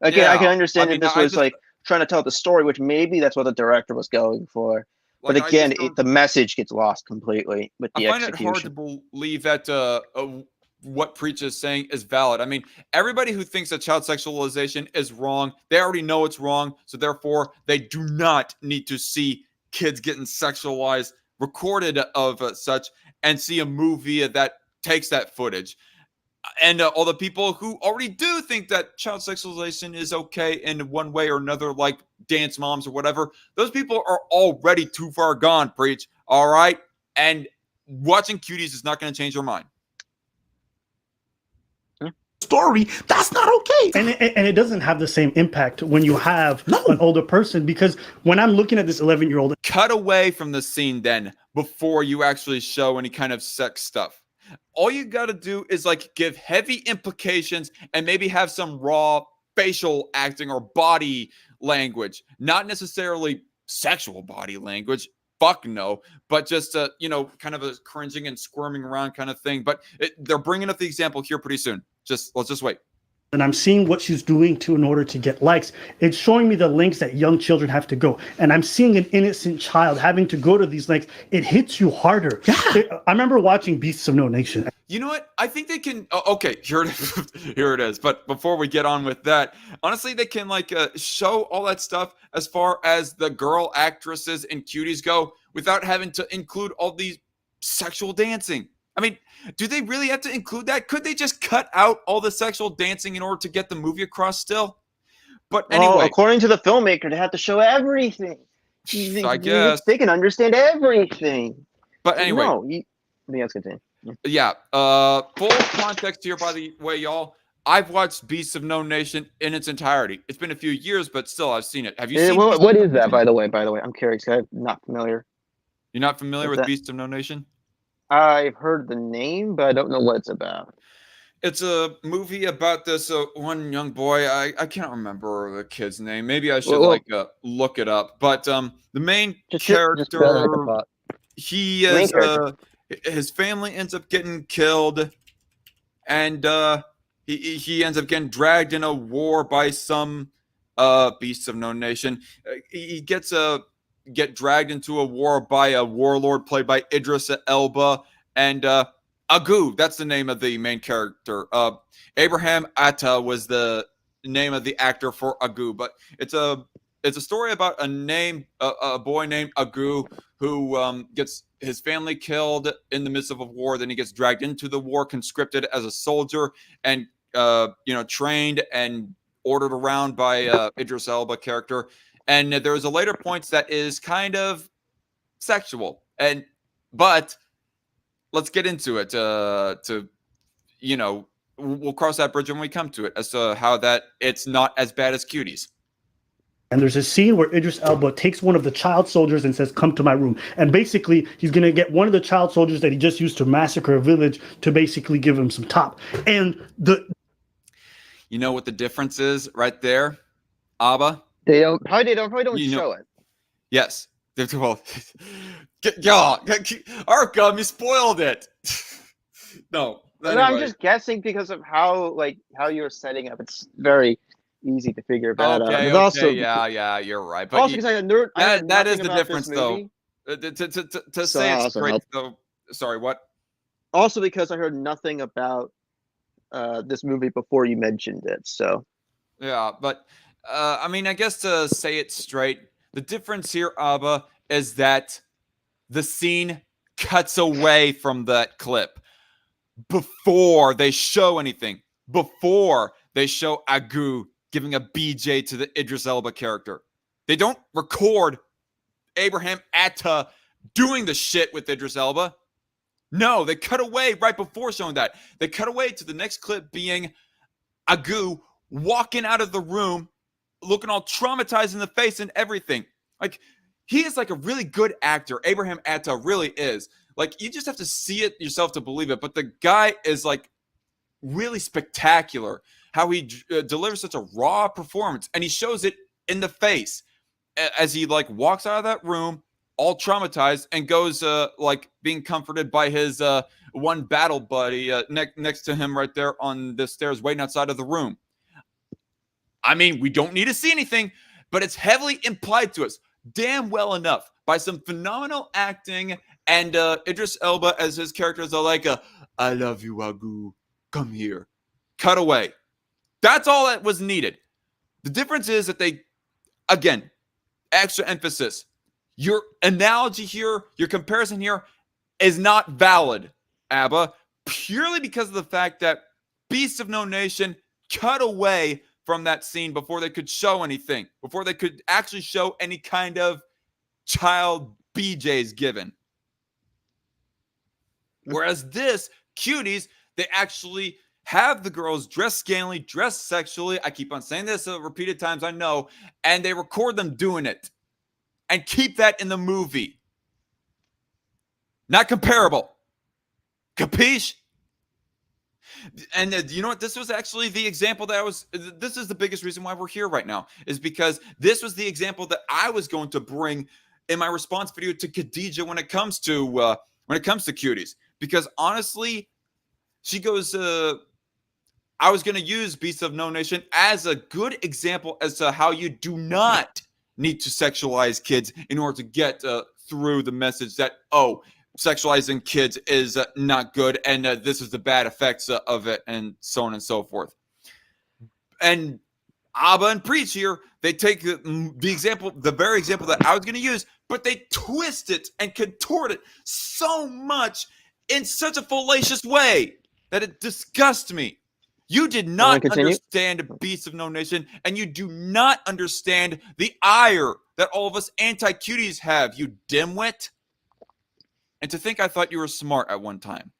D: Again, I can understand if this was like trying to tell the story, which maybe that's what the director was going for. But again, the message gets lost completely with the execution.
A: I find it hard to believe that what Preach is saying is valid. I mean, everybody who thinks that child sexualization is wrong, they already know it's wrong. So therefore, they do not need to see kids getting sexualized, recorded of such, and see a movie that takes that footage. And all the people who already do think that child sexualization is okay in one way or another, like Dance Moms or whatever, those people are already too far gone, Preach. All right? And watching Cuties is not going to change your mind.
C: Story, that's not okay.
B: And it doesn't have the same impact when you have an older person, because when I'm looking at this 11-year-old,
A: cut away from the scene then before you actually show any kind of sex stuff. all you got to do is like give heavy implications and maybe have some raw facial acting or body language, not necessarily sexual body language. Fuck no, but just kind of a cringing and squirming around kind of thing. But they're bringing up the example here pretty soon. Let's just wait.
B: And I'm seeing what she's doing in order to get likes. It's showing me the lengths that young children have to go. And I'm seeing an innocent child having to go to these lengths. It hits you harder.
C: Yeah.
B: I remember watching Beasts of No Nation.
A: You know what? I think they can. Okay, here it is. Here it is. But before we get on with that, honestly, they can show all that stuff as far as the girl actresses and cuties go without having to include all these sexual dancing. I mean, do they really have to include that? Could they just cut out all the sexual dancing in order to get the movie across still? But anyway.
D: Well, according to the filmmaker, they have to show everything.
A: I guess.
D: They can understand everything.
A: But anyway.
D: No, let's continue.
A: Yeah. Full context here, by the way, y'all. I've watched Beasts of No Nation in its entirety. It's been a few years, but still, I've seen it. Have you seen it?
D: What is that, by the way? I'm curious. I'm not familiar.
A: You're not familiar
D: What's
A: with
D: that?
A: Beasts of No Nation?
D: I've heard the name, but I don't know what it's about.
A: It's a movie about this one young boy. I can't remember the kid's name. Maybe I should look it up. But the main character, he is his family ends up getting killed, and he ends up getting dragged in a war by some Beasts of No Nation. He get dragged into a war by a warlord played by Idris Elba and Agu. That's the name of the main character. Abraham Atta was the name of the actor for Agu, but it's a story about a boy named Agu who gets his family killed in the midst of a war. Then he gets dragged into the war, conscripted as a soldier, and trained and ordered around by Idris Elba character. And there's a later point that is kind of sexual, but let's get into it. We'll cross that bridge when we come to it as to how that it's not as bad as Cuties.
B: And there's a scene where Idris Elba takes one of the child soldiers and says, "Come to my room." And basically, he's going to get one of the child soldiers that he just used to massacre a village to basically give him some top. And
A: you know what the difference is right there, Abba?
D: They probably don't show it.
A: Yes. Well, Arkham, you spoiled it. No. Anyway.
D: I'm just guessing because of how you're setting up. It's very easy to figure that out.
A: Okay,
D: Also,
A: yeah, you're right. But
D: also, because
A: that is the difference, though. To say it's great, though. Sorry, what?
D: Also, because I heard nothing about this movie before you mentioned it, so.
A: Yeah, but I guess to say it straight, the difference here, Abba, is that the scene cuts away from that clip before they show anything, before they show Agu giving a BJ to the Idris Elba character. They don't record Abraham Atta doing the shit with Idris Elba. No, they cut away right before showing that. They cut away to the next clip being Agu walking out of the room looking all traumatized in the face and everything. Like, he is like a really good actor. Abraham Atta really is. Like, you just have to see it yourself to believe it. But the guy is like really spectacular. How he delivers such a raw performance, and he shows it in the face as he walks out of that room all traumatized and goes being comforted by his one battle buddy next to him right there on the stairs waiting outside of the room. We don't need to see anything, but it's heavily implied to us damn well enough by some phenomenal acting and Idris Elba as his characters are like, "I love you, Agu. Come here." Cut away. That's all that was needed. The difference is that they, again, extra emphasis. Your analogy here, your comparison here is not valid, Abba, purely because of the fact that Beasts of No Nation cut away from that scene before they could show anything, before they could actually show any kind of child BJs given. Whereas this, Cuties, they actually have the girls dress scantily, dress sexually. I keep on saying this repeated times, I know. And they record them doing it. And keep that in the movie. Not comparable. Capiche? And you know what? This was actually the example that this is the biggest reason why we're here right now, is because this was the example that I was going to bring in my response video to Khadija when it comes to Cuties. Because honestly, she goes, I was going to use Beasts of No Nation as a good example as to how you do not need to sexualize kids in order to get through the message that, oh, sexualizing kids is not good, and this is the bad effects of it, and so on and so forth. And Abba and Preach here, they take the example, the very example that I was going to use, but they twist it and contort it so much in such a fallacious way that it disgusts me. You did not understand Beasts of No Nation, and you do not understand the ire that all of us anti-cuties have, you dimwit. And to think I thought you were smart at one time.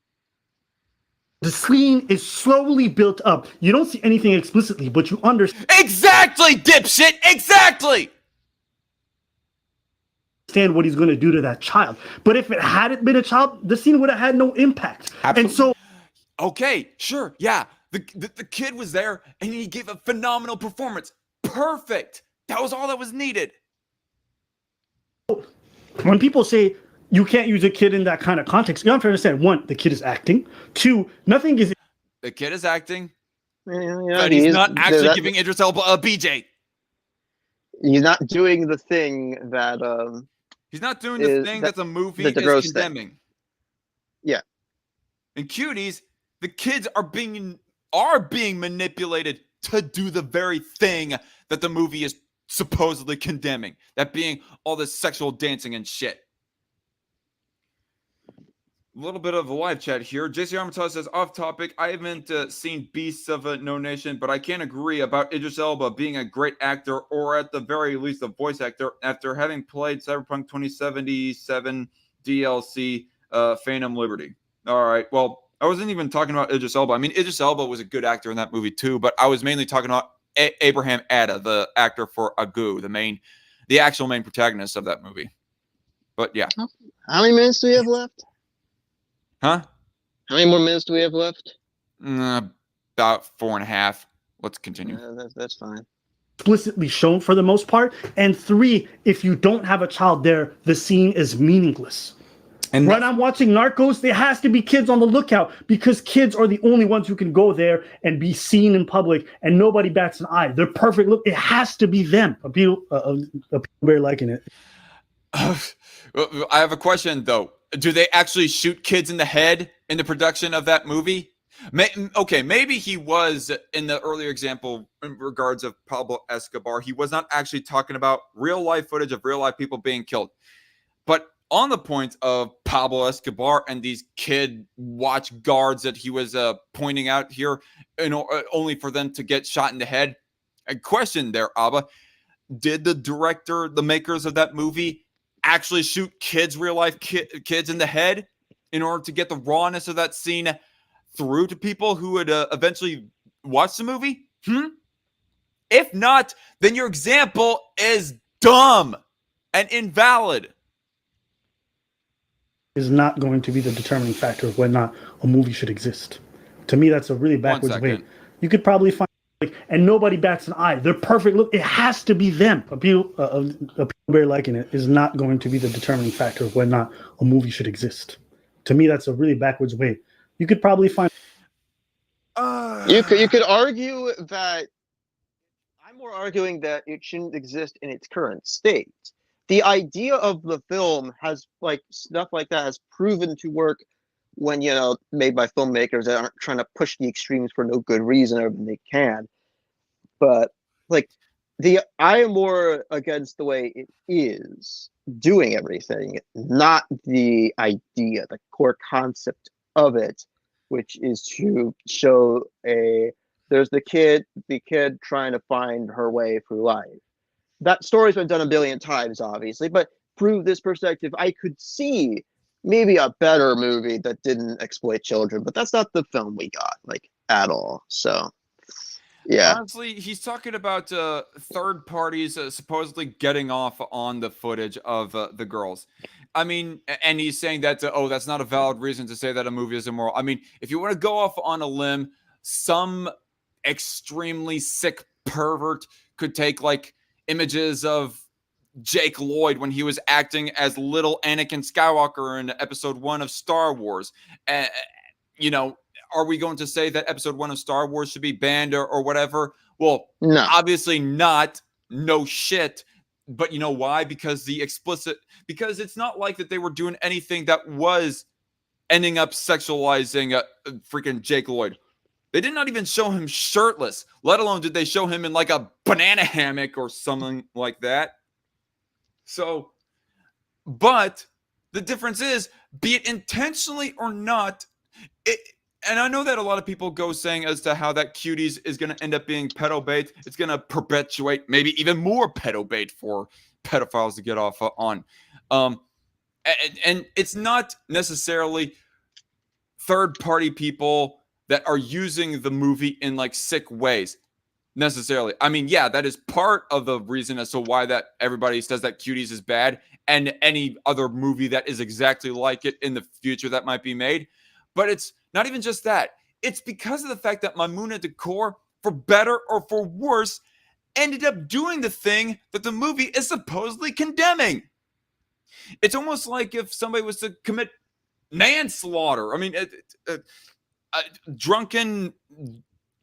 B: The scene is slowly built up. You don't see anything explicitly, but you understand.
A: Exactly, dipshit! Exactly!
B: Understand what he's going to do to that child. But if it hadn't been a child, the scene would have had no impact. Absolutely. And so,
A: okay, sure, yeah. The kid was there, and he gave a phenomenal performance. Perfect. That was all that was needed.
B: When people say you can't use a kid in that kind of context, you have to understand, one, the kid is acting. Two, nothing is...
A: The kid is acting,
D: yeah,
A: but he's not actually giving Idris Elba a BJ.
D: He's not doing the thing that...
A: he's not doing the thing that the movie is condemning.
D: Thing. Yeah.
A: In Cuties, the kids are being manipulated to do the very thing that the movie is supposedly condemning, that being all this sexual dancing and shit. A little bit of a live chat here. JC Armitage says, off topic, I haven't seen Beasts of No Nation, but I can't agree about Idris Elba being a great actor, or at the very least a voice actor, after having played Cyberpunk 2077 DLC Phantom Liberty. All right, well, I wasn't even talking about Idris Elba. I mean, Idris Elba was a good actor in that movie too, but I was mainly talking about Abraham Adda, the actor for Agu, the actual main protagonist of that movie. But yeah.
D: How many minutes do we have left?
A: Huh?
D: How many more minutes do we have left?
A: About 4.5. Let's continue.
D: That's fine.
B: Explicitly shown for the most part. And three, if you don't have a child there, the scene is meaningless. And when I'm watching Narcos, there has to be kids on the lookout, because kids are the only ones who can go there and be seen in public, and nobody bats an eye. They're perfect. Look, it has to be them. People very liking it.
A: I have a question though. Do they actually shoot kids in the head in the production of that movie? Okay, maybe he was in the earlier example in regards of Pablo Escobar. He was not actually talking about real life footage of real life people being killed. But on the point of Pablo Escobar and these kid watch guards that he was pointing out here, only for them to get shot in the head. A question there, Abba. Did the director, the makers of that movie, actually shoot real life kids in the head in order to get the rawness of that scene through to people who would eventually watch the movie? If not, then your example is dumb and invalid.
B: Is not going to be the determining factor of whether or not a movie should exist. To me, that's a really backwards way. You could probably find, and nobody bats an eye. They're perfect. Look, it has to be them. People very liking it is not going to be the determining factor of whether or not a movie should exist. To me, that's a really backwards way. You could probably find.
D: You could argue that. I'm more arguing that it shouldn't exist in its current state. The idea of the film has, like, stuff like that has proven to work when, made by filmmakers that aren't trying to push the extremes for no good reason or they can. But, like, I am more against the way it is doing everything, not the idea, the core concept of it, which is to show there's the kid trying to find her way through life. That story's been done a billion times, obviously, but prove this perspective. I could see maybe a better movie that didn't exploit children, but that's not the film we got, like, at all. So Yeah.
A: Honestly, he's talking about third parties supposedly getting off on the footage of the girls. I mean, and he's saying that, oh, that's not a valid reason to say that a movie is immoral. I mean, if you want to go off on a limb, some extremely sick pervert could take like images of Jake Lloyd when he was acting as little Anakin Skywalker in episode 1 of Star Wars. You know, are we going to say that episode 1 of Star Wars should be banned or whatever? Well,
D: No.
A: obviously not. No shit. But you know why? Because because it's not like that they were doing anything that was ending up sexualizing freaking Jake Lloyd. They did not even show him shirtless, let alone did they show him in like a banana hammock or something like that. So, but the difference is, be it intentionally or not, and I know that a lot of people go saying as to how that Cuties is going to end up being pedo bait. It's going to perpetuate maybe even more pedo bait for pedophiles to get off on. And it's not necessarily third-party people that are using the movie in like sick ways necessarily. I mean, yeah, that is part of the reason as to why that everybody says that Cuties is bad, and any other movie that is exactly like it in the future that might be made. But it's not even just that. It's because of the fact that Maimouna Decor, for better or for worse, ended up doing the thing that the movie is supposedly condemning. It's almost like if somebody was to commit manslaughter. I mean, drunken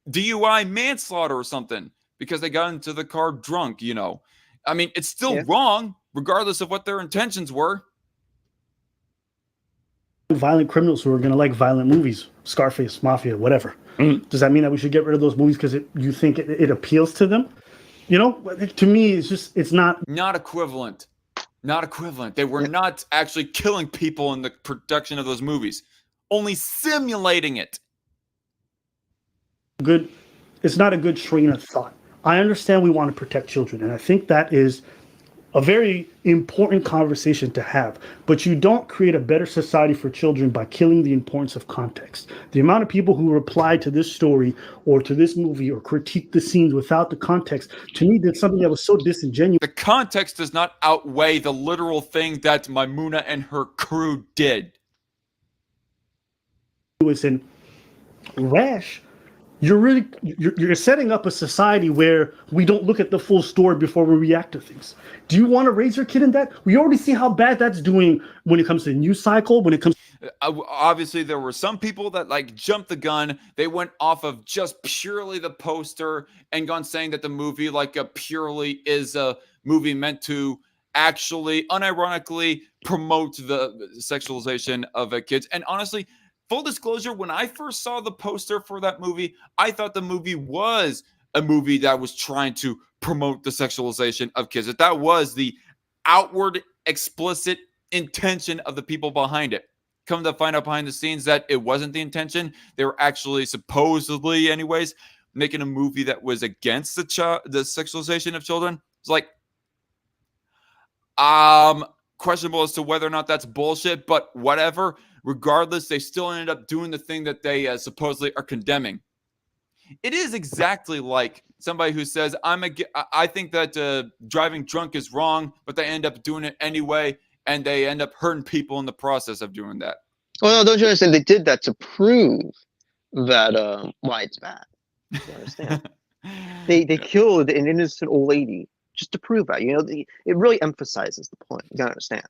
A: DUI manslaughter or something because they got into the car drunk, you know. I mean, it's still wrong, regardless of what their intentions were.
B: Violent criminals who are going to like violent movies, Scarface, Mafia, whatever. Does that mean that we should get rid of those movies because you think it appeals to them? You know, to me, it's not
A: equivalent. Not equivalent. They were not actually killing people in the production of those movies, only simulating it.
B: Good. It's not a good train of thought. I understand we want to protect children, and I think that is a very important conversation to have. But you don't create a better society for children by killing the importance of context. The amount of people who reply to this story or to this movie or critique the scenes without the context, to me, did something that was so disingenuous.
A: The context does not outweigh the literal thing that Maimouna and her crew did.
B: And rash. You're setting up a society where we don't look at the full story before we react to things. Do you want to raise your kid in that? We already see how bad that's doing when it comes to news cycle, when it comes
A: obviously there were some people that like jumped the gun. They went off of just purely the poster and gone saying that the movie like purely is a movie meant to actually unironically promote the sexualization of kids. And honestly, full disclosure, when I first saw the poster for that movie, I thought the movie was a movie that was trying to promote the sexualization of kids. That was the outward, explicit intention of the people behind it. Come to find out behind the scenes that it wasn't the intention. They were actually supposedly, anyways, making a movie that was against the sexualization of children. It's like, questionable as to whether or not that's bullshit, but whatever. Regardless, they still ended up doing the thing that they supposedly are condemning. It is exactly like somebody who says, I think that driving drunk is wrong, but they end up doing it anyway, and they end up hurting people in the process of doing that.
D: Well, no, don't you understand? They did that to prove that why it's bad. You understand? They killed an innocent old lady just to prove that. You know, it really emphasizes the point. You gotta understand.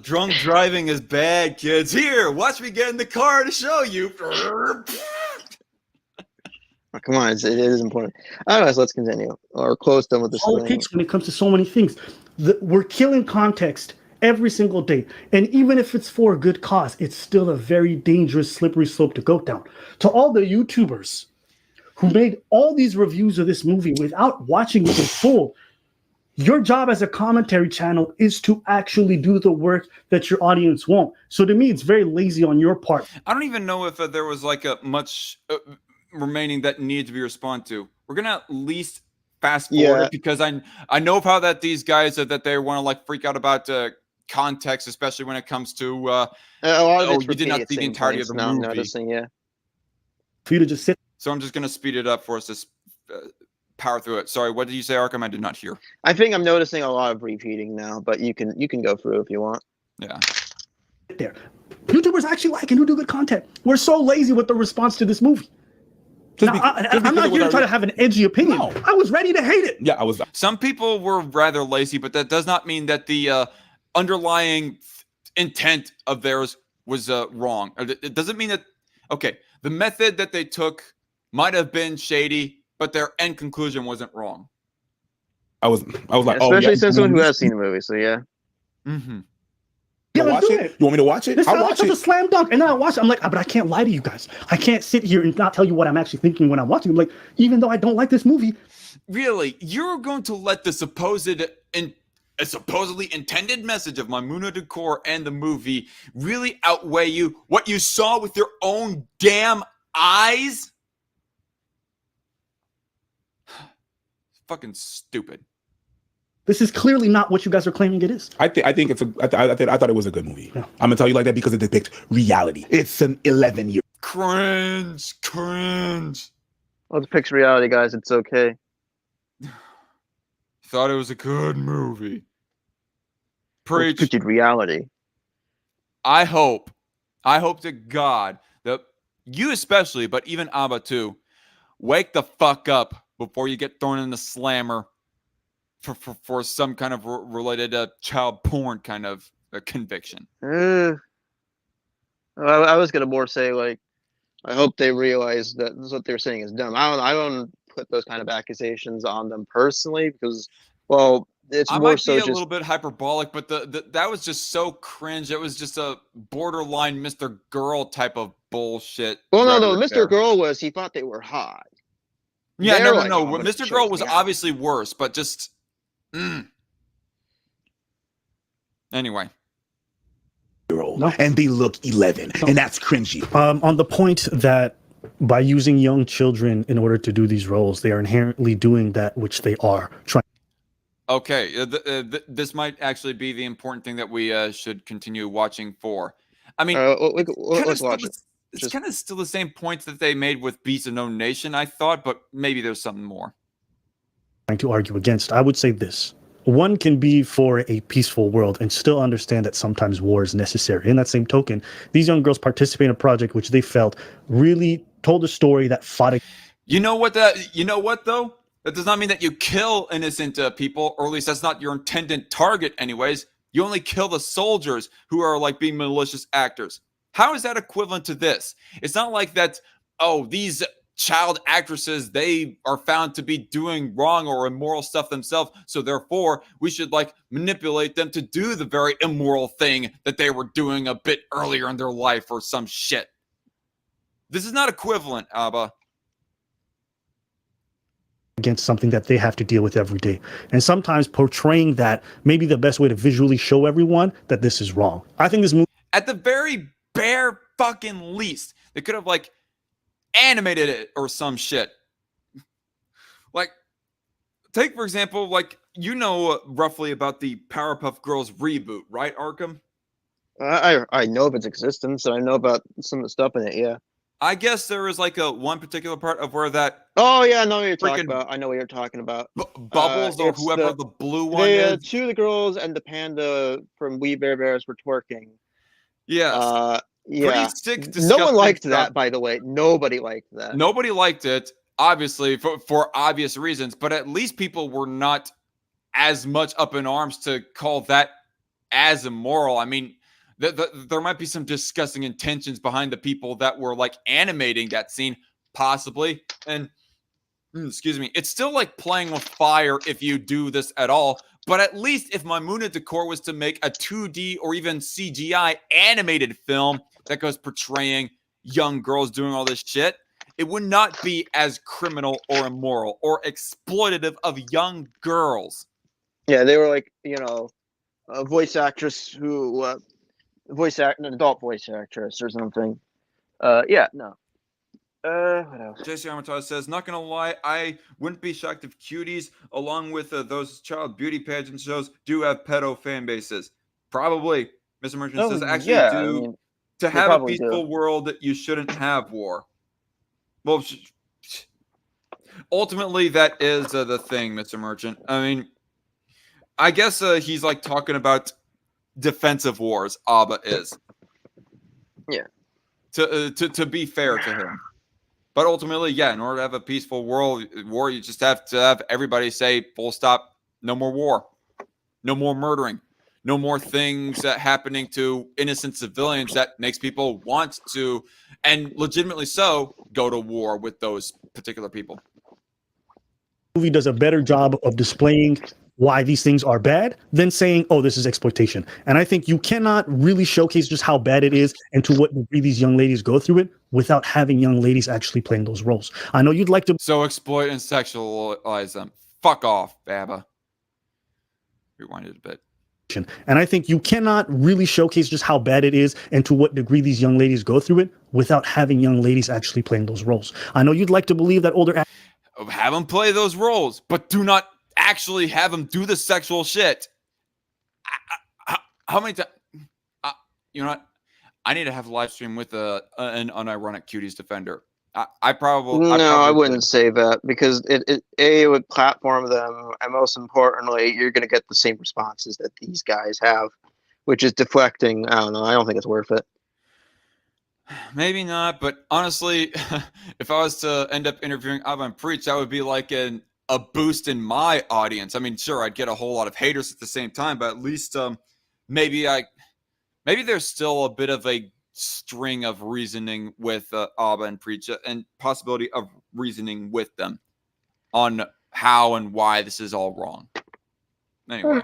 A: Drunk driving is bad, kids. Here, watch me get in the car to show you.
D: Oh, come on, it is important. All right, so let's continue. Or close done with this.
B: Politics when it comes to so many things. We're killing context every single day. And even if it's for a good cause, it's still a very dangerous, slippery slope to go down. To all the YouTubers who made all these reviews of this movie without watching it in full, your job as a commentary channel is to actually do the work that your audience won't. So to me, it's very lazy on your part.
A: I don't even know if there was like a much remaining that needed to be responded to. We're gonna at least fast forward it because I know of how that these guys that they want to like freak out about context, especially when it comes to you did not see the entirety of the movie.
B: For you to just sit
A: So I'm just going to speed it up for us to power through it. Sorry, what did you say, Arkham? I did not hear.
D: I think I'm noticing a lot of repeating now, but you can go through if you want.
A: Yeah.
B: There, YouTubers actually like and who do good content. We're so lazy with the response to this movie. Now, I'm not here to try to have an edgy opinion.
C: No.
B: I was ready to hate it.
C: Yeah, I was.
A: Some people were rather lazy, but that does not mean that the underlying intent of theirs was wrong. It doesn't mean that. Okay, the method that they took might have been shady, but their end conclusion wasn't wrong.
C: I was like,
D: Especially
C: oh, yeah,
D: since someone who has seen the movie. So yeah.
A: Mm-hmm.
B: Yeah,
C: watch
B: let's do
C: it? You want me to watch it? I'll watch
B: it.
C: it.
B: A slam dunk, and then I watch it. I'm like, but I can't lie to you guys. I can't sit here and not tell you what I'm actually thinking when I'm watching. I'm like, even though I don't like this movie.
A: Really, you're going to let the supposedly intended message of Maimouna Decor and the movie really outweigh you what you saw with your own damn eyes? Fucking stupid.
B: This is clearly not what you guys are claiming it is.
C: I think it's I thought it was a good movie. Yeah. I'm gonna tell you like that because it depicts reality. It's an 11-year
A: cringe.
D: Well, it depicts reality, guys. It's okay.
A: Thought it was a good movie.
D: Preach. It depicted reality.
A: I hope to God that you especially, but even Abba too, wake the fuck up before you get thrown in the slammer for some kind of related child porn kind of conviction.
D: I was gonna more say like, I hope they realize that what they're saying is dumb. I don't put those kind of accusations on them personally because, well, it's
A: I
D: more
A: might
D: so
A: be
D: just
A: a little bit hyperbolic, but that was just so cringe. It was just a borderline Mr. Girl type of bullshit.
D: Well, no, Mr. Girl was he thought they were hot.
A: Yeah, no. Mr. Girl was obviously worse, but just. Anyway.
C: No. And they look 11, and that's cringy.
B: On the point that by using young children in order to do these roles, they are inherently doing that which they are trying.
A: Okay, this might actually be the important thing that we should continue watching for. I mean,
D: let's watch it.
A: It's kind of still the same points that they made with Beasts of No Nation, I thought, but maybe there's something more.
B: Trying to argue against, I would say this. One can be for a peaceful world and still understand that sometimes war is necessary. In that same token, these young girls participate in a project which they felt really told a story that fought.
A: You know what though? That does not mean that you kill innocent people, or at least that's not your intended target anyways. You only kill the soldiers who are like being malicious actors. How is that equivalent to this? It's not like that, oh, these child actresses, they are found to be doing wrong or immoral stuff themselves, so therefore we should like manipulate them to do the very immoral thing that they were doing a bit earlier in their life or some shit. This is not equivalent, Abba.
B: Against something that they have to deal with every day. And sometimes portraying that may be the best way to visually show everyone that this is wrong. I think this movie,
A: at the very bare fucking least, they could have like animated it or some shit. Like, take for example, like, you know roughly about the Powerpuff Girls reboot, right, Arkham?
D: I know of its existence, and I know about some of the stuff in it, yeah.
A: I guess there is like a one particular part of where that.
D: Oh yeah, I know what you're talking about. I know what you're talking about.
A: Bubbles or whoever the blue one is.
D: Two of the girls and the panda from We Bare Bears were twerking.
A: Yes.
D: Yeah.
A: Pretty sick.
D: No one liked that, by the way. Nobody liked that.
A: Nobody liked it, obviously, for obvious reasons. But at least people were not as much up in arms to call that as immoral. I mean, there might be some disgusting intentions behind the people that were like animating that scene, possibly. And excuse me, it's still like playing with fire if you do this at all. But at least if Maimouna Decor was to make a 2D or even CGI animated film that goes portraying young girls doing all this shit, it would not be as criminal or immoral or exploitative of young girls.
D: Yeah, they were like, you know, a voice actress who an adult voice actress or something. Yeah, no. What else?
A: JC Armitage says, not gonna lie, I wouldn't be shocked if Cuties, along with those child beauty pageant shows, do have pedo fan bases. Probably. Mr. Merchant says, actually,
D: yeah,
A: to have a peaceful world, you shouldn't have war. Well, ultimately, that is the thing, Mr. Merchant. I mean, I guess he's like talking about defensive wars. Abba is.
D: Yeah.
A: To be fair to him, but ultimately, yeah, in order to have a peaceful war, you just have to have everybody say full stop, no more war, no more murdering, no more things happening to innocent civilians that makes people want to, and legitimately so, go to war with those particular people.
B: Movie does a better job of displaying why these things are bad than saying, oh, this is exploitation. And I think you cannot really showcase just how bad it is and to what degree these young ladies go through it without having young ladies actually playing those roles. I know you'd like to
A: So exploit and sexualize them. Fuck off, Baba. Rewind it a bit.
B: and I think you cannot really showcase just how bad it is and to what degree these young ladies go through it without having young ladies actually playing those roles. I know you'd like to believe that older
A: have them play those roles, but do not actually have them do the sexual shit. How many times? You know what? I need to have a live stream with an unironic Cuties defender. I probably
D: I wouldn't say that, because it would platform them, and most importantly, you're going to get the same responses that these guys have, which is deflecting. I don't know. I don't think it's worth it.
A: Maybe not, but honestly, if I was to end up interviewing Ivan Preach, that would be like a boost in my audience. I mean, sure, I'd get a whole lot of haters at the same time, but at least maybe there's still a bit of a string of reasoning with Abba and Preach, and possibility of reasoning with them on how and why this is all wrong. Anyway.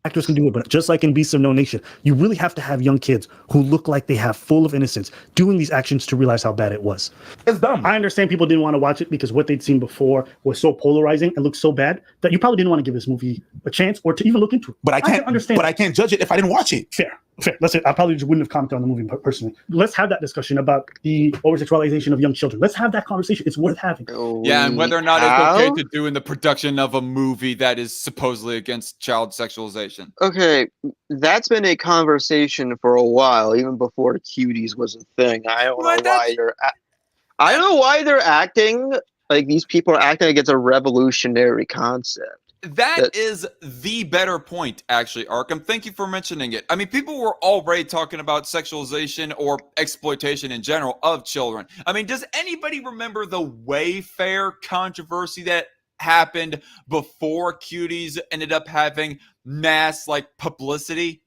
B: actors can do it, but just like in Beasts of No Nation, you really have to have young kids who look like they have full of innocence doing these actions to realize how bad it was.
C: It's dumb.
B: I understand people didn't want to watch it because what they'd seen before was so polarizing and looked so bad that you probably didn't want to give this movie a chance or to even look into it.
C: But I can't
B: understand.
C: But I can't judge it if I didn't watch it.
B: Fair. That's it. I probably just wouldn't have commented on the movie personally. Let's have that discussion about the over-sexualization of young children. Let's have that conversation. It's worth having.
A: Yeah, and whether or not it's okay to do in the production of a movie that is supposedly against child sexualization.
D: Okay, that's been a conversation for a while, even before the Cuties was a thing. I don't know why they're acting like these people are acting like it's a revolutionary concept.
A: That is the better point, actually, Arkham. Thank you for mentioning it. I mean, people were already talking about sexualization or exploitation in general of children. I mean, does anybody remember the Wayfair controversy that happened before Cuties ended up having mass, publicity?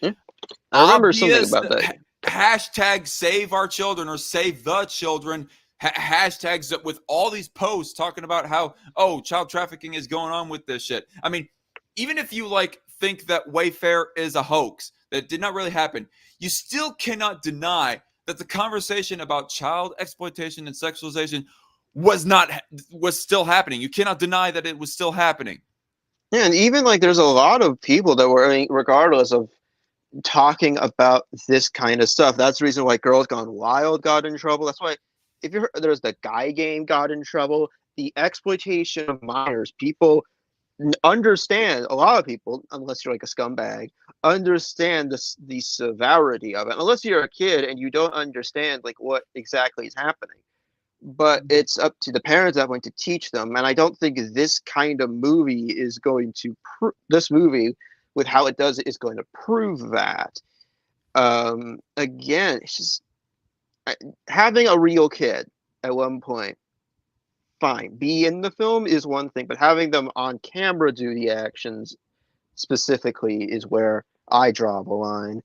D: I remember something about that.
A: Hashtag save our children or save the children. Hashtags with all these posts talking about how, child trafficking is going on with this shit. I mean, even if you think that Wayfair is a hoax, that did not really happen, you still cannot deny that the conversation about child exploitation and sexualization was still happening. You cannot deny that it was still happening.
D: Yeah, and even there's a lot of people that were, regardless of talking about this kind of stuff. That's the reason why Girls Gone Wild got in trouble. That's why there's the Guy Game got in trouble. The exploitation of minors. People understand, a lot of people, unless you're a scumbag, understand the severity of it. Unless you're a kid and you don't understand what exactly is happening. But it's up to the parents that point to teach them. And I don't think this kind of movie is going to this movie with how it does it is going to prove that. Again, it's just having a real kid at one point, fine. Be in the film is one thing, but having them on camera do the actions specifically is where I draw the line.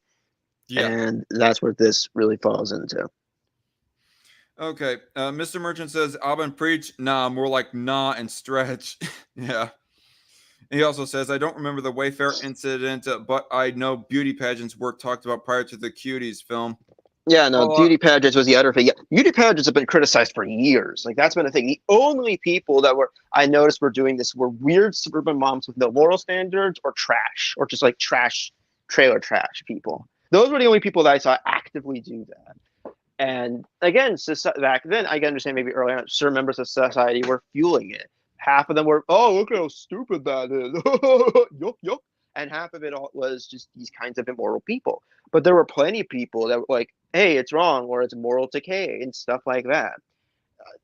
D: Yeah. And that's where this really falls into.
A: Okay. Mr. Merchant says, Abba and Preach, nah, more like nah and stretch. Yeah. He also says, I don't remember the Wayfair incident, but I know beauty pageants were talked about prior to the Cuties film.
D: Yeah, no, beauty pageants was the other thing. Yeah, beauty pageants have been criticized for years. That's been a thing. The only people that I noticed were doing this were weird suburban moms with no moral standards or trash, or just trash, trailer trash people. Those were the only people that I saw actively do that. And again, back then, I can understand maybe earlier on, certain members of society were fueling it. Half of them were, look how stupid that is. Yuck, yuck. And half of it was just these kinds of immoral people. But there were plenty of people that were like, hey, it's wrong, or it's moral decay and stuff like that.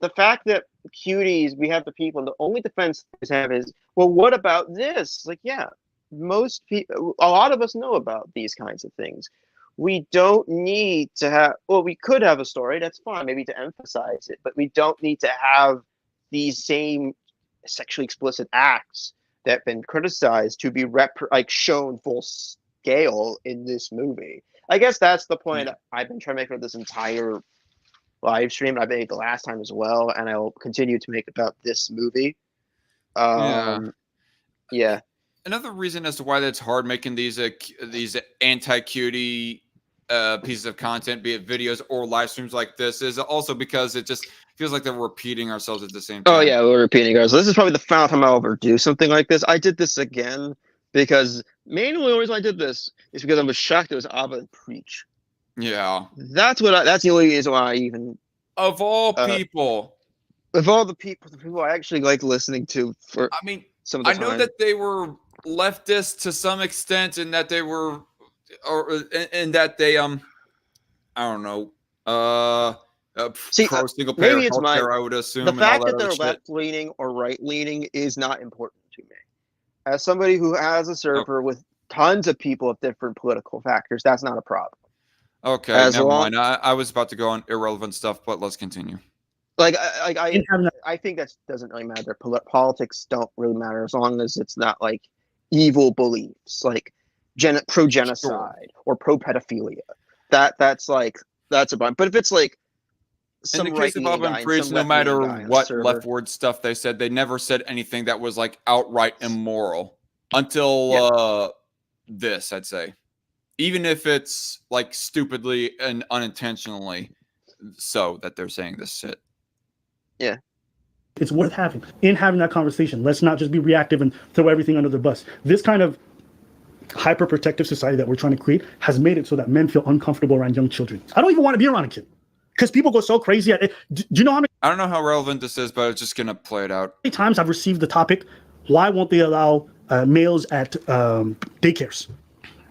D: The fact that Cuties, we have the people, and the only defense they have is, well, what about this? Like, yeah, most people, a lot of us know about these kinds of things. We don't need to have, well, we could have a story, that's fine, maybe to emphasize it, but we don't need to have these same sexually explicit acts that have been criticized to be shown full scale in this movie. I guess that's the point I've been trying to make for this entire live stream. I made the last time as well, and I'll continue to make about this movie. Yeah.
A: Another reason as to why that's hard making these anti-cutie pieces of content, be it videos or live streams like this, is also because it just feels like they're repeating ourselves at the same time.
D: Oh yeah, we're repeating ourselves. This is probably the final time I'll ever do something like this. I did this again because mainly the reason I did this is because I was shocked it was Abba and Preach.
A: Yeah.
D: That's the only reason why I even
A: of all people.
D: Of all the people I actually like listening to for some of the time.
A: I know that they were leftist to some extent and that they were and that they I don't know pro single payer healthcare, I would assume.
D: The fact that they're left leaning or right leaning is not important to me. As somebody who has a server with tons of people of different political factors, that's not a problem.
A: Okay, never mind. I was about to go on irrelevant stuff, but let's continue.
D: I think that doesn't really matter. Politics don't really matter as long as it's not like evil beliefs, like pro genocide or pro pedophilia. That's a bump. But if it's like some
A: in the case of Bob and Priest, no matter what leftward stuff they said, they never said anything that was like outright immoral until this, I'd say. Even if it's like stupidly and unintentionally so that they're saying this shit.
D: Yeah.
B: It's worth having that conversation. Let's not just be reactive and throw everything under the bus. This kind of hyper-protective society that we're trying to create has made it so that men feel uncomfortable around young children. I don't even want to be around a kid because people go so crazy at it. Do you know how many?
A: I don't know how relevant this is, but it's just going to play it out.
B: How many times I've received the topic, why won't they allow males at daycares?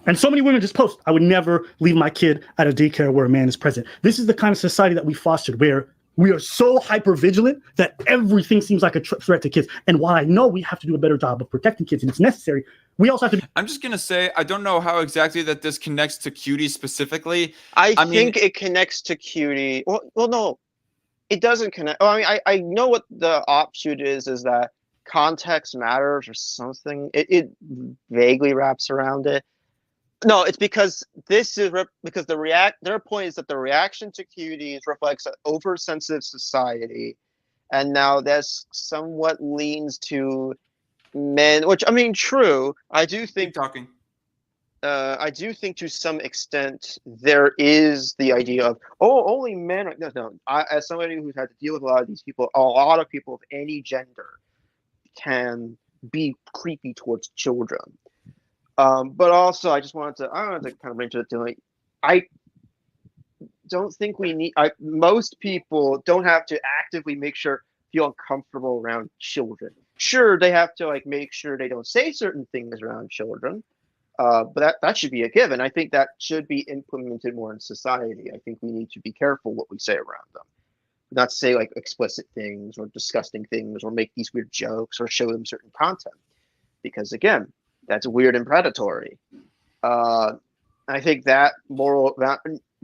B: And so many women just post, I would never leave my kid at a daycare where a man is present. This is the kind of society that we fostered where we are so hyper vigilant that everything seems like a threat to kids. And while I know we have to do a better job of protecting kids and it's necessary, we also have to.
A: I'm just going to say, I don't know how exactly that this connects to Cuties specifically.
D: I think it connects to Cutie. Well, no, it doesn't connect. Oh, I know what the offshoot is that context matters or something. It vaguely wraps around it. No, it's because their point is that the reaction to Cuties reflects an oversensitive society, and now this somewhat leans to men, which true. I do think to some extent there is the idea of only men. No. As somebody who's had to deal with a lot of these people, a lot of people of any gender can be creepy towards children. But also, I wanted to kind of bring to it to I don't think we need. Most people don't have to actively feel uncomfortable around children. Sure, they have to make sure they don't say certain things around children, but that should be a given. I think that should be implemented more in society. I think we need to be careful what we say around them, not say explicit things or disgusting things or make these weird jokes or show them certain content, because again, that's weird and predatory. I think that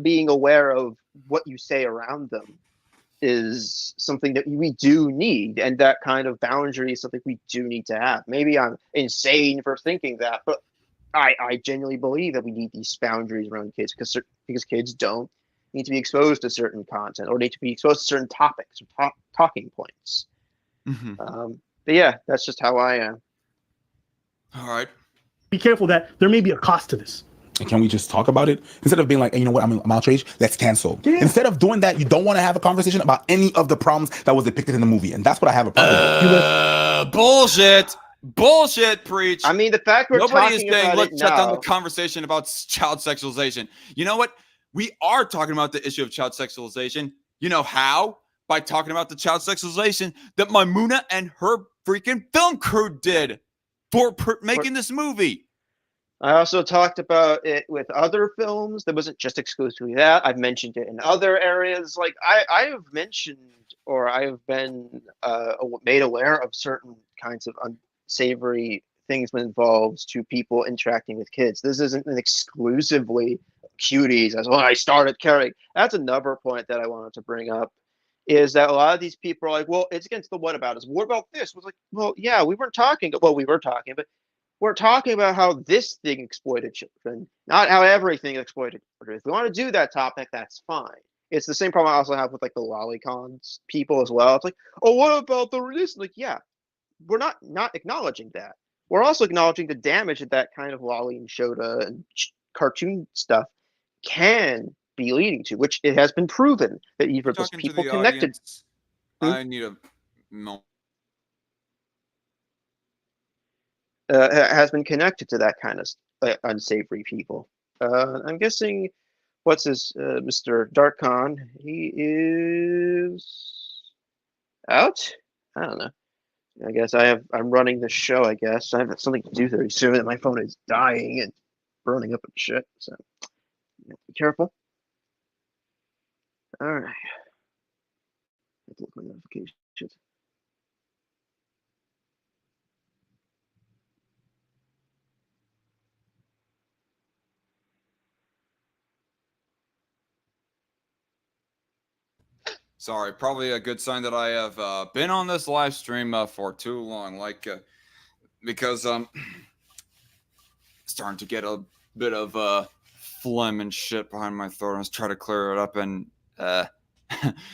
D: being aware of what you say around them is something that we do need, and that kind of boundary is something we do need to have. Maybe I'm insane for thinking that, but I genuinely believe that we need these boundaries around kids because kids don't need to be exposed to certain content or need to be exposed to certain topics or talking points. Mm-hmm. But yeah, that's just how I am.
A: All right.
B: Be careful that there may be a cost to this.
C: And can we just talk about it? Instead of being like, hey, you know what, I'm outraged, let's cancel. Yeah. Instead of doing that, you don't want to have a conversation about any of the problems that was depicted in the movie. And that's what I have a problem with.
A: Bullshit, Preach.
D: The fact we're
A: Nobody
D: talking
A: is saying,
D: about
A: let's shut down the conversation about child sexualization. You know what? We are talking about the issue of child sexualization. You know how? By talking about the child sexualization that Maimuna and her freaking film crew did for making this movie.
D: I also talked about it with other films. That wasn't just exclusively that. I've mentioned it in other areas. I have mentioned, or I have been made aware of certain kinds of unsavory things when it involves to people interacting with kids. This isn't an exclusively Cuties as well. I started caring. That's another point that I wanted to bring up, is that a lot of these people are like, well, it's against the whataboutism. What about this? It was like, well, yeah, we were talking, but we're talking about how this thing exploited children, not how everything exploited children. If we want to do that topic, that's fine. It's the same problem I also have with like the lolicons people as well. It's like, oh, what about the this? Like, yeah, we're not acknowledging that. We're also acknowledging the damage that that kind of lolly and shota and cartoon stuff can be leading to, which it has been proven that even those
A: Talking to
D: people
A: the
D: connected.
A: audience, I need a moment.
D: Has been connected to that kind of unsavory people. I'm guessing, what's his Mr. DarkCon? He is out. I don't know. I guess I'm running the show. I guess I have something to do very soon, and my phone is dying and burning up and shit. So be careful. All right. I have to look at my notifications.
A: Sorry, probably a good sign that I have been on this live stream for too long, because starting to get a bit of phlegm and shit behind my throat. I was trying to clear it up, and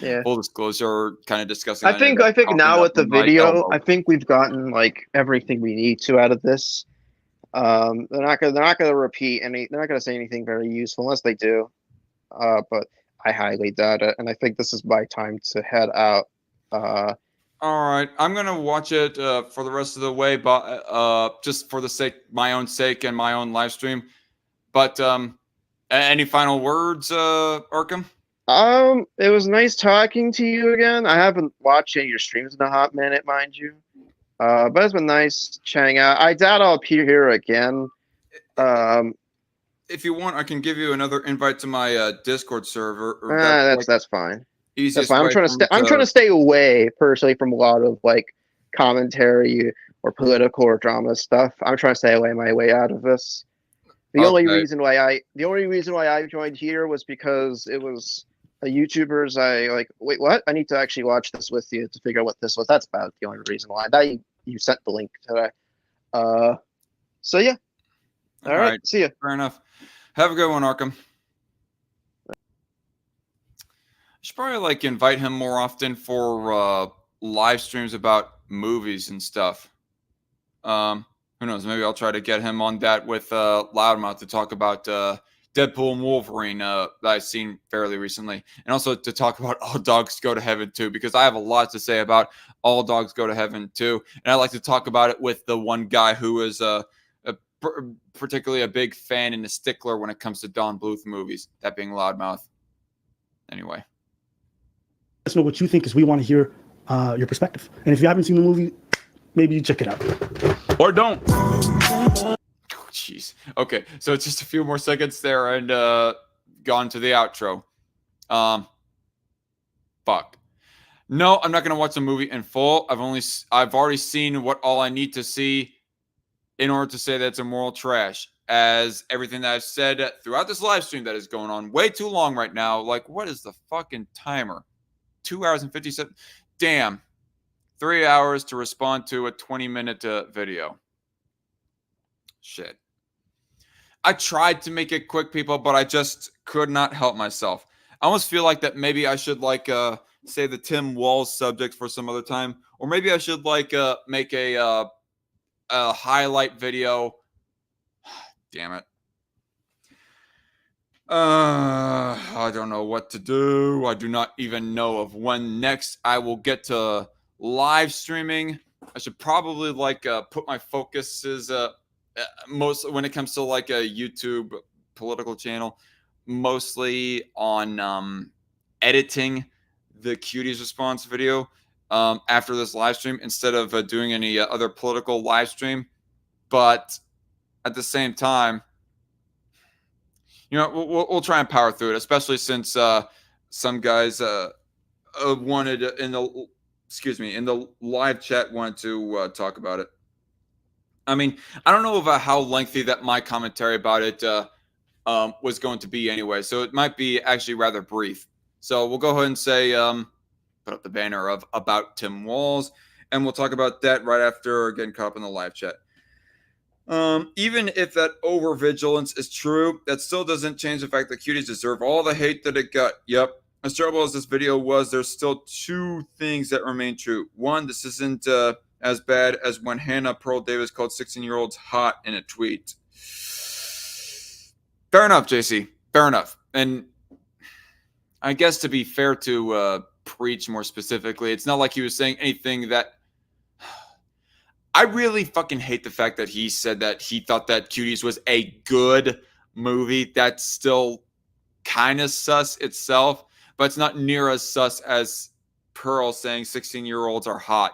D: Yeah.
A: full disclosure, kind of discussing.
D: I think now with the video, I think we've gotten like everything we need to out of this. They're not gonna repeat any. They're not gonna say anything very useful unless they do. But I highly doubt it, and I think this is my time to head out.
A: All right, I'm gonna watch it for the rest of the way, but just for the my own sake, and my own live stream. But any final words, Arkham?
D: It was nice talking to you again. I haven't watched any of your streams in a hot minute, mind you. But it's been nice chatting out. I doubt I'll appear here again.
A: If you want, I can give you another invite to my Discord server.
D: That's fine.
A: Easiest
D: That's fine. I'm trying to stay away personally from a lot of like commentary or political or drama stuff. I'm trying to stay my way out of this. The only reason why I joined here was because it was a YouTuber's. I like, wait, what? I need to actually watch this with you to figure out what this was. That's about the only reason why. That you sent the link today. So yeah. All right. See ya.
A: Fair enough. Have a good one, Arkham. I should probably like invite him more often for live streams about movies and stuff. Who knows? Maybe I'll try to get him on that with Loudmouth to talk about Deadpool and Wolverine that I've seen fairly recently, and also to talk about All Dogs Go to Heaven 2, because I have a lot to say about All Dogs Go to Heaven 2, and I like to talk about it with the one guy who is particularly a big fan and a stickler when it comes to Don Bluth movies, that being Loudmouth. Anyway.
B: Let us know what you think, because we want to hear your perspective. And if you haven't seen the movie, maybe you check it out.
C: Or don't.
A: Oh, jeez. Okay, so it's just a few more seconds there and gone to the outro. Fuck. No, I'm not going to watch the movie in full. I've already seen what all I need to see in order to say that it's immoral trash, as everything that I've said throughout this live stream that is going on way too long right now. Like, what is the fucking timer? 2 hours and 57. Damn. 3 hours to respond to a 20-minute video. Shit. I tried to make it quick, people, but I just could not help myself. I almost feel like that maybe I should like say the Tim Walz subject for some other time, or maybe I should like make a highlight video. Damn it. I don't know what to do. I do not even know of when next I will get to live streaming. I should probably like put my focuses most when it comes to like a YouTube political channel, mostly on editing the Cuties response video after this live stream, instead of doing any other political live stream. But at the same time, you know, we'll try and power through it, especially since some guys wanted in the in the live chat wanted to talk about it. I mean, I don't know about how lengthy that my commentary about it was going to be anyway, so it might be actually rather brief. So we'll go ahead and say, put up the banner of about Tim Walz, and we'll talk about that right after getting caught up in the live chat. Even if that over-vigilance is true, that still doesn't change the fact that Cuties deserve all the hate that it got. Yep. As terrible as this video was, there's still two things that remain true. One, this isn't as bad as when Hannah Pearl Davis called 16-year-olds hot in a tweet. Fair enough, JC. Fair enough. And I guess to be fair to Preach more specifically, it's not like he was saying anything that... I really fucking hate the fact that he said that he thought that Cuties was a good movie. That's still kind of sus itself, but it's not near as sus as Pearl saying 16-year-olds are hot,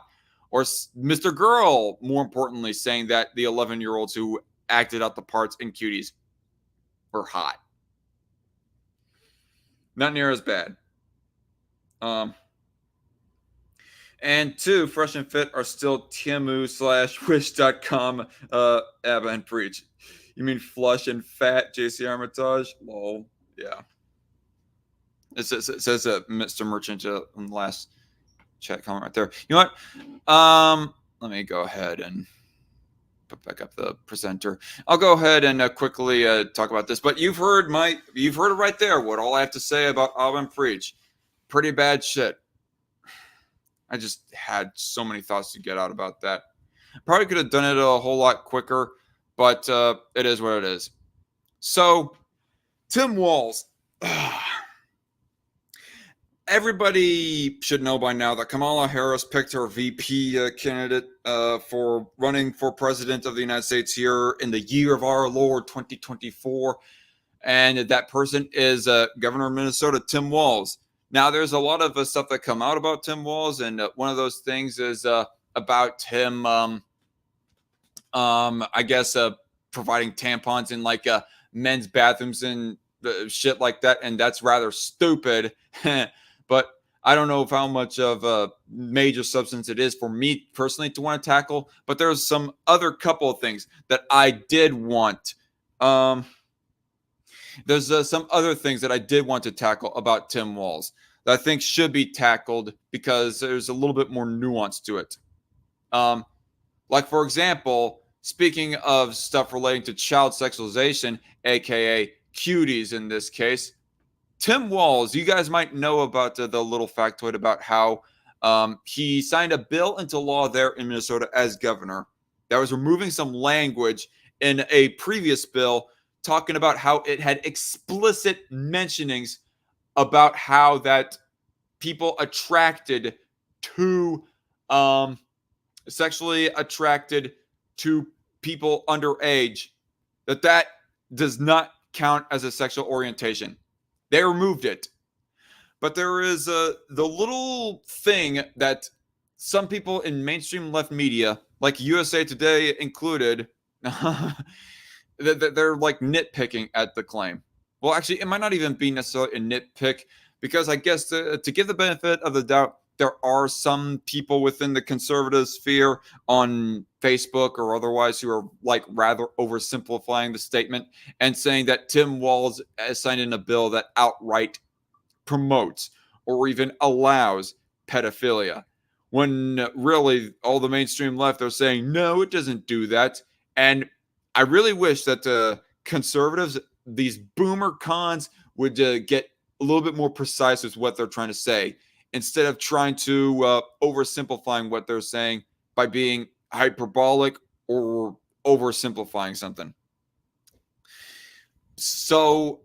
A: or Mr. Girl, more importantly, saying that the 11-year-olds who acted out the parts in Cuties were hot. Not near as bad. And two, Fresh and Fit are still Tiamu/Wish.com, Abba and Preach. You mean Flush and Fat, JC Armitage? Lol. Yeah. It says Mr. Merchant in the last chat comment right there. You know what? Let me go ahead and put back up the presenter. I'll go ahead and quickly talk about this. But you've heard it right there. What all I have to say about Abba and Preach. Pretty bad shit. I just had so many thoughts to get out about that. Probably could have done it a whole lot quicker, but it is what it is. So, Tim Walz. Everybody should know by now that Kamala Harris picked her VP candidate for running for president of the United States here in the year of our Lord 2024. And that person is Governor of Minnesota, Tim Walz. Now, there's a lot of stuff that come out about Tim Walz, and one of those things is about him, I guess, providing tampons in like men's bathrooms and shit like that, and that's rather stupid. But I don't know how much of a major substance it is for me personally to want to tackle. But there's some other couple of things that I did want. There's some other things that I did want to tackle about Tim Walz that I think should be tackled because there's a little bit more nuance to it. Like, for example, speaking of stuff relating to child sexualization, aka Cuties in this case, Tim Walz, you guys might know about the little factoid about how he signed a bill into law there in Minnesota as governor that was removing some language in a previous bill talking about how it had explicit mentionings about how that people attracted to sexually attracted to people underage, that does not count as a sexual orientation. They removed it. But there is the little thing that some people in mainstream left media, like USA Today included, they're like nitpicking at the claim. Well, actually, it might not even be necessarily a nitpick because I guess to give the benefit of the doubt, there are some people within the conservative sphere on Facebook or otherwise who are like rather oversimplifying the statement and saying that Tim Walz has signed in a bill that outright promotes or even allows pedophilia. When really all the mainstream left are saying, no, it doesn't do that. And I really wish that conservatives, these boomer cons, would get a little bit more precise with what they're trying to say, instead of trying to oversimplifying what they're saying by being hyperbolic or oversimplifying something. So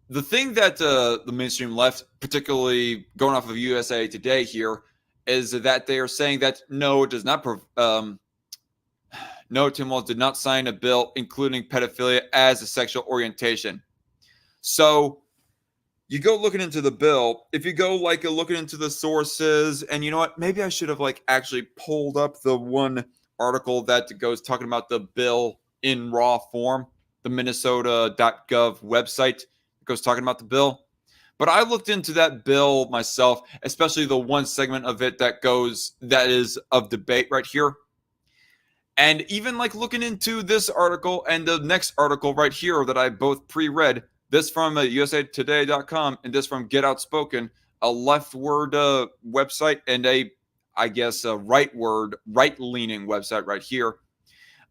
A: the thing that the mainstream left, particularly going off of USA Today here, is that they are saying that no, it does not. No, Tim Walz did not sign a bill including pedophilia as a sexual orientation. So you go looking into the bill. If you go like looking into the sources, and you know what, maybe I should have like actually pulled up the one article that goes talking about the bill in raw form, the Minnesota.gov website goes talking about the bill. But I looked into that bill myself, especially the one segment of it that is of debate right here. And even like looking into this article and the next article right here that I both pre-read, this from usatoday.com and this from Get Outspoken, a leftward website and a right-leaning website right here.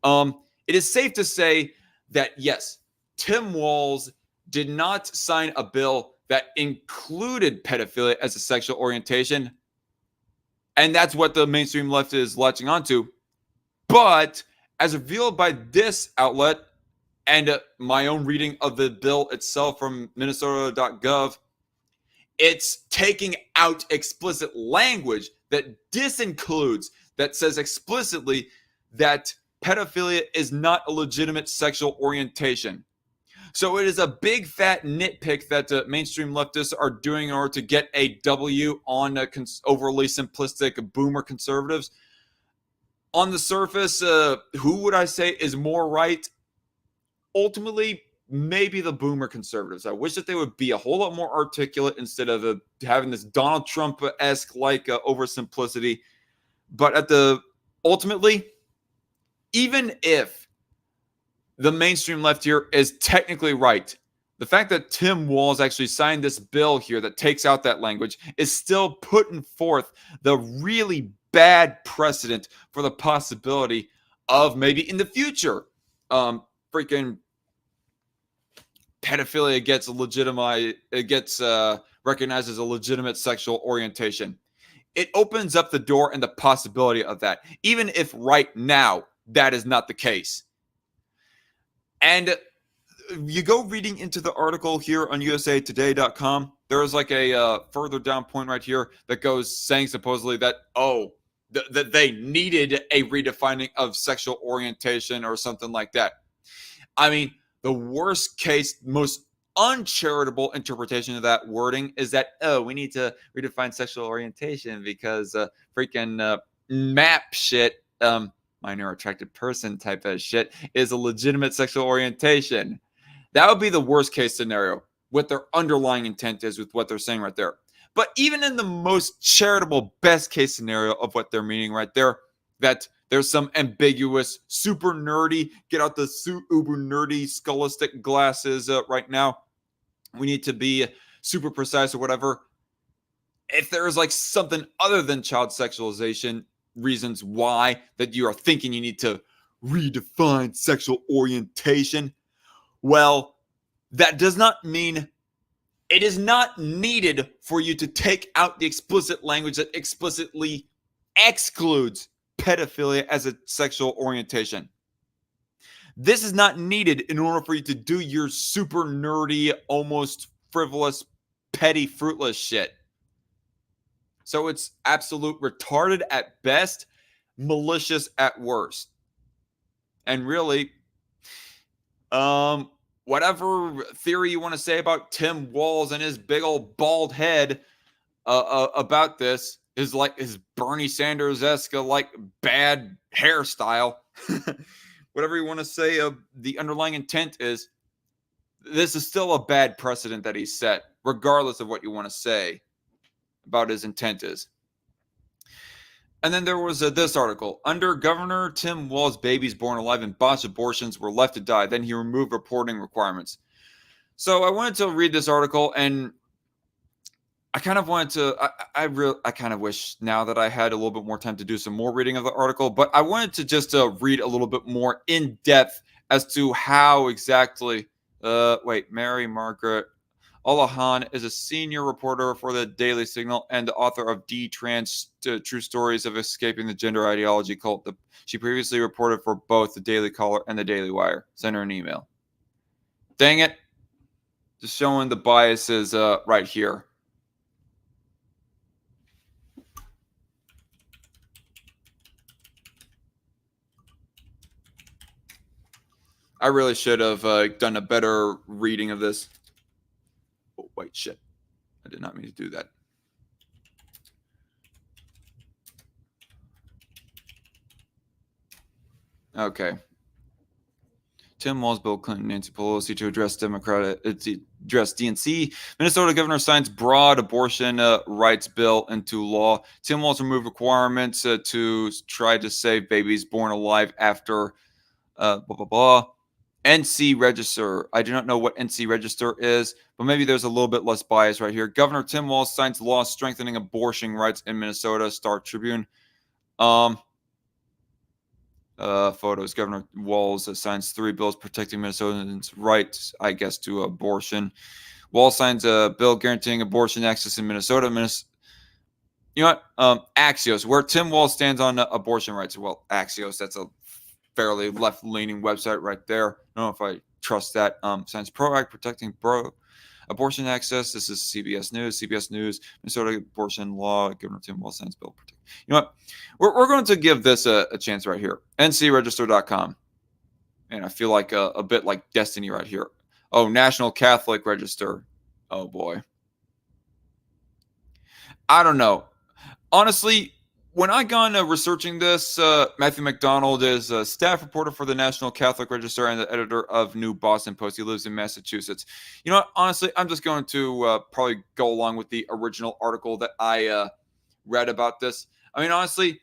A: It is safe to say that yes, Tim Walz did not sign a bill that included pedophilia as a sexual orientation, and that's what the mainstream left is latching onto. But as revealed by this outlet and my own reading of the bill itself from Minnesota.gov, it's taking out explicit language that disincludes, that says explicitly that pedophilia is not a legitimate sexual orientation. So it is a big fat nitpick that the mainstream leftists are doing in order to get a W on overly simplistic boomer conservatives. On the surface, who would I say is more right? Ultimately, maybe the boomer conservatives. I wish that they would be a whole lot more articulate instead of having this Donald Trump-esque oversimplicity. But ultimately, even if the mainstream left here is technically right, the fact that Tim Walz actually signed this bill here that takes out that language is still putting forth the really bad precedent for the possibility of maybe in the future, freaking pedophilia gets legitimized, it gets recognized as a legitimate sexual orientation. It opens up the door and the possibility of that, even if right now that is not the case. And you go reading into the article here on usatoday.com, there is like a further down point right here that goes saying supposedly that, that they needed a redefining of sexual orientation or something like that. I mean, the worst case, most uncharitable interpretation of that wording is that, we need to redefine sexual orientation because freaking MAP shit, minor attracted person type of shit, is a legitimate sexual orientation. That would be the worst case scenario, what their underlying intent is with what they're saying right there. But even in the most charitable best case scenario of what they're meaning right there, that there's some ambiguous, super nerdy, get out the uber nerdy scholastic glasses right now. We need to be super precise or whatever. If there is like something other than child sexualization reasons why that you are thinking you need to redefine sexual orientation, well, that does not mean it is not needed for you to take out the explicit language that explicitly excludes pedophilia as a sexual orientation. This is not needed in order for you to do your super nerdy, almost frivolous, petty, fruitless shit. So it's absolute retarded at best, malicious at worst. And really, whatever theory you want to say about Tim Walz and his big old bald head about this is like his Bernie Sanders-esque bad hairstyle. Whatever you want to say, the underlying intent is, this is still a bad precedent that he set, regardless of what you want to say about his intent is. And then there was this article. Under Governor Tim Walz, babies born alive in botched abortions were left to die. Then he removed reporting requirements. So I wanted to read this article, and I kind of wanted to, I kind of wish now that I had a little bit more time to do some more reading of the article, but I wanted to just read a little bit more in depth as to how exactly, Mary Margaret Olahan is a senior reporter for the Daily Signal and the author of D-Trans, True Stories of Escaping the Gender Ideology Cult. She previously reported for both the Daily Caller and the Daily Wire. Send her an email. Dang it. Just showing the biases right here. I really should have done a better reading of this. Oh, wait, shit. I did not mean to do that. Okay. Tim Walz, Bill Clinton, Nancy Pelosi to address DNC. Minnesota governor signs broad abortion rights bill into law. Tim Walz removed requirements to try to save babies born alive after blah, blah, blah. NC Register. I do not know what NC Register is, but maybe there's a little bit less bias right here. Governor Tim Walz signs law strengthening abortion rights in Minnesota. Star Tribune. Photos. Governor Walz signs 3 bills protecting Minnesotans' rights, I guess, to abortion. Walz signs a bill guaranteeing abortion access in Minnesota. You know what? Axios, where Tim Walz stands on abortion rights. Well, Axios, that's a fairly left-leaning website right there. I don't know if I trust that. Signs PRO Act protecting abortion access. This is CBS News. CBS News, Minnesota abortion law. Governor Tim Walz signs bill protect. You know what? We're going to give this a chance right here. NCRegister.com. And I feel like a bit like Destiny right here. Oh, National Catholic Register. Oh, boy. I don't know. Honestly, when I gone researching this, Matthew McDonald is a staff reporter for the National Catholic Register and the editor of New Boston Post. He lives in Massachusetts. You know what? Honestly, I'm just going to probably go along with the original article that I read about this. I mean, honestly,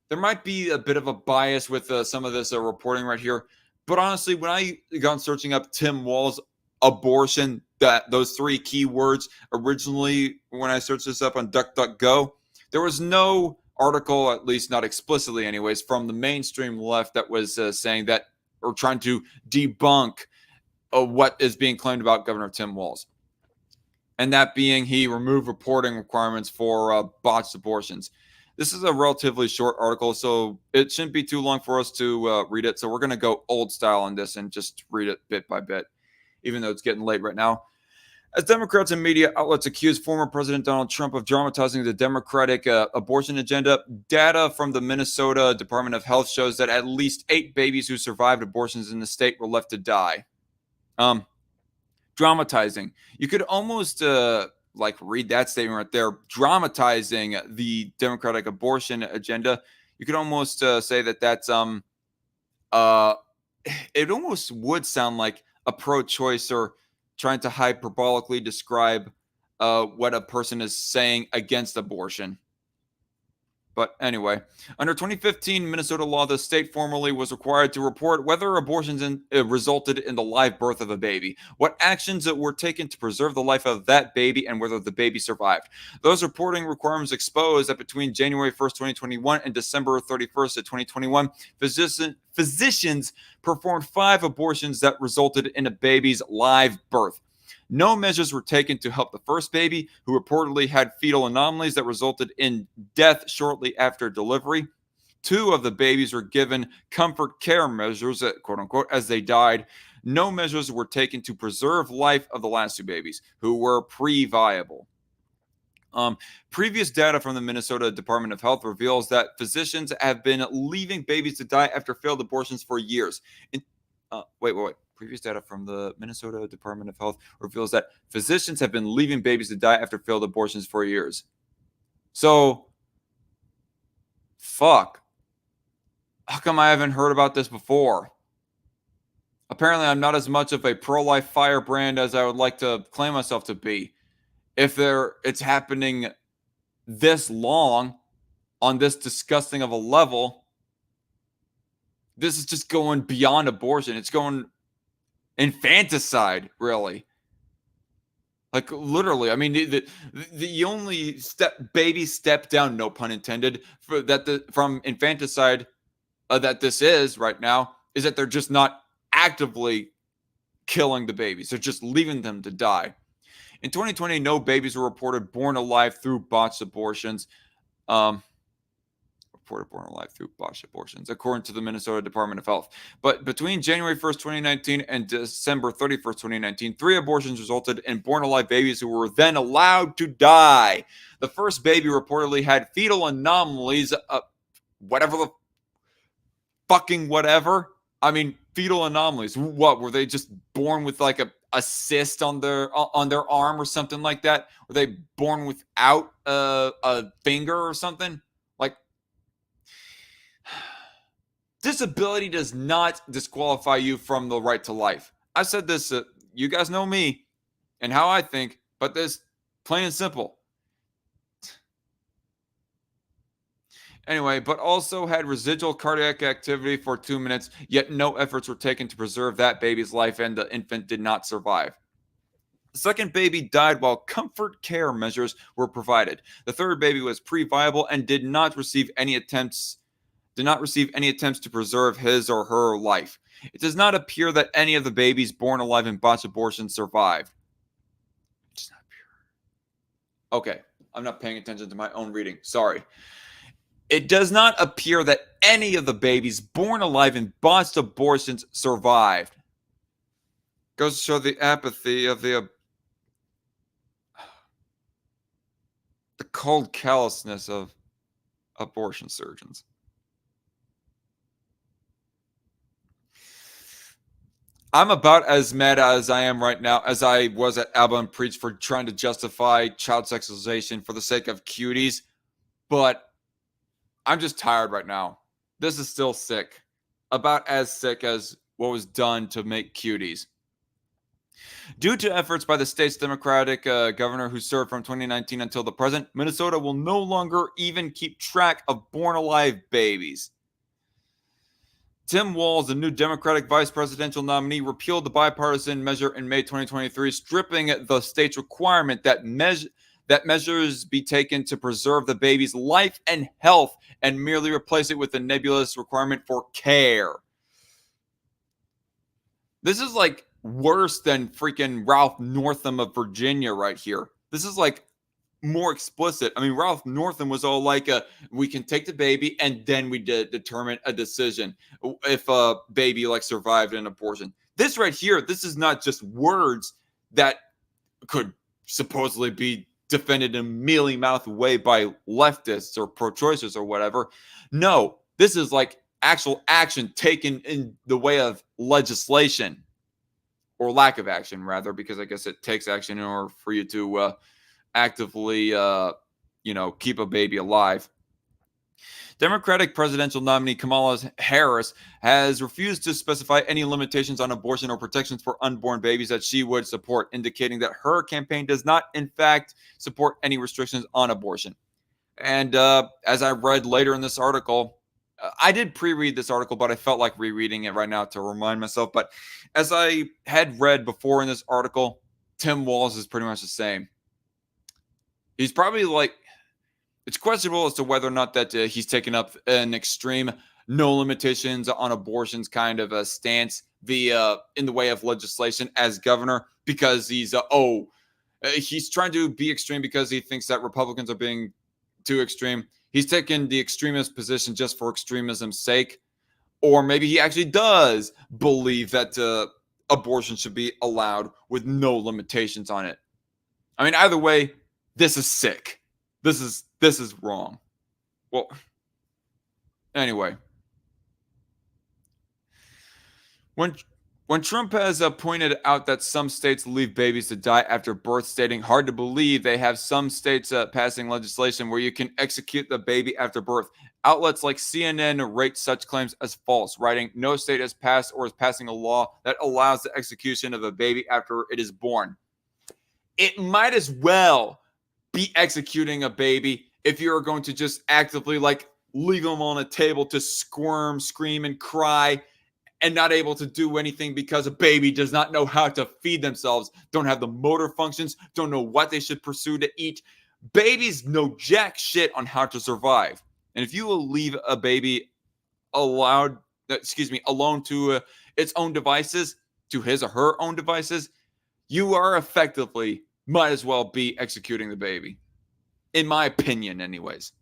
A: there might be a bit of a bias with some of this reporting right here. But honestly, when I gone searching up Tim Walz abortion, those 3 keywords originally, when I searched this up on DuckDuckGo, there was no article, at least not explicitly anyways, from the mainstream left that was saying that, or trying to debunk what is being claimed about Governor Tim Walz. And that being he removed reporting requirements for botched abortions. This is a relatively short article, so it shouldn't be too long for us to read it. So we're going to go old style on this and just read it bit by bit, even though it's getting late right now. As Democrats and media outlets accuse former President Donald Trump of dramatizing the Democratic abortion agenda, data from the Minnesota Department of Health shows that at least 8 babies who survived abortions in the state were left to die. Dramatizing. You could almost read that statement right there. Dramatizing the Democratic abortion agenda. You could almost say that that's it almost would sound like a pro-choice or trying to hyperbolically describe what a person is saying against abortion. But anyway, under 2015 Minnesota law, the state formally was required to report whether abortions resulted in the live birth of a baby, what actions were taken to preserve the life of that baby, and whether the baby survived. Those reporting requirements exposed that between January 1st, 2021 and December 31st of 2021, physicians performed 5 abortions that resulted in a baby's live birth. No measures were taken to help the first baby, who reportedly had fetal anomalies that resulted in death shortly after delivery. 2 of the babies were given comfort care measures, quote unquote, as they died. No measures were taken to preserve life of the last 2 babies, who were pre-viable. Previous data from the Minnesota Department of Health reveals that physicians have been leaving babies to die after failed abortions for years. Wait. Previous data from the Minnesota Department of Health reveals that physicians have been leaving babies to die after failed abortions for years. So, fuck. How come I haven't heard about this before? Apparently, I'm not as much of a pro-life firebrand as I would like to claim myself to be. If it's happening this long on this disgusting of a level, this is just going beyond abortion. It's going infanticide, really. Like, literally. I mean, the only baby step down, no pun intended, from infanticide that this is right now is that they're just not actively killing the babies. They're just leaving them to die. In 2020, no babies were reported born alive through botched abortions. According to the Minnesota Department of Health. But between January 1st, 2019 and December 31st, 2019, 3 abortions resulted in born-alive babies who were then allowed to die. The first baby reportedly had fetal anomalies, whatever. I mean, fetal anomalies. What, were they just born with like a cyst on their arm or something like that? Were they born without a finger or something? disability does not disqualify you from the right to life. I've said this, you guys know me and how I think, but this plain and simple. Anyway, but also had residual cardiac activity for 2 minutes, yet no efforts were taken to preserve that baby's life, and the infant did not survive. The second baby died while comfort care measures were provided. The third baby was pre-viable and did not receive any attempts to preserve his or her life. It does not appear that any of the babies born alive in botched abortions survived. It does not appear. Okay, I'm not paying attention to my own reading. Sorry. It does not appear that any of the babies born alive in botched abortions survived. Goes to show the apathy of the cold callousness of abortion surgeons. I'm about as mad as I am right now as I was at Alba and Preach for trying to justify child sexualization for the sake of cuties, but I'm just tired right now. This is still sick. About as sick as what was done to make cuties. Due to efforts by the state's Democratic governor who served from 2019 until the present, Minnesota will no longer even keep track of born alive babies. Tim Walz, the new Democratic vice presidential nominee, repealed the bipartisan measure in May 2023, stripping the state's requirement that measures be taken to preserve the baby's life and health and merely replace it with the nebulous requirement for care. This is like worse than freaking Ralph Northam of Virginia right here. This is like more explicit. I mean, Ralph Northam was all like, we can take the baby and then we determine a decision if a baby like survived an abortion. This right here, this is not just words that could supposedly be defended in a mealy-mouthed way by leftists or pro-choicers or whatever. No, this is like actual action taken in the way of legislation, or lack of action, rather, because I guess it takes action in order for you to actively, keep a baby alive. Democratic presidential nominee Kamala Harris has refused to specify any limitations on abortion or protections for unborn babies that she would support, indicating that her campaign does not, in fact, support any restrictions on abortion. And as I read later in this article, I did pre-read this article, but I felt like rereading it right now to remind myself. But as I had read before in this article, Tim Walz is pretty much the same. He's probably like, it's questionable as to whether or not that he's taken up an extreme no limitations on abortions kind of a stance in the way of legislation as governor, because he's trying to be extreme because he thinks that Republicans are being too extreme. He's taken the extremist position just for extremism's sake, or maybe he actually does believe that abortion should be allowed with no limitations on it. I mean, either way, this is sick. This is wrong. Well, anyway, when Trump has pointed out that some states leave babies to die after birth, stating hard to believe they have some states passing legislation where you can execute the baby after birth, outlets like CNN rate such claims as false, writing no state has passed or is passing a law that allows the execution of a baby after it is born. It might as well be executing a baby if you're going to just actively like leave them on a table to squirm, scream, and cry and not able to do anything because a baby does not know how to feed themselves, don't have the motor functions, don't know what they should pursue to eat. Babies know jack shit on how to survive. And if you will leave a baby alone to its own devices, to his or her own devices, you are effectively might as well be executing the baby. In my opinion, anyways.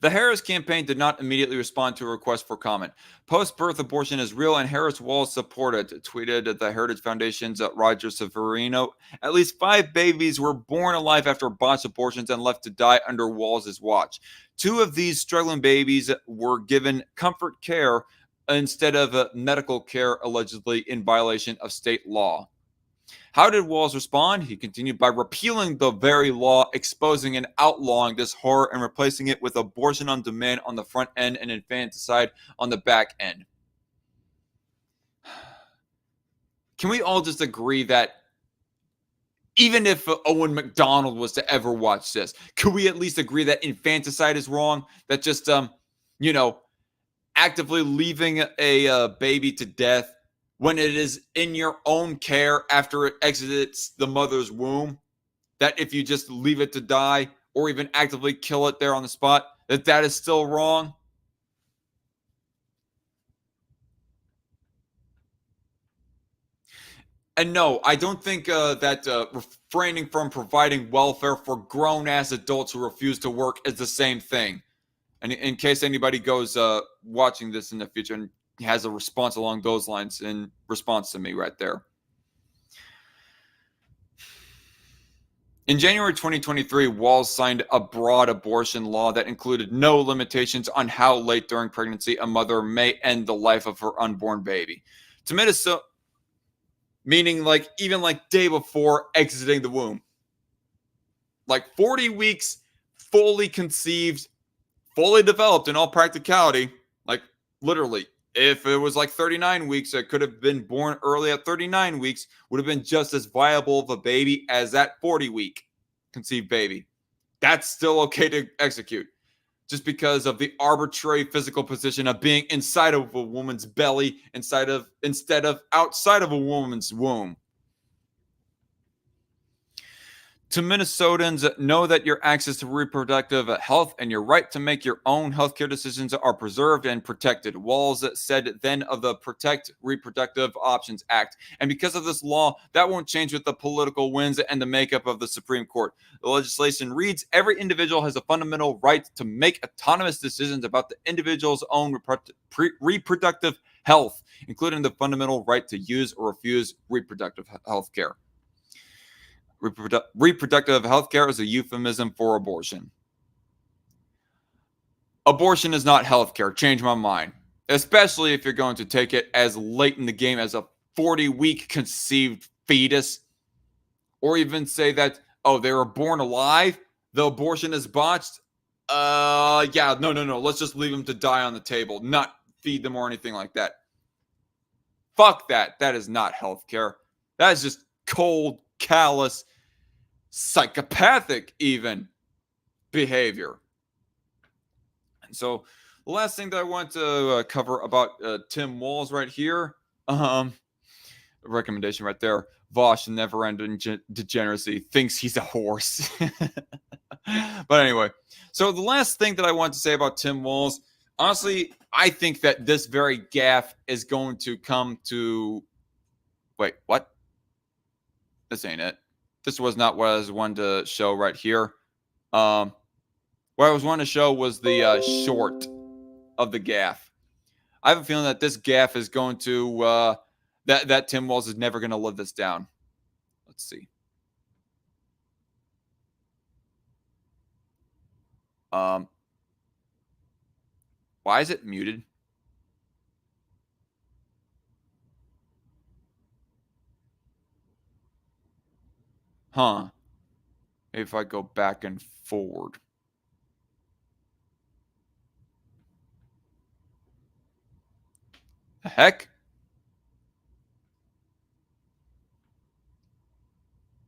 A: The Harris campaign did not immediately respond to a request for comment. Post-birth abortion is real and Harris Walz supported, tweeted the Heritage Foundation's Roger Severino. At least 5 babies were born alive after botched abortions and left to die under Walz's watch. 2 of these struggling babies were given comfort care instead of medical care, allegedly in violation of state law. How did Walz respond? He continued by repealing the very law, exposing and outlawing this horror, and replacing it with abortion on demand on the front end and infanticide on the back end. Can we all just agree that even if Owen McDonald was to ever watch this, could we at least agree that infanticide is wrong? That just, actively leaving a baby to death when it is in your own care after it exits the mother's womb, that if you just leave it to die or even actively kill it there on the spot, that is still wrong? And no, I don't think that refraining from providing welfare for grown-ass adults who refuse to work is the same thing. And in case anybody goes watching this in the future and has a response along those lines in response to me right there. In January 2023, Walz signed a broad abortion law that included no limitations on how late during pregnancy a mother may end the life of her unborn baby. To Minnesota, meaning even day before exiting the womb. 40 weeks, fully conceived, fully developed in all practicality. Literally, if it was 39 weeks, it could have been born early at 39 weeks, would have been just as viable of a baby as that 40-week conceived baby. That's still okay to execute, just because of the arbitrary physical position of being inside of a woman's belly instead of outside of a woman's womb. To Minnesotans, know that your access to reproductive health and your right to make your own healthcare decisions are preserved and protected. Walz said then of the Protect Reproductive Options Act. And because of this law, that won't change with the political winds and the makeup of the Supreme Court. The legislation reads, every individual has a fundamental right to make autonomous decisions about the individual's own reproductive health, including the fundamental right to use or refuse reproductive health care. Reproductive health care is a euphemism for abortion. Abortion is not health care. Change my mind. Especially if you're going to take it as late in the game as a 40-week conceived fetus. Or even say that, they were born alive. The abortion is botched. No. Let's just leave them to die on the table. Not feed them or anything like that. Fuck that. That is not health care. That is just cold, callous, psychopathic even behavior. And so the last thing that I want to cover about Tim Walz right here, a recommendation right there, Vosh, never-ending degeneracy, thinks he's a horse. But anyway, so the last thing that I want to say about Tim Walz, honestly, I think that this very gaffe is going to come to... Wait, what? This ain't it. This was not what I was wanting to show right here. What I was wanting to show was the short of the gaffe. I have a feeling that this gaffe is going to... that Tim Walz is never going to live this down. Let's see. Why is it muted? Huh. Maybe if I go back and forward. The heck?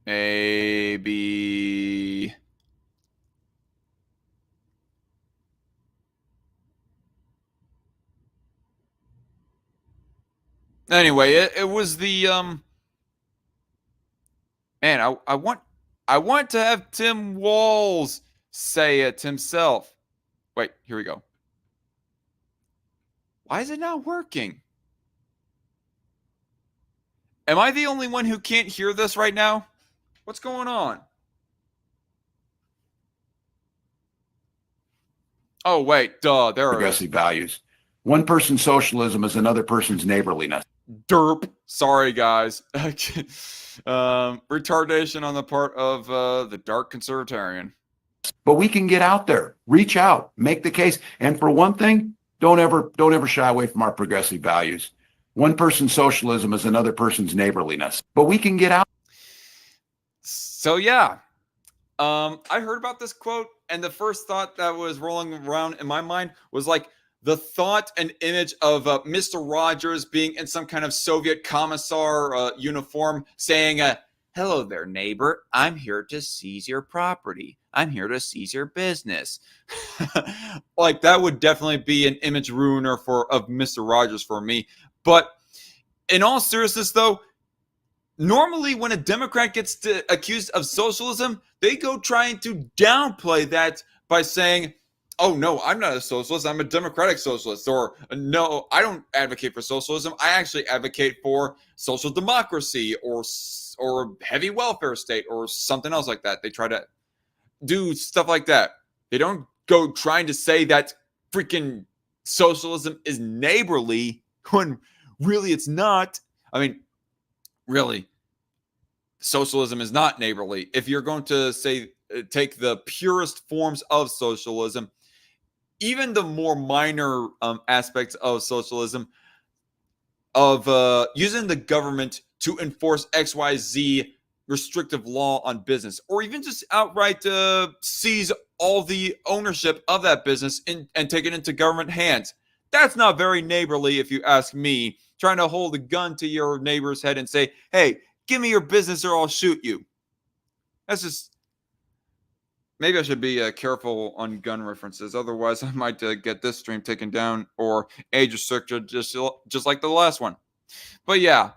A: Maybe... Anyway, it was the man, I want to have Tim Walz say it himself. Wait, here we go. Why is it not working? Am I the only one who can't hear this right now? What's going on? Oh, wait, duh, there are
E: progressive values. One person's socialism is another person's neighborliness.
A: Derp. Sorry, guys. Retardation on the part of the dark conservatarian.
E: But we can get out there, reach out, make the case. And for one thing, don't ever shy away from our progressive values. One person's socialism is another person's neighborliness. But we can get out.
A: So yeah, I heard about this quote, and the first thought that was rolling around in my mind was like the thought and image of Mr. Rogers being in some kind of Soviet commissar uniform saying, hello there, neighbor. I'm here to seize your property. I'm here to seize your business. Like that would definitely be an image ruiner of Mr. Rogers for me. But in all seriousness, though, normally when a Democrat gets accused of socialism, they go trying to downplay that by saying, oh, no, I'm not a socialist. I'm a democratic socialist. Or no, I don't advocate for socialism. I actually advocate for social democracy or heavy welfare state or something else like that. They try to do stuff like that. They don't go trying to say that freaking socialism is neighborly when really it's not. I mean, really, socialism is not neighborly. If you're going to say take the purest forms of socialism, even the more minor aspects of socialism, of using the government to enforce XYZ restrictive law on business, or even just outright seize all the ownership of that business and take it into government hands. That's not very neighborly, if you ask me. Trying to hold a gun to your neighbor's head and say, hey, give me your business or I'll shoot you. That's just... Maybe I should be careful on gun references. Otherwise, I might get this stream taken down or age restricted just like the last one. But yeah,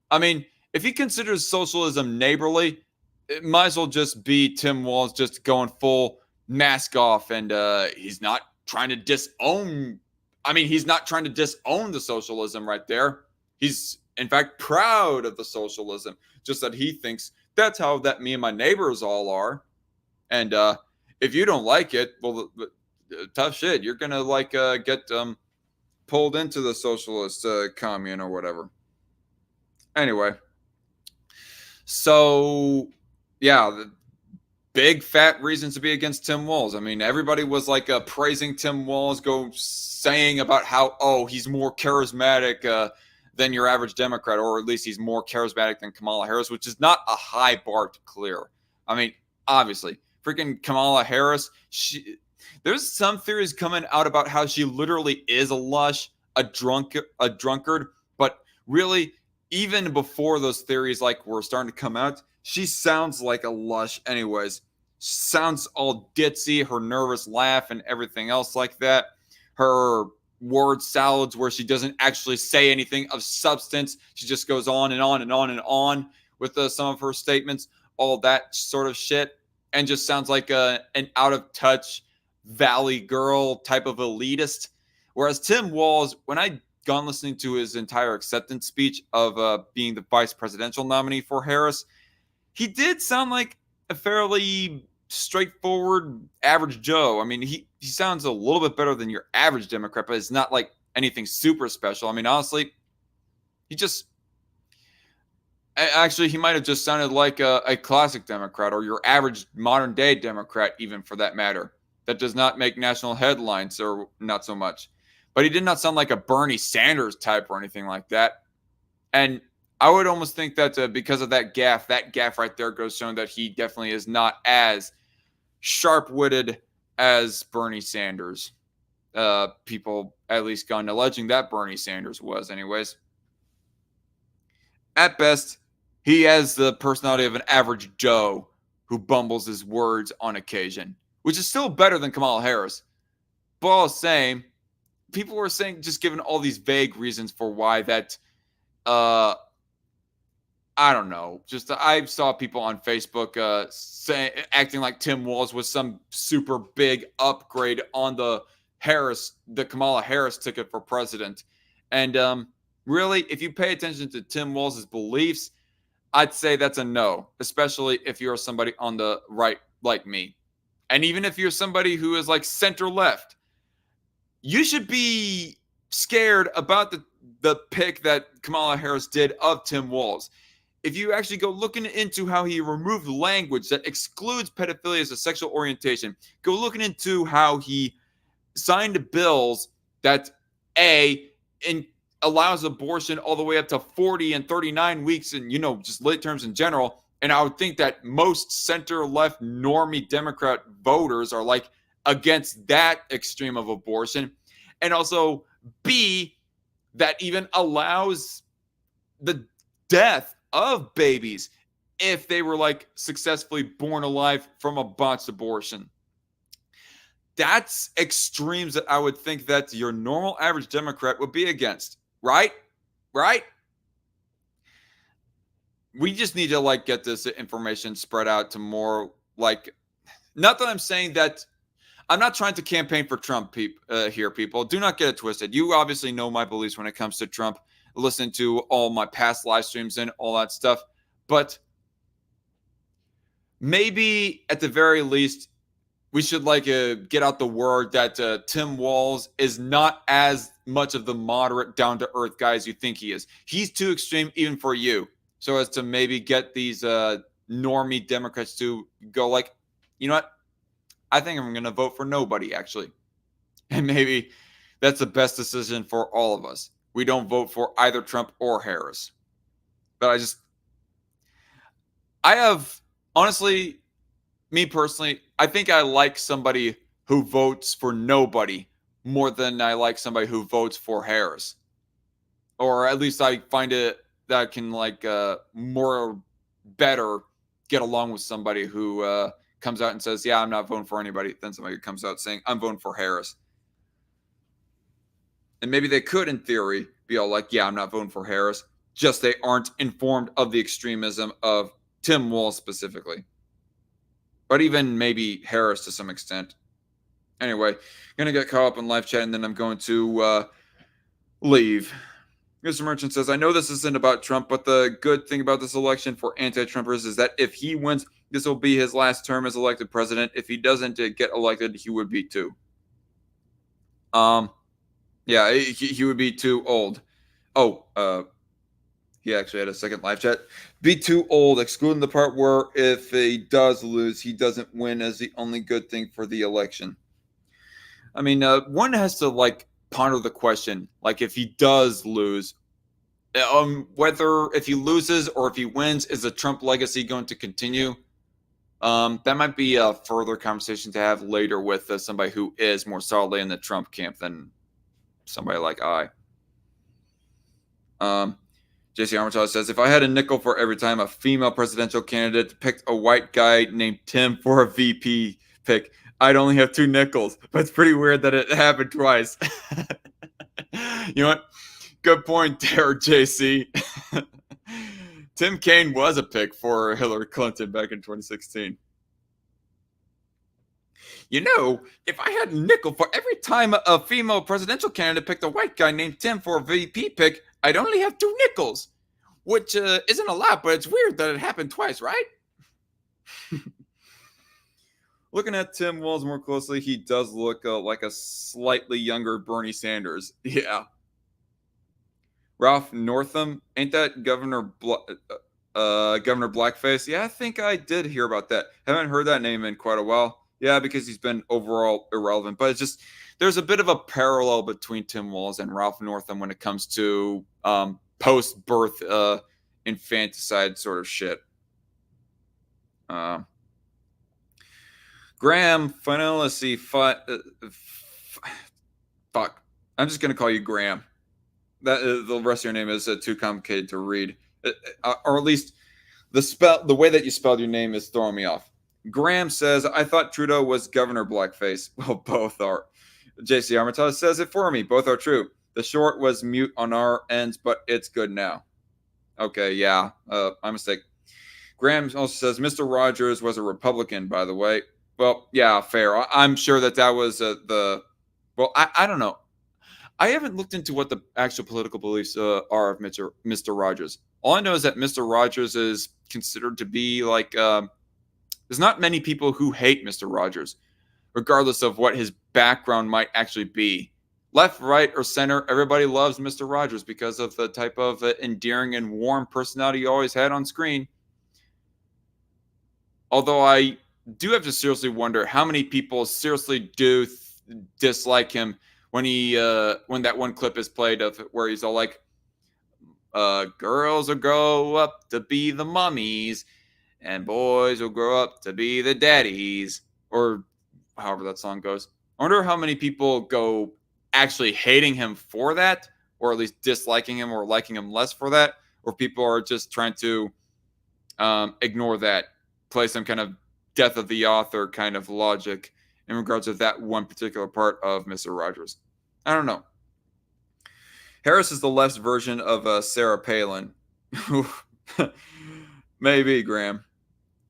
A: I mean, if he considers socialism neighborly, it might as well just be Tim Walz just going full mask off, and he's not trying to disown... I mean, he's not trying to disown the socialism right there. He's, in fact, proud of the socialism. Just that he thinks that's how that me and my neighbors all are. And if you don't like it, well, tough shit. You're going to, like, get pulled into the socialist commune or whatever. Anyway. So, yeah, the big fat reasons to be against Tim Walz. I mean, everybody was, like, praising Tim Walz, saying about how, oh, he's more charismatic than your average Democrat, or at least he's more charismatic than Kamala Harris, which is not a high bar to clear. I mean, obviously, freaking Kamala Harris, there's some theories coming out about how she literally is a lush, a drunkard, but really, even before those theories like were starting to come out, she sounds like a lush anyways. Sounds all ditzy, her nervous laugh and everything else like that. Her word salads where she doesn't actually say anything of substance. She just goes on and on and on and on with some of her statements, all that sort of shit, and just sounds like an out-of-touch valley girl type of elitist. Whereas Tim Walz, when I'd gone listening to his entire acceptance speech of being the vice presidential nominee for Harris, he did sound like a fairly straightforward average Joe. I mean, he sounds a little bit better than your average Democrat, but it's not like anything super special. I mean, honestly, he might have just sounded like a classic Democrat or your average modern day Democrat, even for that matter. That does not make national headlines, or not so much. But he did not sound like a Bernie Sanders type or anything like that. And I would almost think that because of that gaffe right there goes showing that he definitely is not as sharp-witted as Bernie Sanders. People at least gone alleging that Bernie Sanders was anyways. At best, he has the personality of an average Joe who bumbles his words on occasion, which is still better than Kamala Harris. But all the same, people were saying, just giving all these vague reasons for why that, I don't know. Just I saw people on Facebook acting like Tim Walz was some super big upgrade on the Kamala Harris ticket for president. And really, if you pay attention to Tim Walz's beliefs, I'd say that's a no, especially if you're somebody on the right like me. And even if you're somebody who is like center left, you should be scared about the pick that Kamala Harris did of Tim Walz. If you actually go looking into how he removed language that excludes pedophilia as a sexual orientation, go looking into how he signed bills that allows abortion all the way up to 40 and 39 weeks and, just late terms in general. And I would think that most center-left normie Democrat voters are like against that extreme of abortion. And also, B, that even allows the death of babies if they were like successfully born alive from a botched abortion. That's extremes that I would think that your normal average Democrat would be against, right? Right? We just need to like get this information spread out to more like, not that I'm saying that I'm not trying to campaign for Trump here, people. Do not get it twisted. You obviously know my beliefs when it comes to Trump. Listen to all my past live streams and all that stuff. But maybe at the very least, we should like get out the word that Tim Walz is not as much of the moderate, down-to-earth guy as you think he is. He's too extreme even for you. So as to maybe get these normie Democrats to go like, you know what? I think I'm going to vote for nobody, actually. And maybe that's the best decision for all of us. We don't vote for either Trump or Harris. But honestly, me personally, I think I like somebody who votes for nobody more than I like somebody who votes for Harris. Or at least I find it that I can like more better get along with somebody who comes out and says, yeah, I'm not voting for anybody, than somebody who comes out saying, I'm voting for Harris. And maybe they could, in theory, be all like, yeah, I'm not voting for Harris. Just they aren't informed of the extremism of Tim Walz specifically. But even maybe Harris to some extent. Anyway, going to get caught up in live chat, and then I'm going to leave. Mr. Merchant says, I know this isn't about Trump, but the good thing about this election for anti-Trumpers is that if he wins, this will be his last term as elected president. If he doesn't get elected, he would be too. Yeah, he would be too old. Oh, he actually had a second live chat. Be too old, excluding the part where if he does lose, he doesn't win as the only good thing for the election. I mean, one has to like ponder the question, like if he does lose, whether if he loses or if he wins, is the Trump legacy going to continue? That might be a further conversation to have later with somebody who is more solidly in the Trump camp than somebody like I. JC Armitage says, if I had a nickel for every time a female presidential candidate picked a white guy named Tim for a VP pick, I'd only have 2 nickels. But it's pretty weird that it happened twice. You know what? Good point there, JC. Tim Kaine was a pick for Hillary Clinton back in 2016. You know, if I had a nickel for every time a female presidential candidate picked a white guy named Tim for a VP pick, I'd only have 2 nickels, which isn't a lot, but it's weird that it happened twice, right? Looking at Tim Walz more closely, he does look like a slightly younger Bernie Sanders. Yeah. Ralph Northam, ain't that Governor Blackface? Yeah, I think I did hear about that. Haven't heard that name in quite a while. Yeah, because he's been overall irrelevant. But it's just, there's a bit of a parallel between Tim Walz and Ralph Northam when it comes to post-birth infanticide sort of shit. Graham, final, let's see. Fuck. I'm just going to call you Graham. The rest of your name is too complicated to read. Or at least the way that you spelled your name is throwing me off. Graham says, I thought Trudeau was Governor Blackface. Well, both are. JC Armitage says it for me. Both are true. The short was mute on our ends, but it's good now. Okay, yeah. My mistake. Graham also says, Mr. Rogers was a Republican, by the way. Well, yeah, fair. I'm sure that was well, I don't know. I haven't looked into what the actual political beliefs are of Mr. Rogers. All I know is that Mr. Rogers is considered to be like, there's not many people who hate Mr. Rogers, regardless of what his background might actually be. Left, right, or center, everybody loves Mr. Rogers because of the type of endearing and warm personality he always had on screen. Although I do have to seriously wonder how many people seriously do dislike him when that one clip is played of where he's all like, girls will grow up to be the mummies, and boys will grow up to be the daddies, or however that song goes. I wonder how many people go actually hating him for that, or at least disliking him or liking him less for that, or people are just trying to ignore that, play some kind of death of the author kind of logic in regards to that one particular part of Mr. Rogers. I don't know. Harris is the left's version of Sarah Palin. Maybe, Graham.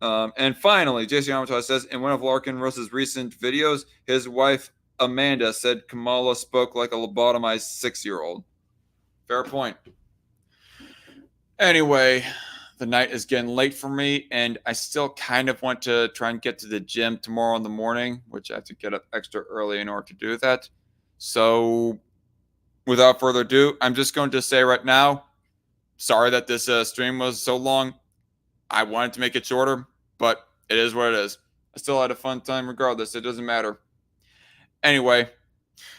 A: And finally, Jason Amatai says, in one of Larkin Rose's recent videos, his wife, Amanda, said Kamala spoke like a lobotomized 6-year-old. Fair point. Anyway, the night is getting late for me, and I still kind of want to try and get to the gym tomorrow in the morning, which I have to get up extra early in order to do that. So, without further ado, I'm just going to say right now, sorry that this stream was so long. I wanted to make it shorter, but it is what it is. I still had a fun time regardless. It doesn't matter. Anyway,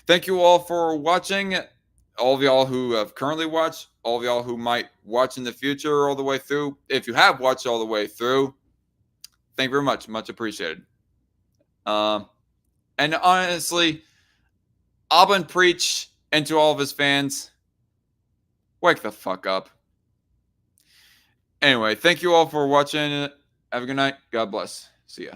A: thank you all for watching. All of y'all who have currently watched, all of y'all who might watch in the future all the way through. If you have watched all the way through, thank you very much. Much appreciated. And honestly, Alban Preach and to all of his fans, wake the fuck up. Anyway, thank you all for watching. Have a good night. God bless. See ya.